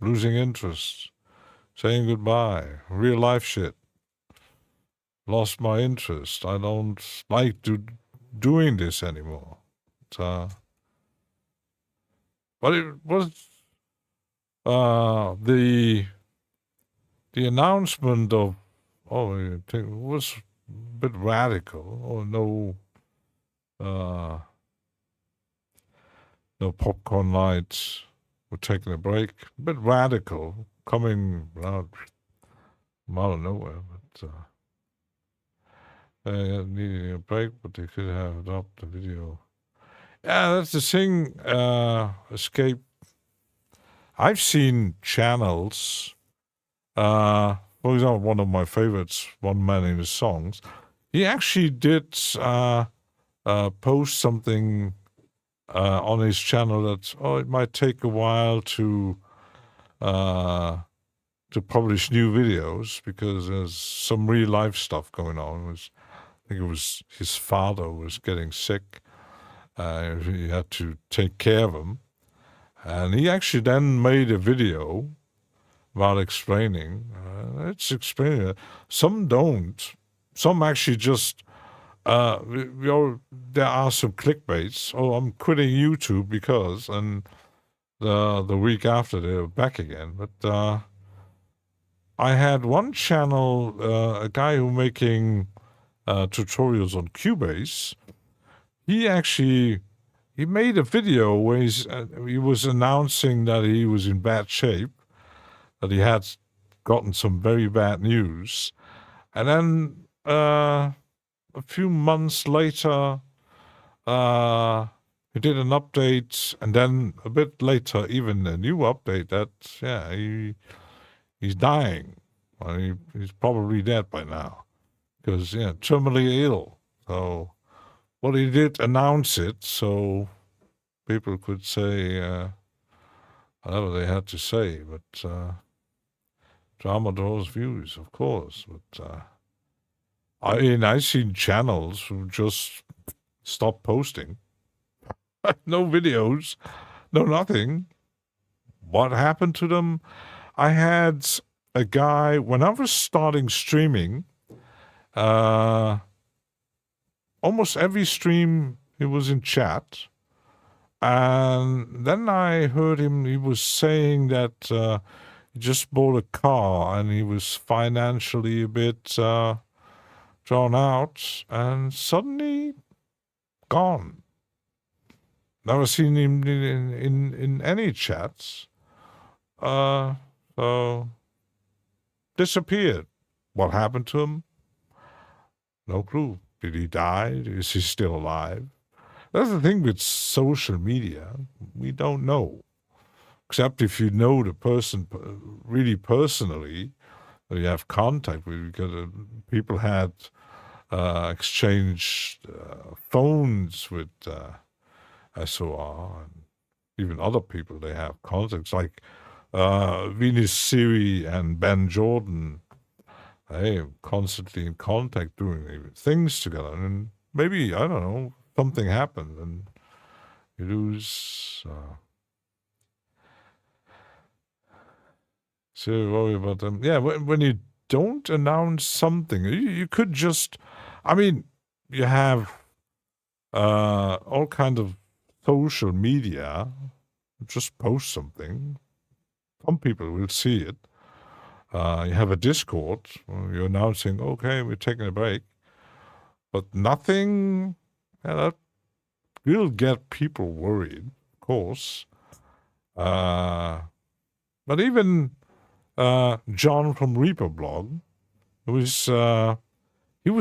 losing interest, saying goodbye, real life shit. Lost my interest. I don't like doing this anymore. But it was the announcement of I think it was a bit radical. No popcorn lights. We're taking a break. A bit radical, coming out of nowhere. But needing a break, but they could have dropped the video. Yeah, that's the thing. Escape. I've seen channels. For example, one of my favorites, One Man in His Songs. He actually did post something on his channel that it might take a while to publish new videos because there's some real life stuff going on. I think it was his father was getting sick. He had to take care of him, and he actually then made a video about explaining. It's explaining it. Some don't. Some actually just. There are some clickbaits. Oh, I'm quitting YouTube because, and the week after they're back again. But I had one channel, a guy who making tutorials on Cubase. He made a video where he was announcing that he was in bad shape, that he had gotten some very bad news, and then a few months later, he did an update, and then a bit later, even a new update that he's dying. Well, he's probably dead by now because terminally ill. So, well, he did announce it, so people could say whatever they had to say. But drama draws views, of course. But I've seen channels who just stopped posting. No videos, no nothing. What happened to them? I had a guy, when I was starting streaming, almost every stream he was in chat. And then I heard him, he was saying that he just bought a car and he was financially a bit drawn out, and suddenly gone. Never seen him in any chats. So disappeared. What happened to him? No clue. Did he die? Is he still alive? That's the thing with social media. We don't know. Except if you know the person really personally, or you have contact with, because people had exchanged phones with SOR, and even other people they have contacts, like Venus Siri and Ben Jordan. They are constantly in contact, doing things together, and maybe, I don't know, something happened and you lose. So worry about them. Yeah, when you don't announce something, you could just, I mean, you have all kind of social media. Just post something. Some people will see it. You have a Discord. You're announcing, okay, we're taking a break. But nothing, that will get people worried, of course. But even John from Reaper blog, he was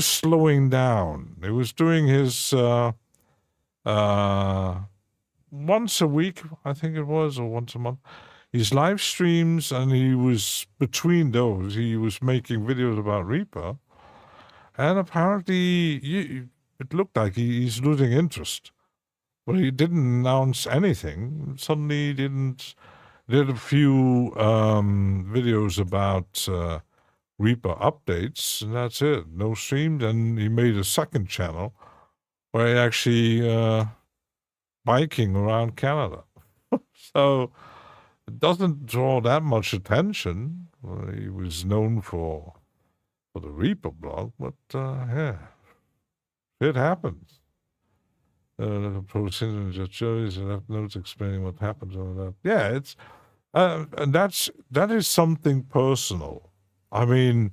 slowing down. He was doing his once a week, I think it was, or once a month. his live streams, and he was between those, he was making videos about Reaper, and apparently it looked like he's losing interest. But he didn't announce anything. Suddenly he did a few videos about Reaper updates, and that's it. No streams, and he made a second channel where he actually biking around Canada. So it doesn't draw that much attention. He was known for the Reaper blog, but yeah, it happens. Pro-Synthesizers just shows and have notes explaining what happens on that. Yeah, it's and that is something personal. I mean,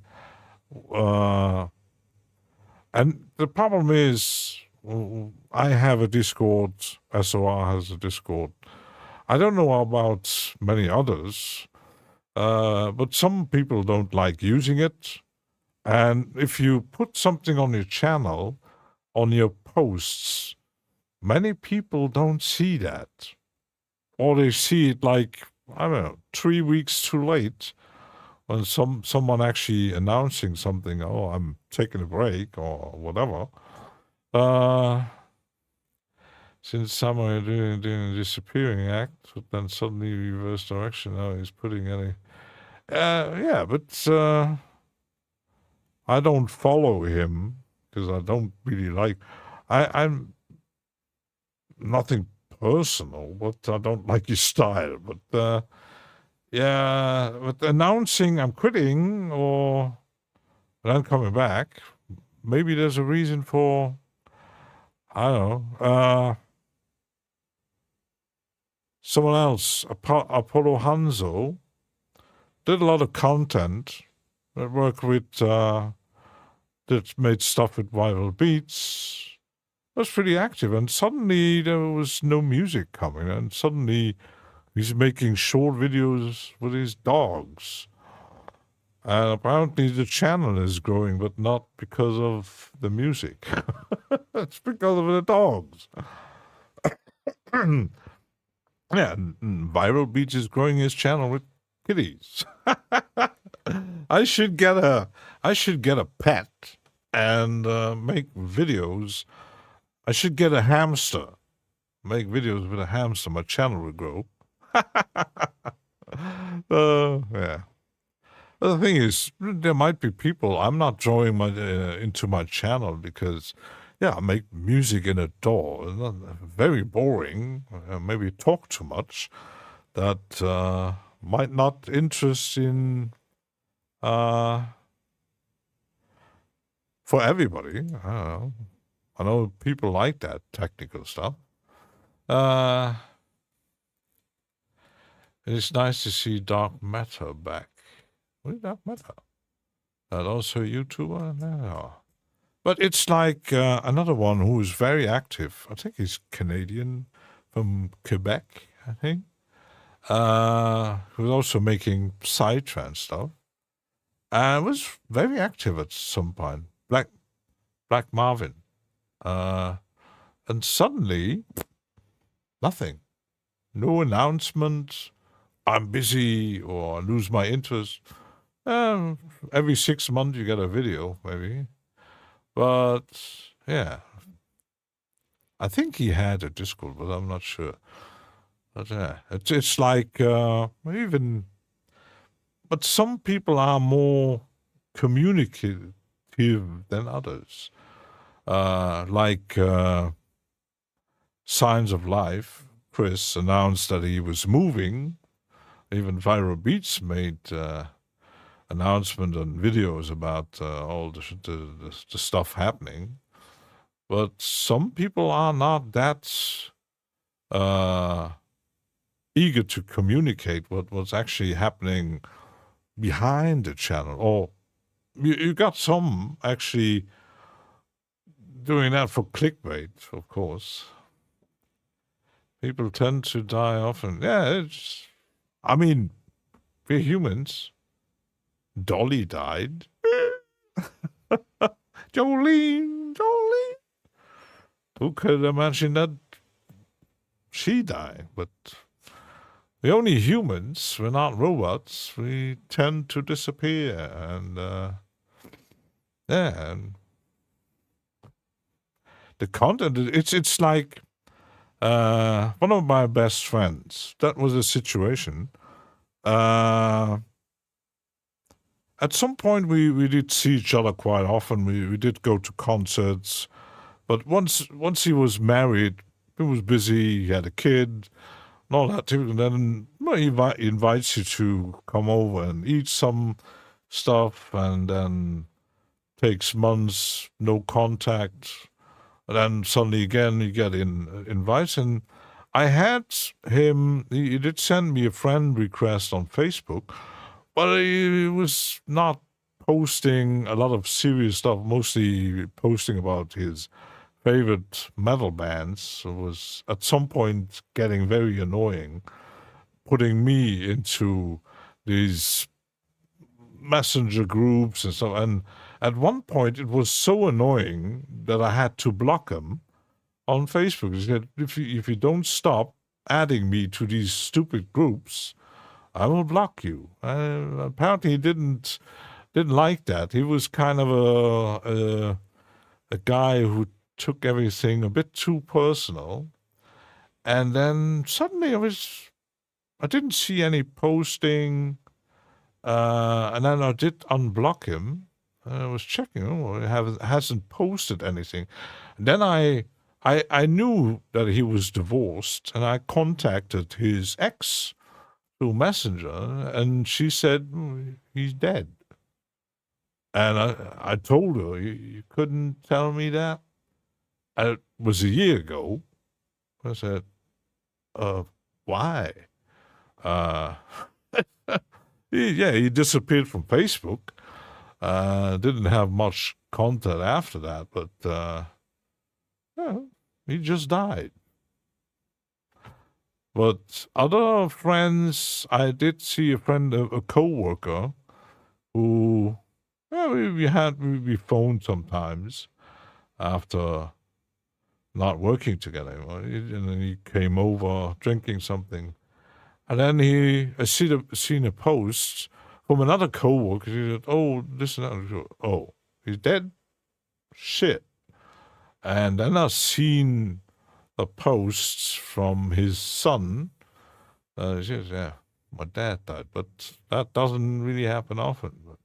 and the problem is, I have a Discord. SOR has a Discord. I don't know about many others, but some people don't like using it. And if you put something on your channel, on your posts, many people don't see that. Or they see it like, I don't know, 3 weeks too late when someone actually announcing something, oh, I'm taking a break or whatever. Since summer doing a disappearing act, but then suddenly reverse direction. Now he's putting any... yeah, but I don't follow him because I don't really like... I'm nothing personal, but I don't like his style. But yeah, but announcing I'm quitting or then coming back, maybe there's a reason for, I don't know, someone else, Apollo Hanzo, did a lot of content, worked with, that made stuff with viral beats, was pretty active, and suddenly there was no music coming, and suddenly he's making short videos with his dogs. And apparently the channel is growing, but not because of the music. It's because of the dogs. Yeah, Viral Beats is growing his channel with kitties. I should get a pet and make videos. I should get a hamster. Make videos with a hamster. My channel will grow. Yeah. But the thing is, there might be people. I'm not drawing my into my channel because, yeah, I make music in a DAW. It's not very boring. Maybe talk too much. That might not interest in for everybody. I don't know. I know people like that technical stuff. It's nice to see Dark Matter back. What is Dark Matter? That also a YouTuber? No. But it's like another one who is very active. I think he's Canadian, from Quebec, I think. Who's also making psytrance stuff. And was very active at some point. Black Marvin. And suddenly, nothing. No announcement. I'm busy or I lose my interest. Every 6 months you get a video, maybe. But, yeah. I think he had a Discord, but I'm not sure. But, yeah. It's like, even... But some people are more communicative than others. Like Signs of Life, Chris announced that he was moving. Even Viral Beats made announcement and videos about all the stuff happening. But some people are not that eager to communicate what's actually happening behind the channel. Or you got some actually doing that for clickbait, of course. People tend to die often. Yeah, I mean, we're humans. Dolly died. Jolene. Who could imagine that she died? But we're only humans. We're not robots. We tend to disappear, and yeah, and the content. It's like one of my best friends. That was a situation. At some point, we did see each other quite often. We did go to concerts, but once he was married, he was busy. He had a kid, and all that. And then he invites you to come over and eat some stuff, and then takes months no contact, and then suddenly again you get invites. And I had him. He did send me a friend request on Facebook. But he was not posting a lot of serious stuff, mostly posting about his favorite metal bands. So it was at some point getting very annoying, putting me into these messenger groups and so. And at one point, it was so annoying that I had to block him on Facebook. He said, if you don't stop adding me to these stupid groups, I will block you. Apparently, he didn't like that. He was kind of a guy who took everything a bit too personal. And then suddenly I didn't see any posting, and then I did unblock him. I was checking, he hasn't posted anything. And then I knew that he was divorced, and I contacted his ex through Messenger, and she said, he's dead. And I told her, you couldn't tell me that? It was a year ago. I said, why? He disappeared from Facebook. Didn't have much content after that, but he just died. But other friends, I did see a friend, a co-worker, who we phoned sometimes after not working together anymore. And then he came over drinking something. And then I seen a post from another co-worker. He said, oh, this and that. Oh, he's dead? Shit. And then I seen the posts from his son. He says, yeah, my dad died. But that doesn't really happen often. But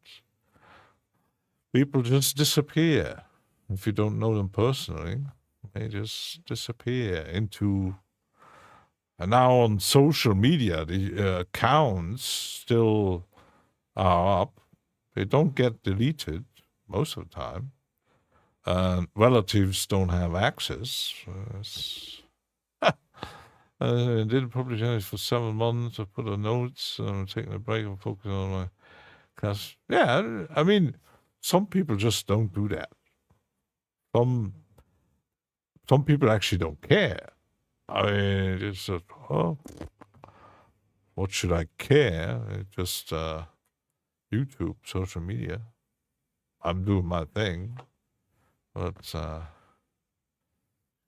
people just disappear. If you don't know them personally, they just disappear into... And now on social media, the accounts still are up. They don't get deleted most of the time. Relatives don't have access. I did publish it for 7 months. I put a notes. I'm taking a break and focusing on my class. Yeah, I mean, some people just don't do that. Some people actually don't care. I mean, it's what should I care? It's just YouTube, social media. I'm doing my thing, but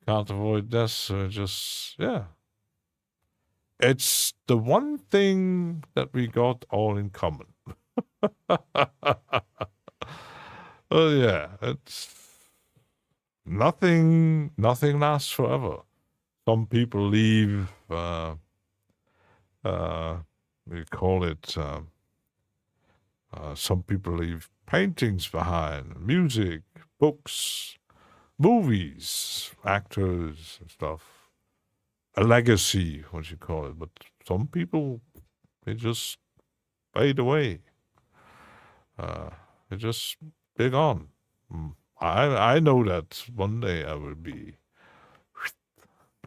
can't avoid this. It's the one thing that we got all in common. Oh yeah, it's nothing lasts forever. Some people leave, we call it, some people leave paintings behind, music, books, movies, actors and stuff. A legacy, what you call it. But some people, they just fade away. They just big on. I know that one day I will be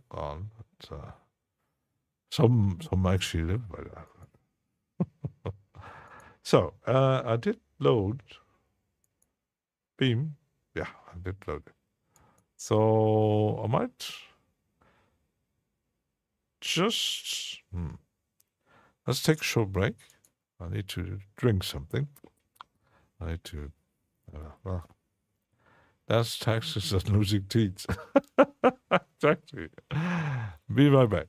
gone. But, some actually live by that. So I did load Beam. Yeah, I did load it. So I might just let's take a short break. I need to drink something. I need to well, that's taxes and losing teeth. Exactly. Be right back.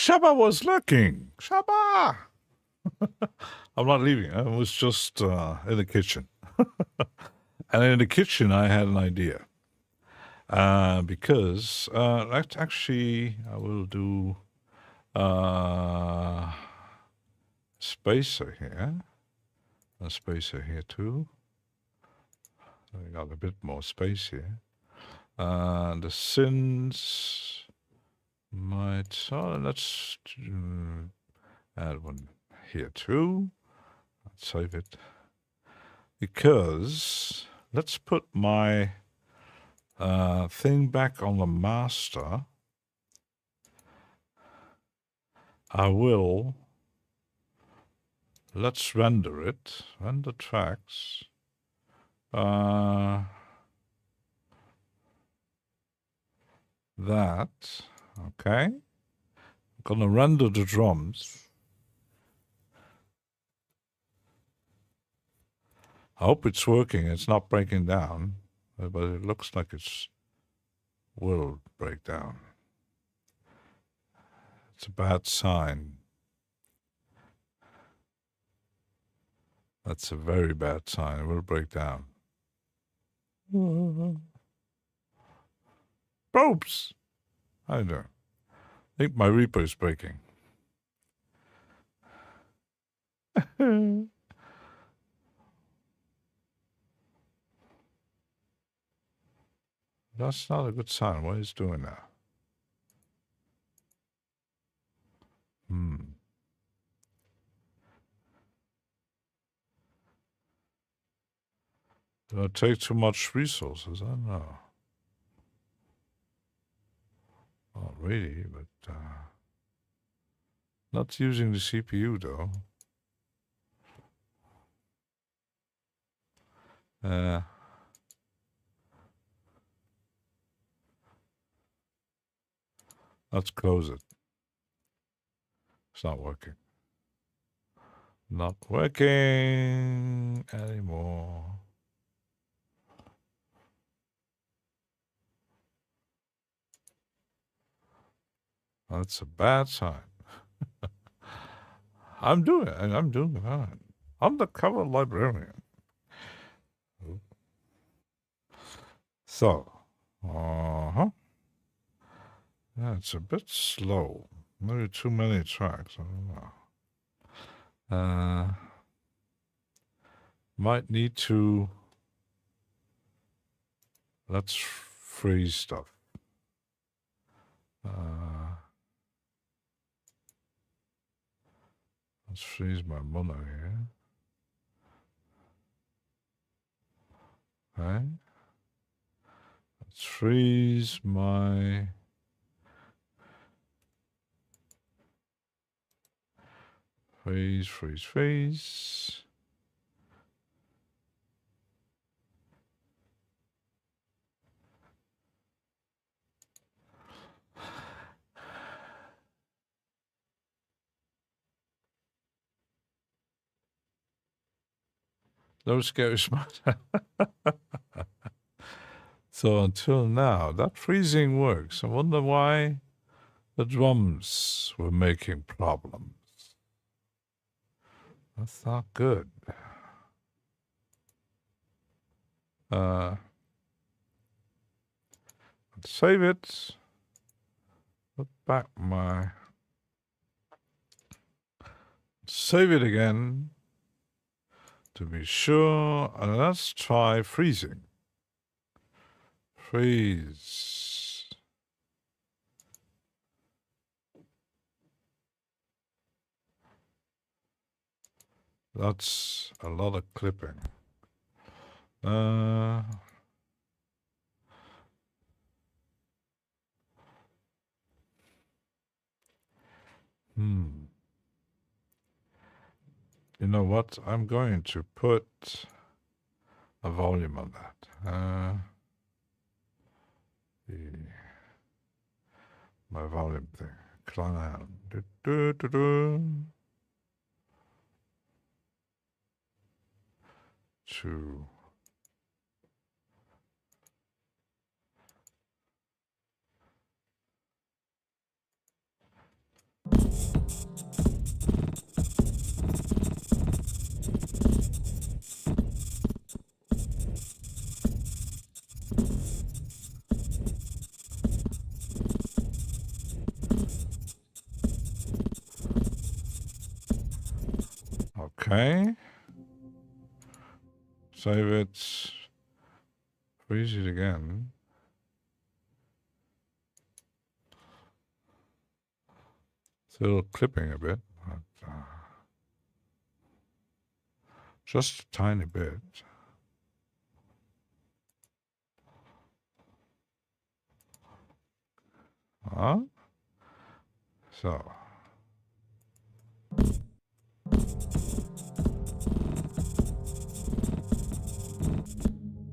Shaba was lurking. Shaba! I'm not leaving. I was just in the kitchen. And in the kitchen, I had an idea. Because actually, I will do spacer here. A spacer here too. I got a bit more space here. The synths might... let's add one here too. Let's save it. Because let's put my thing back on the master. I will... Let's render it. Render tracks. That. Okay. I'm gonna render the drums. I hope it's working. It's not breaking down. But it looks like it's will break down. It's a bad sign. That's a very bad sign. It will break down. Probes! I don't know. I think my Reaper is breaking. That's not a good sign. What is doing that? Did I take too much resources? I don't know. Not really, but not using the CPU though. Let's close it. It's not working. Not working anymore. That's a bad sign. I'm doing it. I'm doing fine. Undercover librarian. So, yeah, it's a bit slow. Maybe too many tracks. I don't know. Might need to. Let's freeze stuff. Let's freeze my mono here. Okay. Let's freeze my... Freeze. No scary smart. So until now, that freezing works. I wonder why the drums were making problems. That's not good. Let's save it. Put back my... Save it again. To be sure, and let's try freezing. Freeze. That's a lot of clipping. You know what? I'm going to put a volume on that. My volume thing. Climb. To Okay. Save it. Freeze it again. Still clipping a bit, but just a tiny bit. So.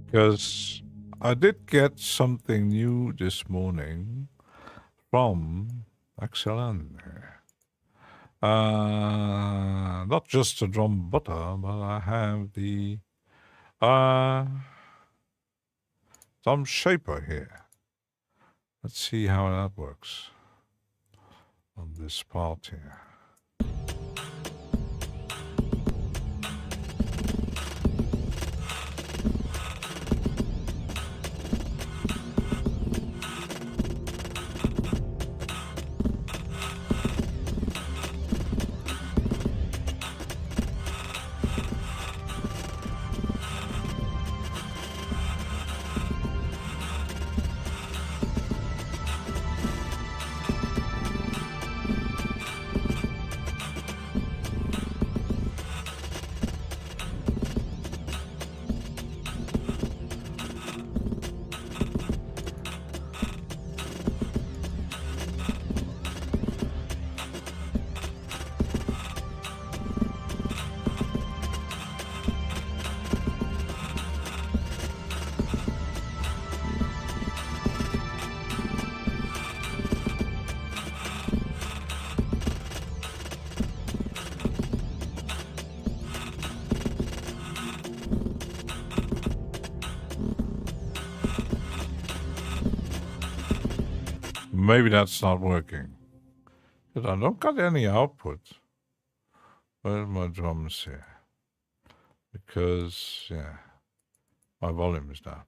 Because I did get something new this morning from Excellent. Not just a drum butter, but I have the drum shaper here. Let's see how that works on this part here. Maybe that's not working. Because I don't got any output. Where's my drums here? Because, yeah, my volume is down.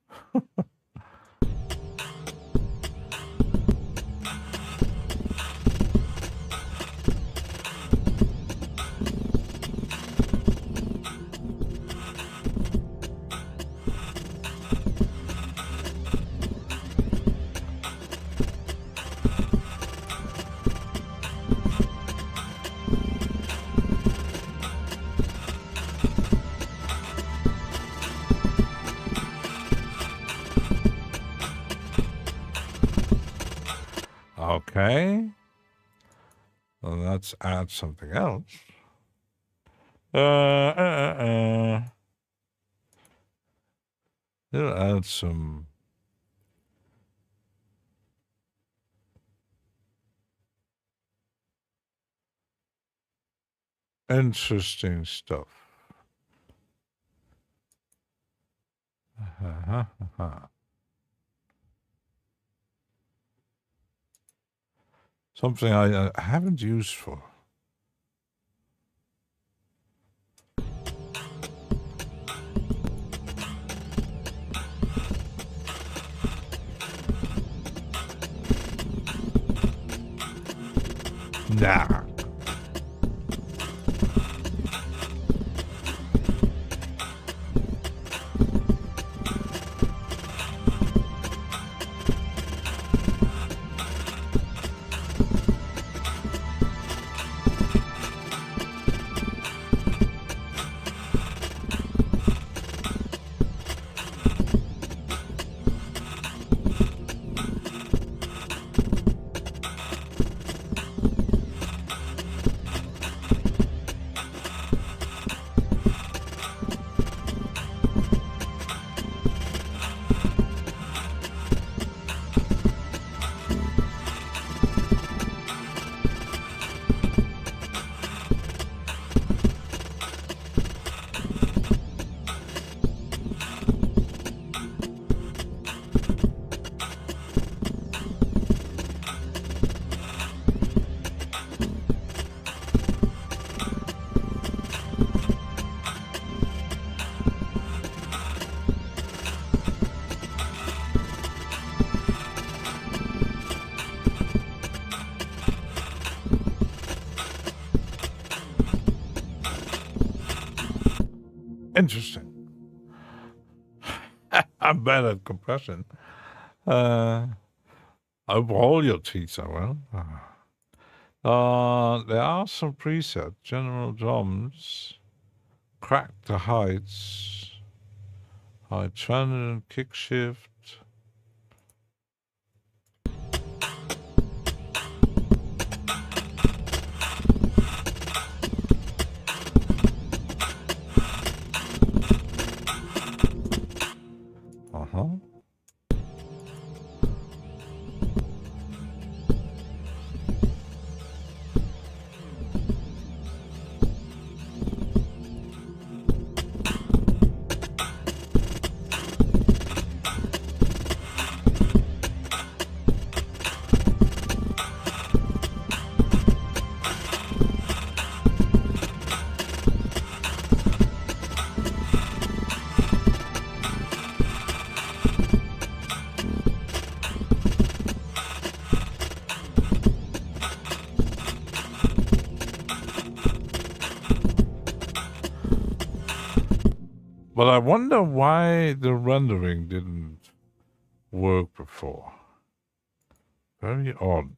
Okay. Well, let's add something else. We'll add some interesting stuff. Something I haven't used for. Nah. Interesting. I'm bad at compression. Overall, your teeth are well. There are some presets. General drums. Crack the heights. High transient kick shift. But I wonder why the rendering didn't work before. Very odd.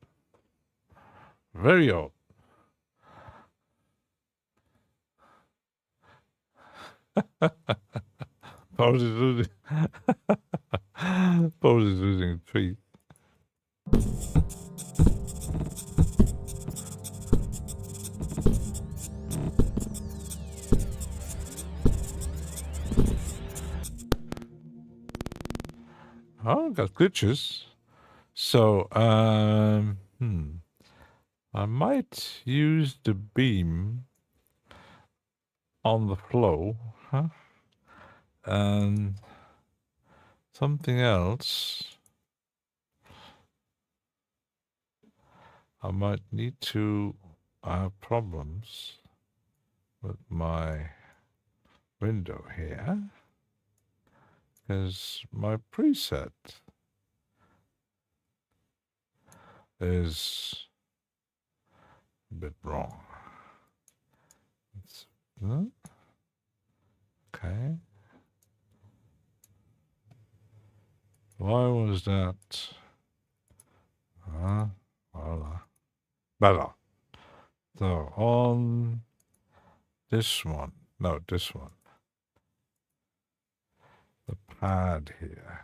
Very odd. Pose is losing. Pose is losing teeth. Oh, got glitches. So, I might use the beam on the flow, and something else. I might need to. I have problems with my window here because my preset is a bit wrong. Okay. Why was that? Voila. Better. So on this one, no, this one, the pad here.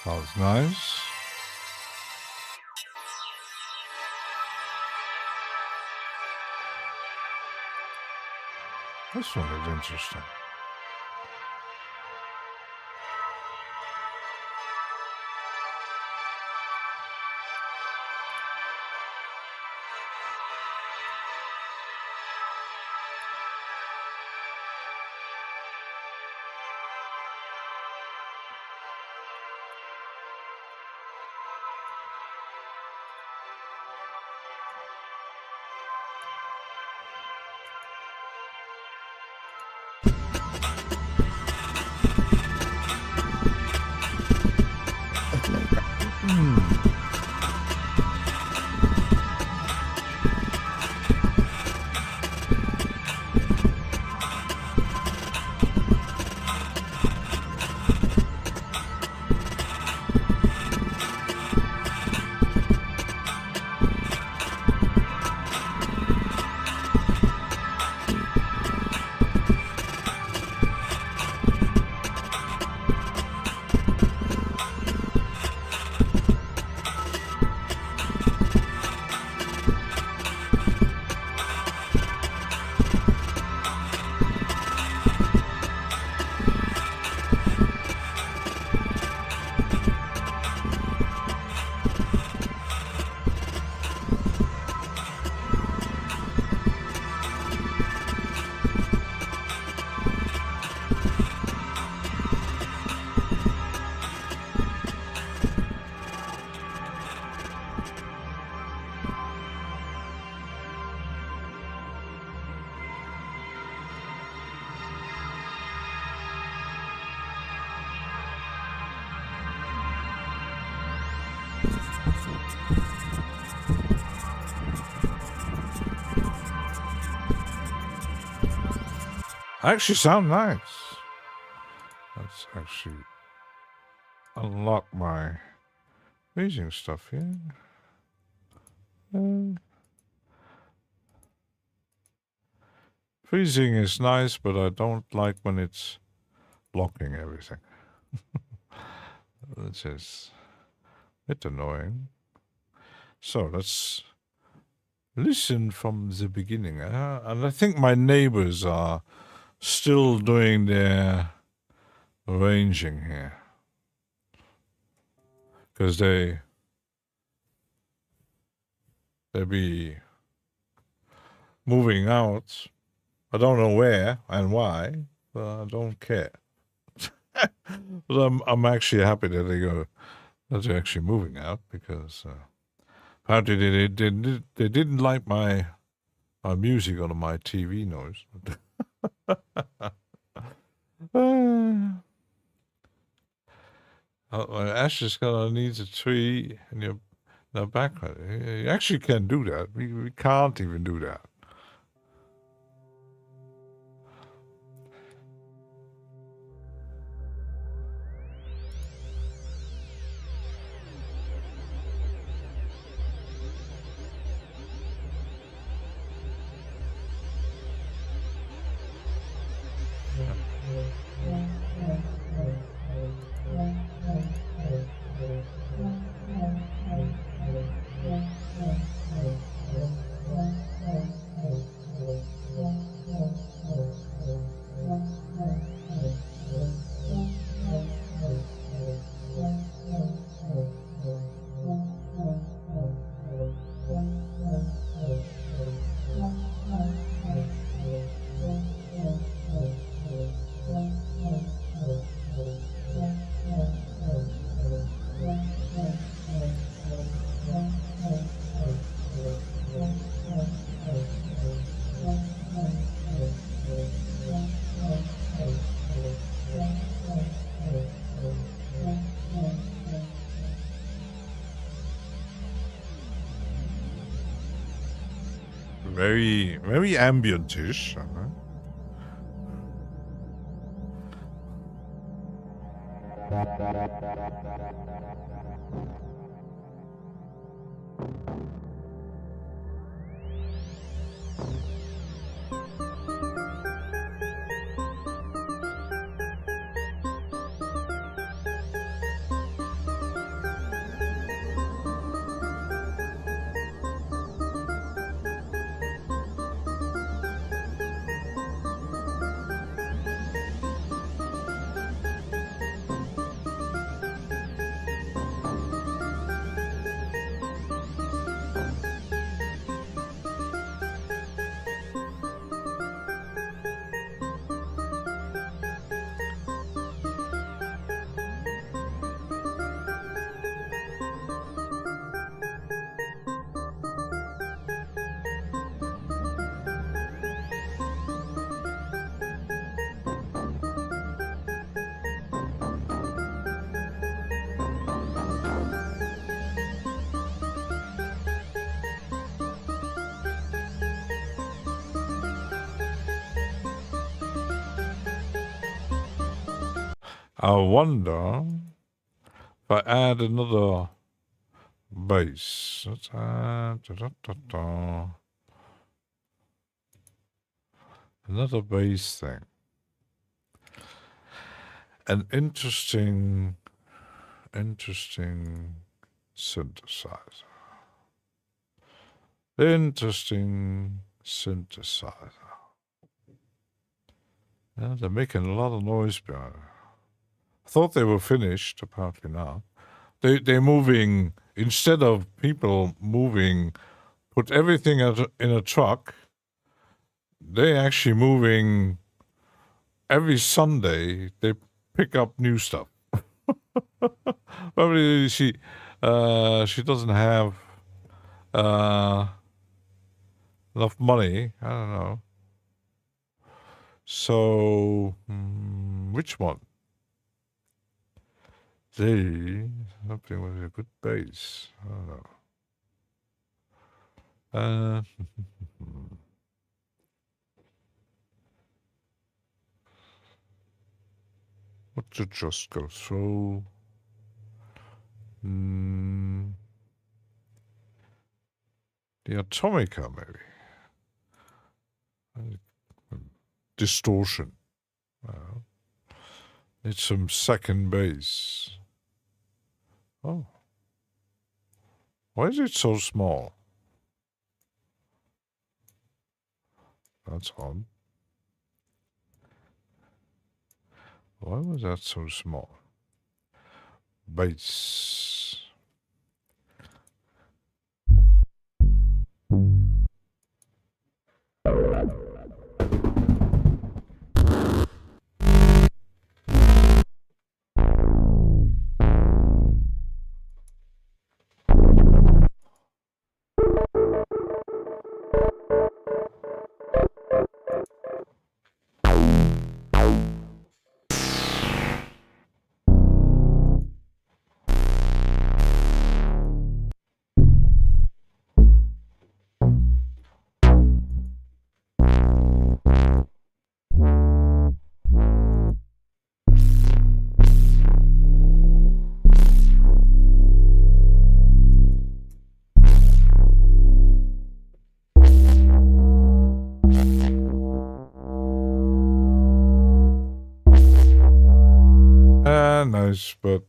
Sounds nice. This one is interesting. actually sound nice. Let's actually unlock my freezing stuff here. Freezing is nice, but I don't like when it's blocking everything. Which is a bit annoying. So let's listen from the beginning. And I think my neighbors are still doing their arranging here. Because they be moving out. I don't know where and why, but I don't care. But I'm actually happy that they're actually moving out, because apparently they didn't like my music or my TV noise. Ash is gonna need a tree in your background. You actually can do that. We can't even do that. Very ambient-ish. I wonder if I add another bass. Let's add another bass thing. An interesting synthesizer. Interesting synthesizer. Yeah, they're making a lot of noise behind it. I thought they were finished, apparently not. They're moving, instead of people moving, put everything in a truck, they're actually moving every Sunday. They pick up new stuff. Probably she doesn't have enough money. I don't know. So, which one? Something with a good bass. I don't know. to just go through. The Atomica, maybe. Distortion. Need some second bass. Oh. Why is it so small? That's odd. Why was that so small? Bass. Nice, but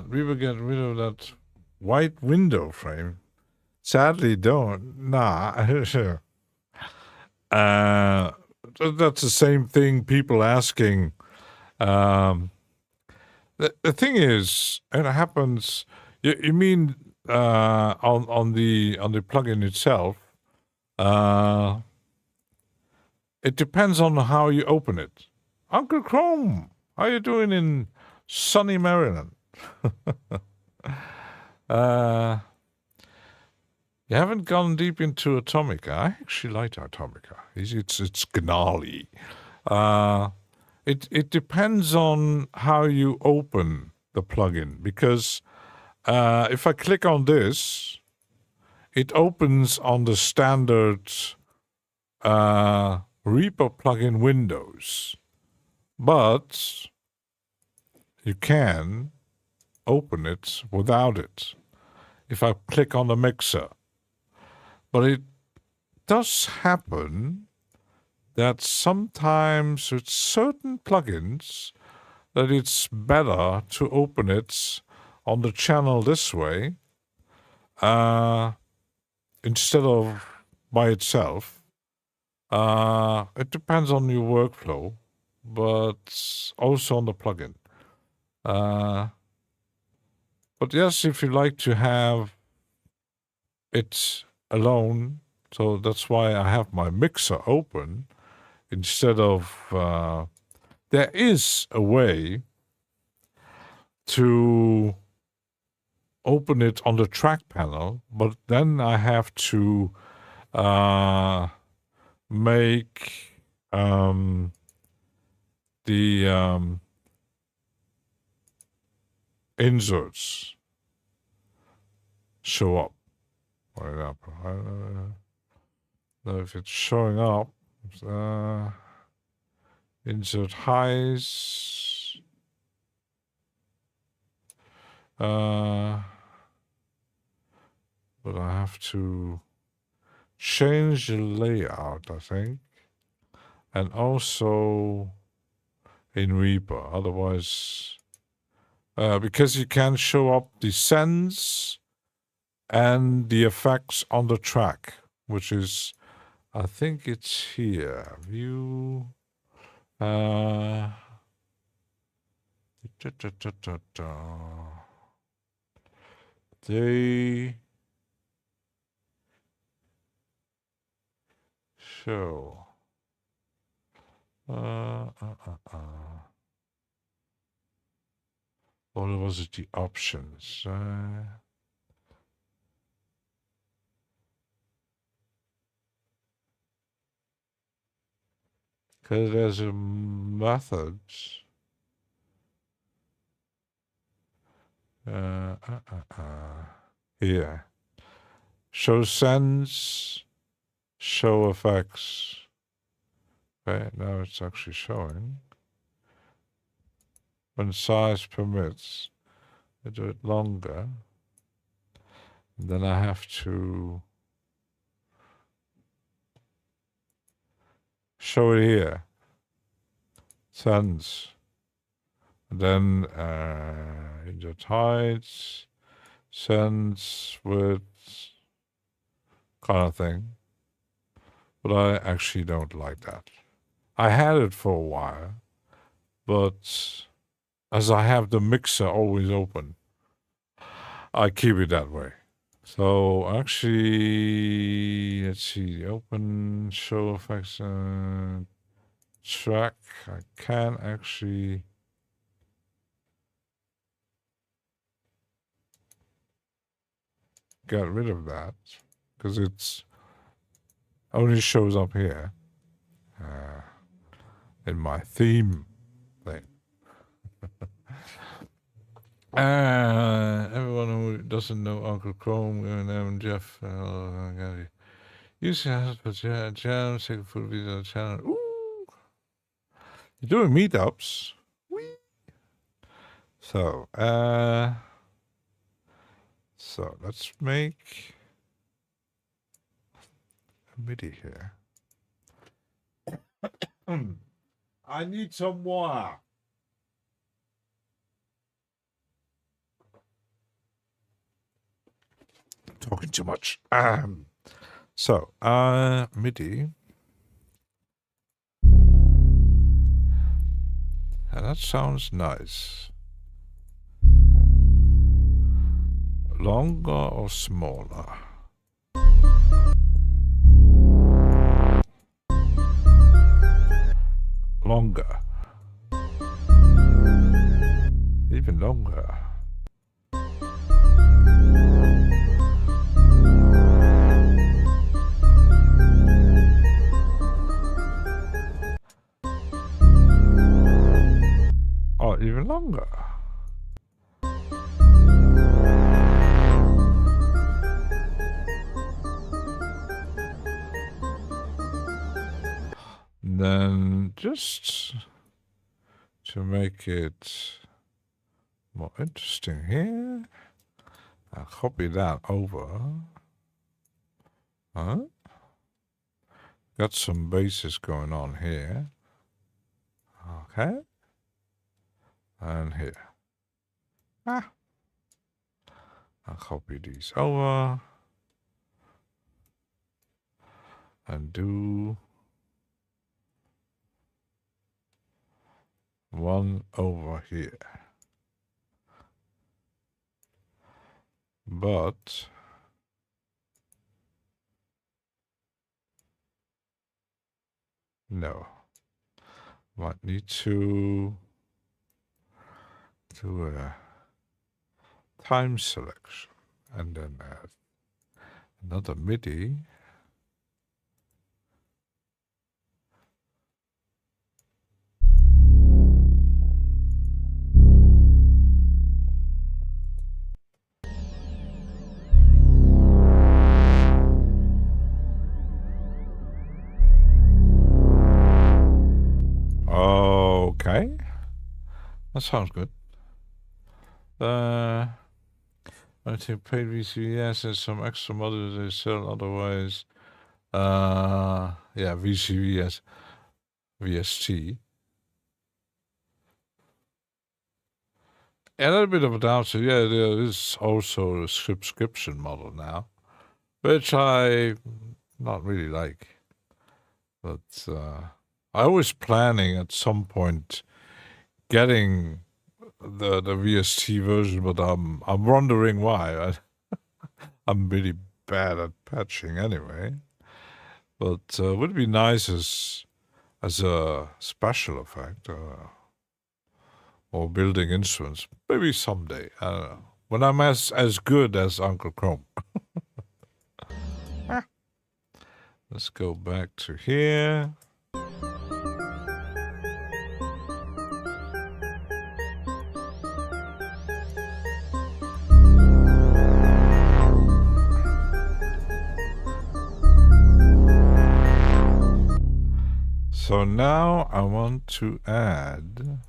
we will get rid of that white window frame. Sadly, don't. Nah. That's the same thing people asking. The thing is, and it happens. You mean on the plugin itself? It depends on how you open it. Uncle Chrome, how you doing in sunny Maryland? You haven't gone deep into Atomica. I actually like Atomica. It's gnarly. It depends on how you open the plugin, because if I click on this, it opens on the standard Reaper plugin windows, but you can open it without it if I click on the mixer. But it does happen that sometimes with certain plugins that it's better to open it on the channel this way instead of by itself. It depends on your workflow, but also on the plugin. But yes, if you like to have it alone, so that's why I have my mixer open instead of... there is a way to open it on the track panel, but then I have to make the inserts show up. For example, I don't know if it's showing up. Insert highs. But I have to change the layout, I think. and also in Reaper. Otherwise, because you can show up the sends and the effects on the track, which is, I think it's here. View. They show. Or was it the options? Because there's a method. Here. Show sends, show effects. Okay, now it's actually showing. When size permits, I do it longer. Then I have to show it here. Sends. And then insert heights, sends, width, kind of thing. But I actually don't like that. I had it for a while, but as I have the mixer always open, I keep it that way. So actually, let's see, open show effects track. I can actually get rid of that because it's only shows up here in my theme thing. Everyone who doesn't know Uncle Chrome and Jeff, use your for channel, second foot video channel. Ooh, you're doing meetups. Whee. So let's make a MIDI here. I need some water. Talking too much. So MIDI. And that sounds nice. Longer or smaller? Longer. Even longer. Or even longer. Then just to make it more interesting here, I'll copy that over. Got some basses going on here. Okay. And here. I'll copy these over. And do one over here. But no. Might need to do a time selection and then add another MIDI. Okay, that sounds good. I think paid VCVS and some extra modules they sell. Otherwise, yeah, VCVS. VST. A little bit of a downside, yeah, there is also a subscription model now, which I not really like. But I was planning at some point getting the VST version, but I'm wondering why. I'm really bad at patching anyway. But would be nice as a special effect or building instruments. Maybe someday. I don't know. When I'm as good as Uncle Chrome. Let's go back to here. So now I want to add,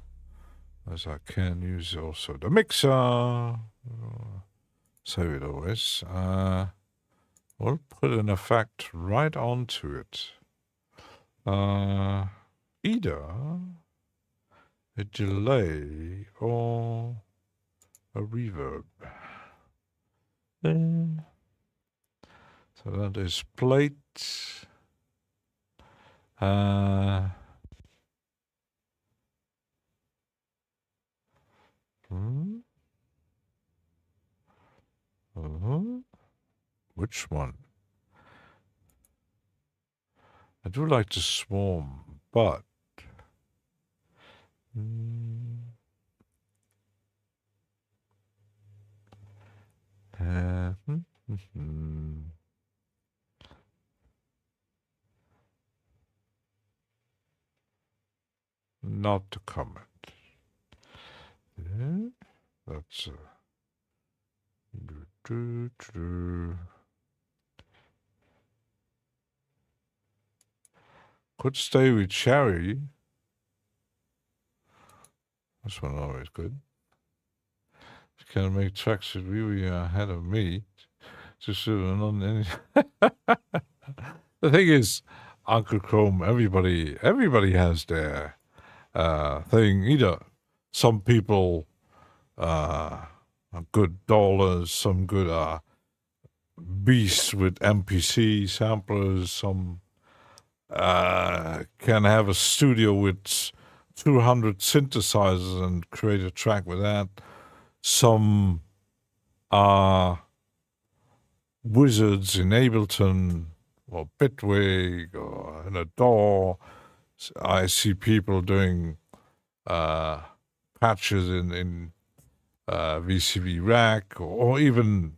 as I can use also the mixer, save it always, we'll put an effect right onto it. Either a delay or a reverb. So that is plate. Which one? I do like the swarm, but not to comment. Yeah, that's could stay with Cherry. This one always good. You can make tracks that really ahead of me. Just on any. The thing is, Uncle Chrome, everybody has their thing. Either some people are good dollars, some good beasts with MPC samplers, some can have a studio with 200 synthesizers and create a track with that. Some are wizards in Ableton or Bitwig or in a DAW. I see people doing patches in VCV rack or even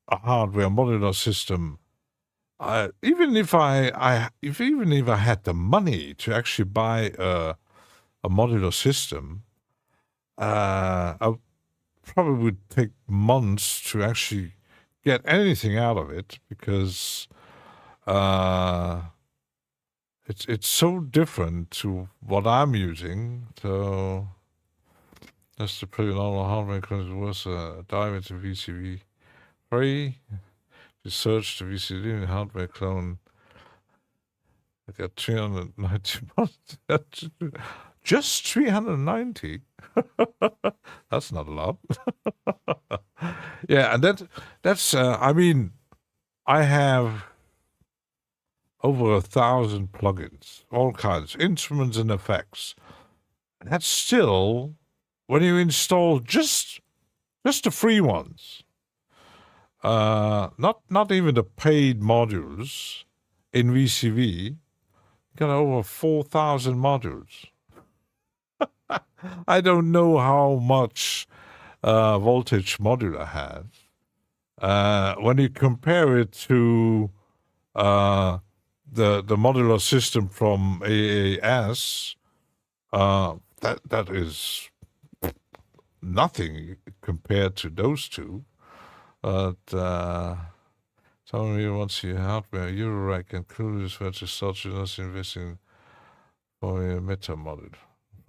a hardware modular system. Even if I had the money to actually buy a modular system, I probably would take months to actually get anything out of it because it's so different to what I'm using. So that's the pretty normal hardware because it was a dive into VCV3. To search the VCD hardware clone, I got 390 bucks. Just 390? That's not a lot. Yeah, and that's I mean, I have over 1,000 plugins, all kinds, instruments and effects. That's still, when you install just the free ones, not even the paid modules in VCV, you got over 4,000 modules. I don't know how much voltage modular has. When you compare it to the modular system from AAS, that is nothing compared to those two. But somebody wants your hardware, Eurorack and Clueless where to start with us investing for a meta model.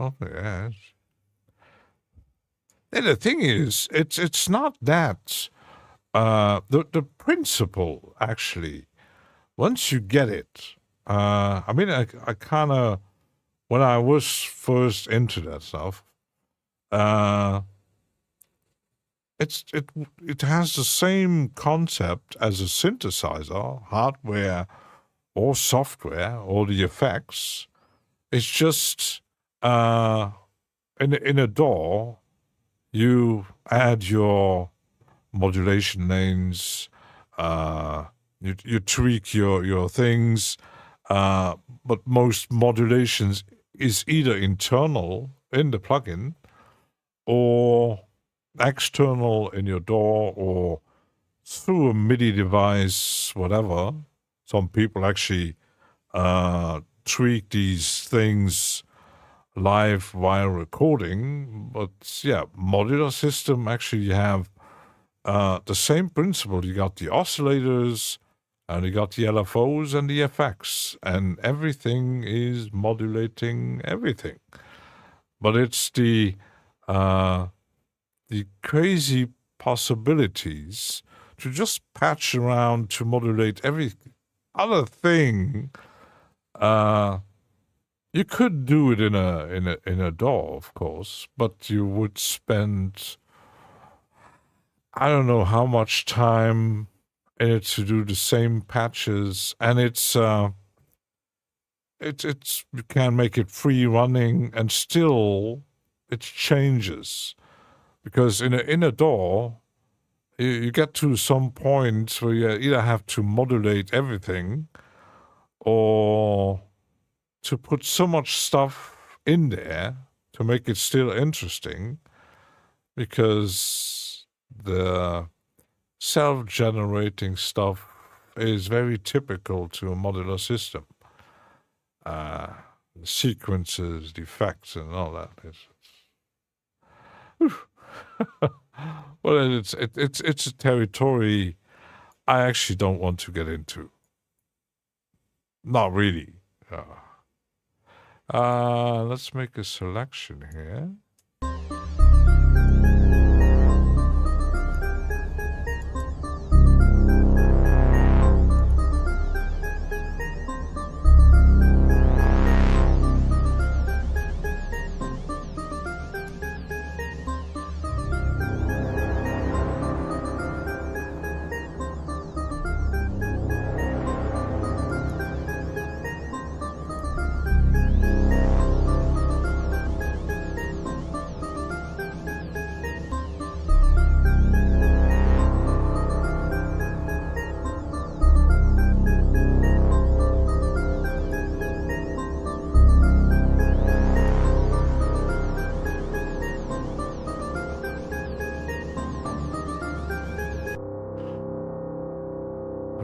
Okay, yes. And the thing is, it's not that the principle actually. Once you get it, I mean, I kind of when I was first into that stuff, it has the same concept as a synthesizer, hardware or software, or the effects. It's just in a DAW, you add your modulation lanes, you tweak your things, but most modulations is either internal in the plugin or external in your DAW or through a MIDI device, whatever. Some people actually tweak these things live while recording, but yeah, modular system actually you have the same principle. You got the oscillators, and you got the LFOs and the effects, and everything is modulating everything. But it's the crazy possibilities to just patch around to modulate every other thing. You could do it in a DAW, of course, but you would spend, I don't know how much time in it to do the same patches, and it's you can make it free running, and still it changes, because in a DAW you get to some point where you either have to modulate everything or to put so much stuff in there to make it still interesting, because the self-generating stuff is very typical to a modular system. The sequences, the effects, and all that. Well, it's a territory I actually don't want to get into. Not really. Let's make a selection here.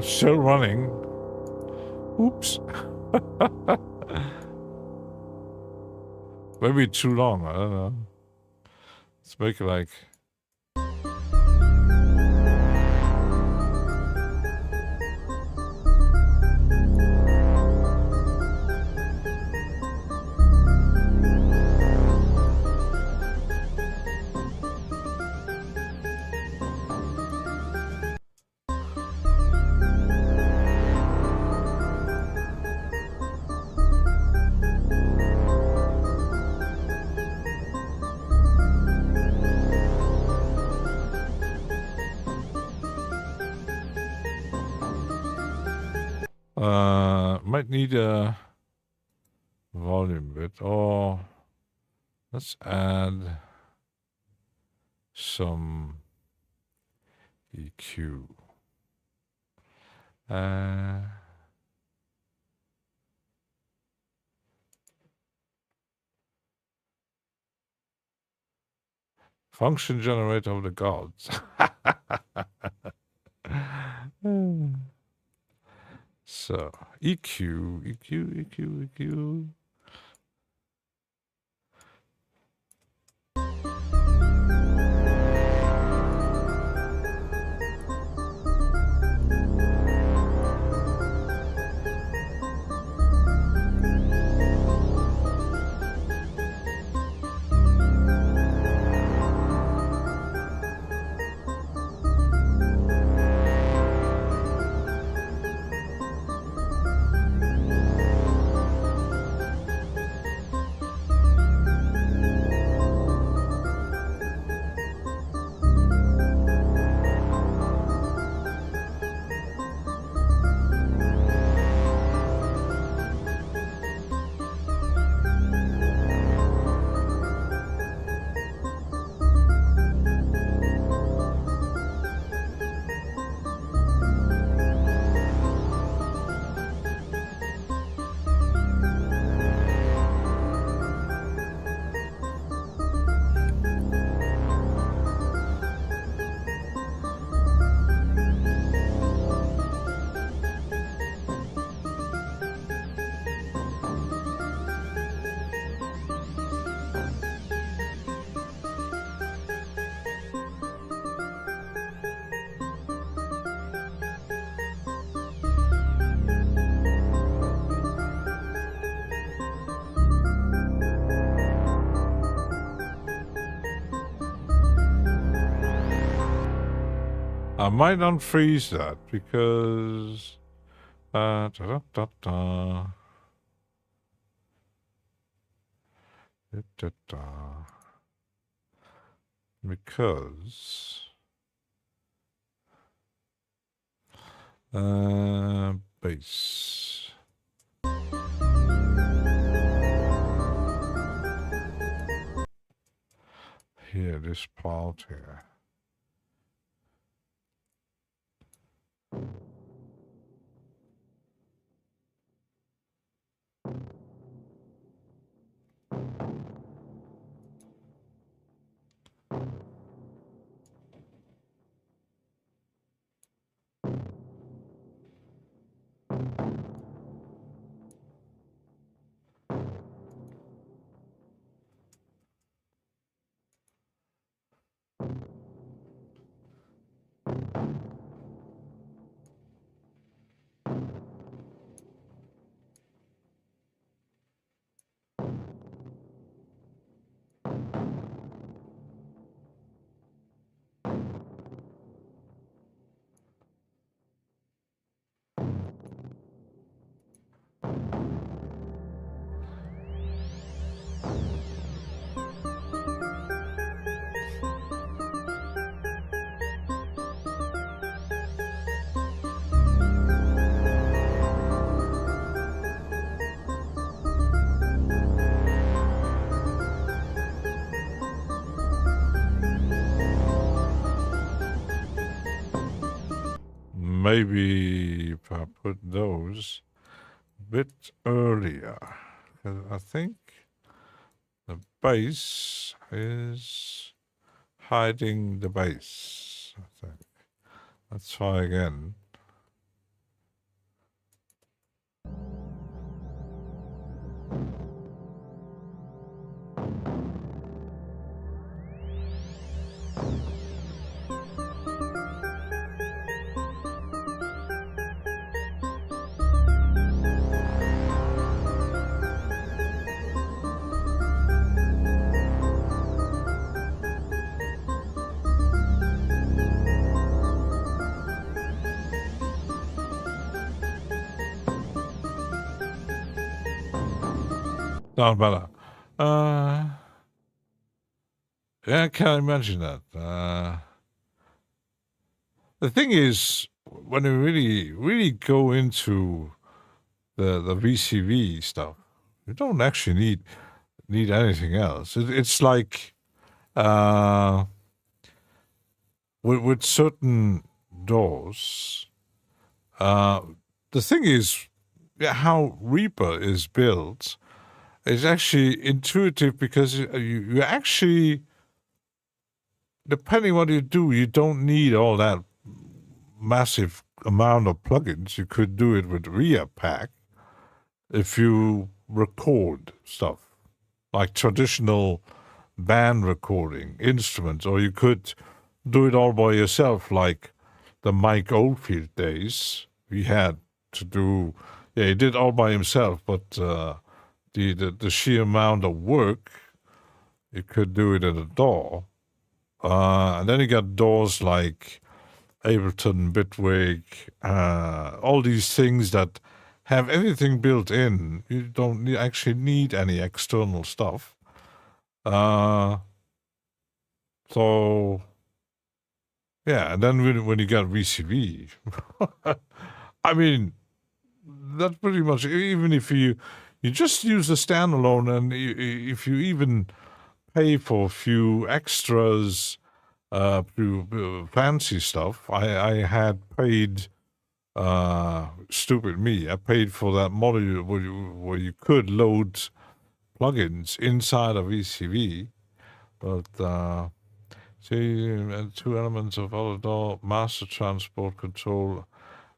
Still running. Oops. Maybe too long, I don't know. Let's make it like... might need a volume bit, or let's add some EQ. Function generator of the gods. So, EQ. I might unfreeze that because because bass. Here, this part here. Maybe if I put those a bit earlier, because I think the bass is hiding the bass. I think. Let's try again. Not better. Yeah, I can't imagine that. The thing is, when you really go into the VCV stuff, you don't actually need anything else. It's like with certain doors. The thing is, how Reaper is built is actually intuitive because you actually, depending what you do, you don't need all that massive amount of plugins. You could do it with Reapack if you record stuff like traditional band recording instruments, or you could do it all by yourself, like the Mike Oldfield days. He had to do, he did all by himself, but the sheer amount of work, you could do it at a DAW. And then you got DAWs like Ableton, Bitwig, all these things that have everything built in. You don't actually need any external stuff. So, yeah, and then when you got VCV, I mean, that's pretty much, even if you just use the standalone, and if you even pay for a few extras, fancy stuff. I had paid, stupid me, I paid for that module where you could load plugins inside of VCV, but see, two elements of auto master transport control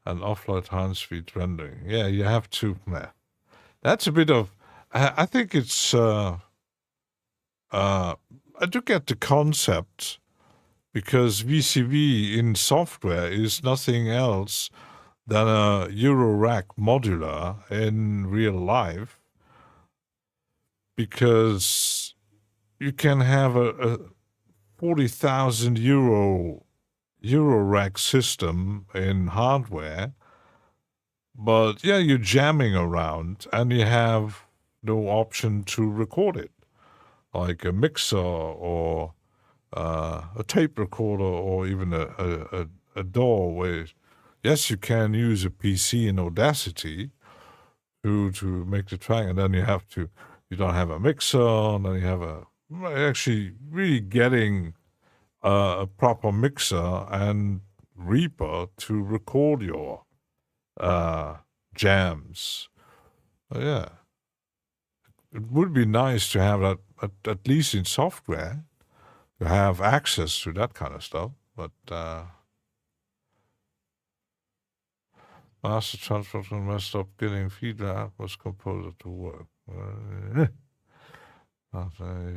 and offload high-speed rendering. Yeah, you have to. That's a bit of. I think it's. I do get the concept, because VCV in software is nothing else than a Eurorack modular in real life, because you can have a 40,000 euro Eurorack system in hardware, but yeah, you're jamming around and you have no option to record it, like a mixer or a tape recorder or even a DAW where, yes, you can use a PC in Audacity to make the track, and then you don't have a mixer, and then you have actually really getting a proper mixer and Reaper to record your jams. Yeah. It would be nice to have that, at least in software, to have access to that kind of stuff, but master transfer messed up getting feedback was composer to work.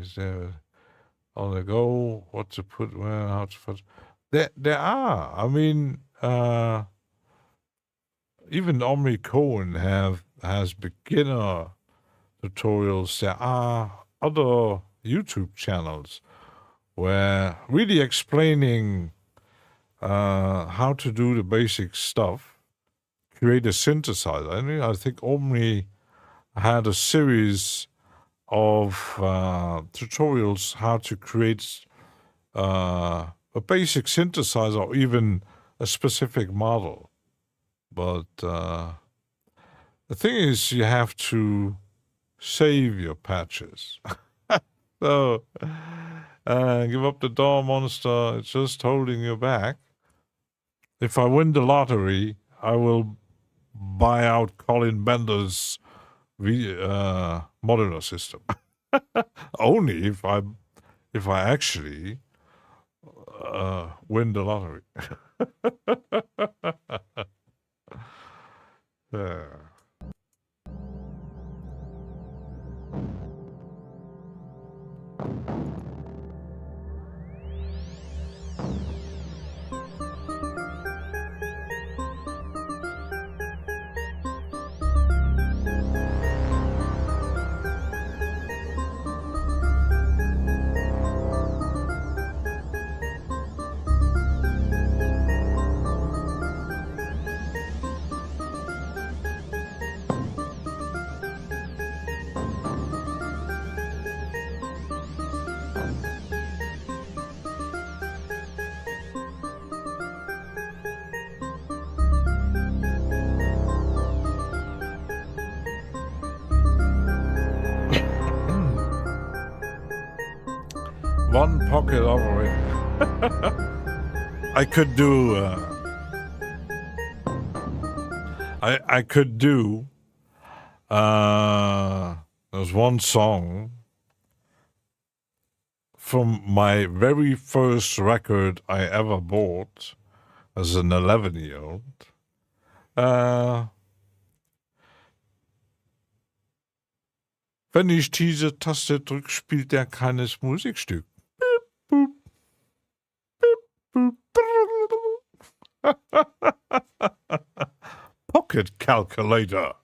Is there on the go? What to put where? How to put? There are. I mean, even Omri Cohen has beginner tutorials. There are other YouTube channels where really explaining how to do the basic stuff. Create a synthesizer. I mean, I think Omri had a series of tutorials how to create a basic synthesizer or even a specific model. But the thing is, you have to save your patches. So give up the DAW monster. It's just holding you back. If I win the lottery, I will buy out Colin Bender's modular system. Only if I actually win the lottery. Yeah. One pocket operator. I could do. I could do. There's one song from my very first record I ever bought as an 11-year-old. Wenn ich diese Taste drücke, spielt er keines Musikstück. Pocket Calculator.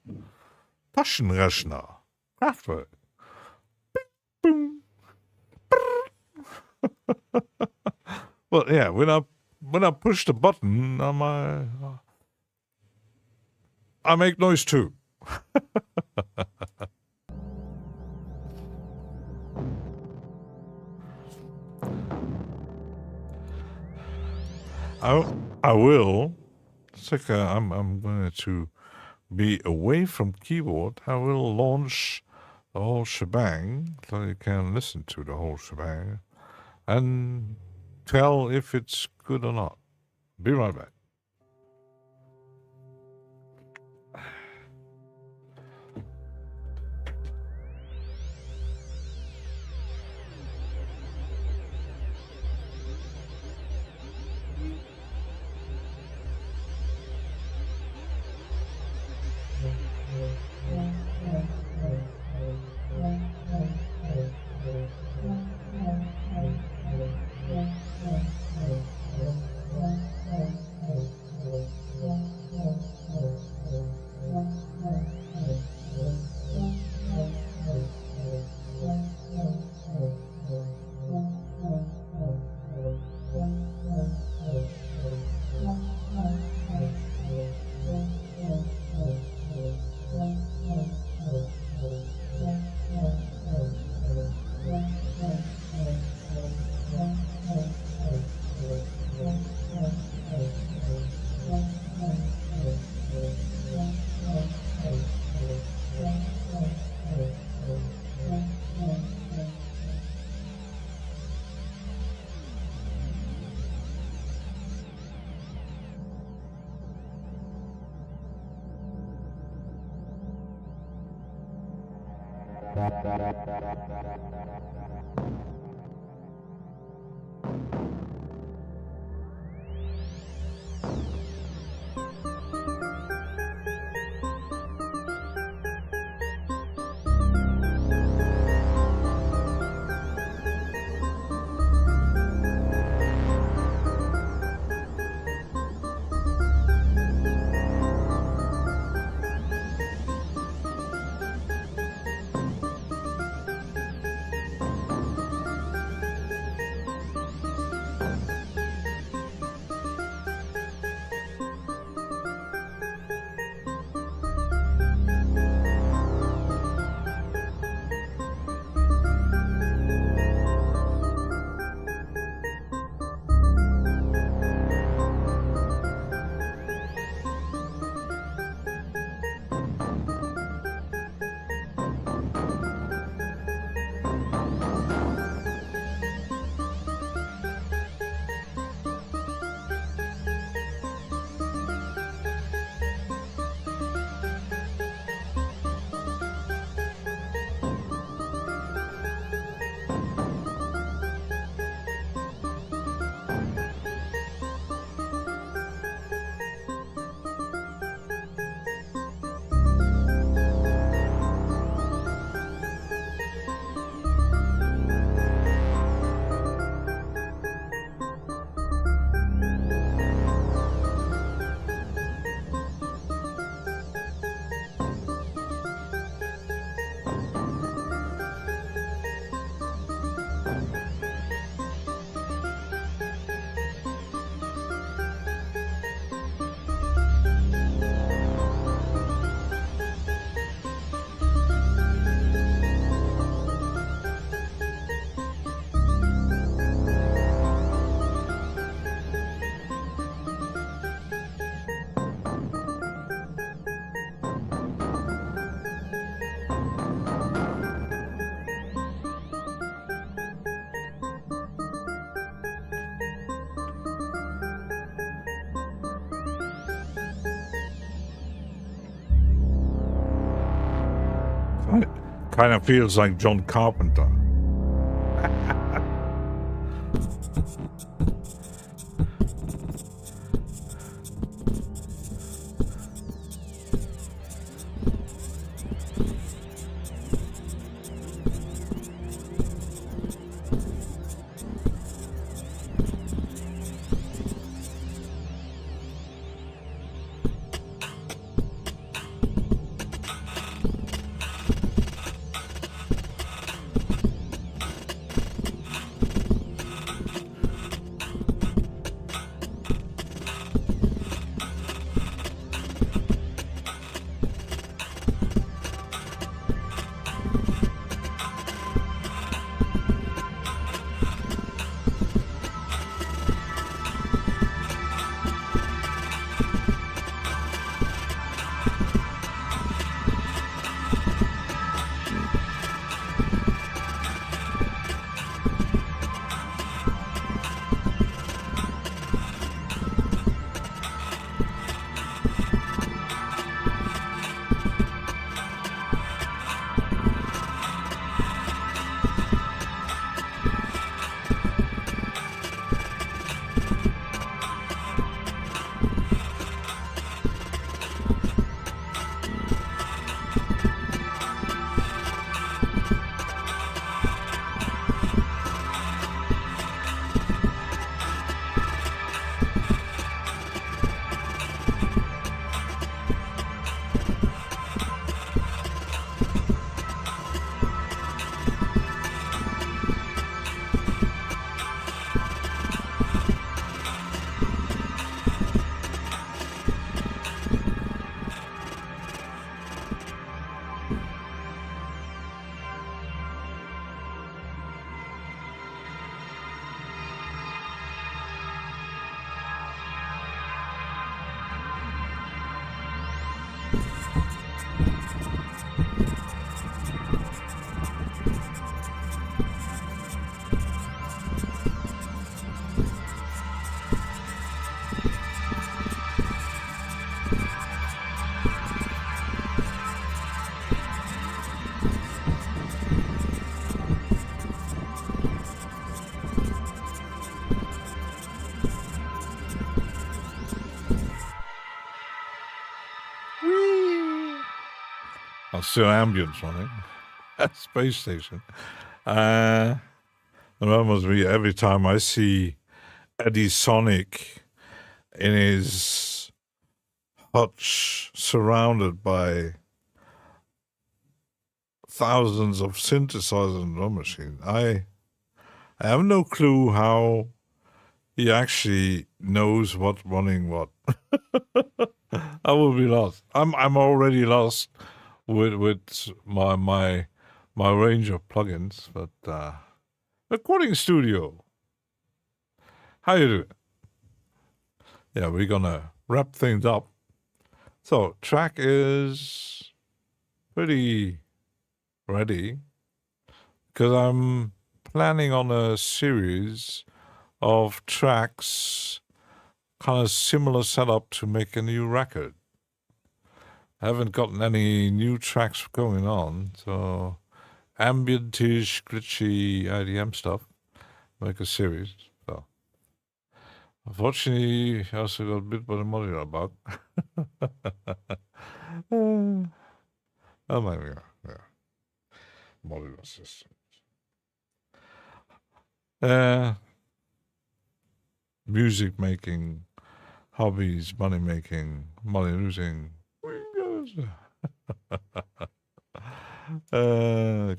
Taschenrechner. Kraftwerk. Well, yeah, when I push the button, I make noise too. I will. It's like I'm going to be away from keyboard. I will launch the whole shebang so you can listen to the whole shebang and tell if it's good or not. Be right back. Kind of feels like John Carpenter. still ambience running. Space station. That must be every time I see Eddie Sonic in his hutch surrounded by thousands of synthesizers and drum machines. I have no clue how he actually knows what's running what. I will be lost. I'm already lost with my range of plugins, but recording studio. How you doing? Yeah, we're gonna wrap things up. So track is pretty ready because I'm planning on a series of tracks, kind of similar setup to make a new record. I haven't gotten any new tracks going on, so ambient-ish, glitchy IDM stuff, make a series. So unfortunately, I also got bit by the modular bug. Oh my god, yeah. Modular systems. Music making, hobbies, money making, money losing. And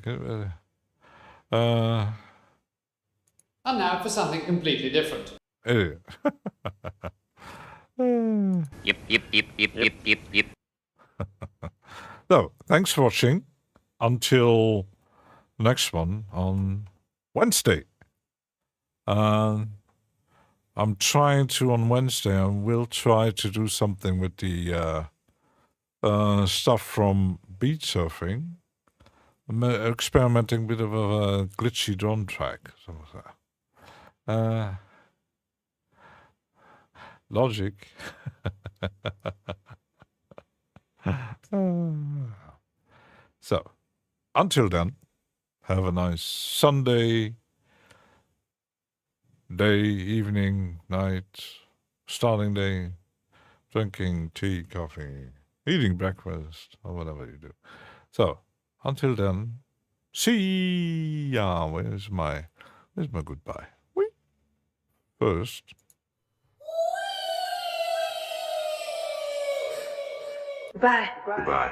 now for something completely different. Yep. So, thanks for watching. Until next one on Wednesday. I'm trying to, on Wednesday, I will try to do something with the stuff from beat surfing. I'm experimenting with a bit of a glitchy drum track. Logic. So, until then, have a nice Sunday, day, evening, night, starting day, drinking tea, coffee, eating breakfast, or whatever you do. So, until then, see ya. Where's my goodbye? Whee! First. Bye. Bye.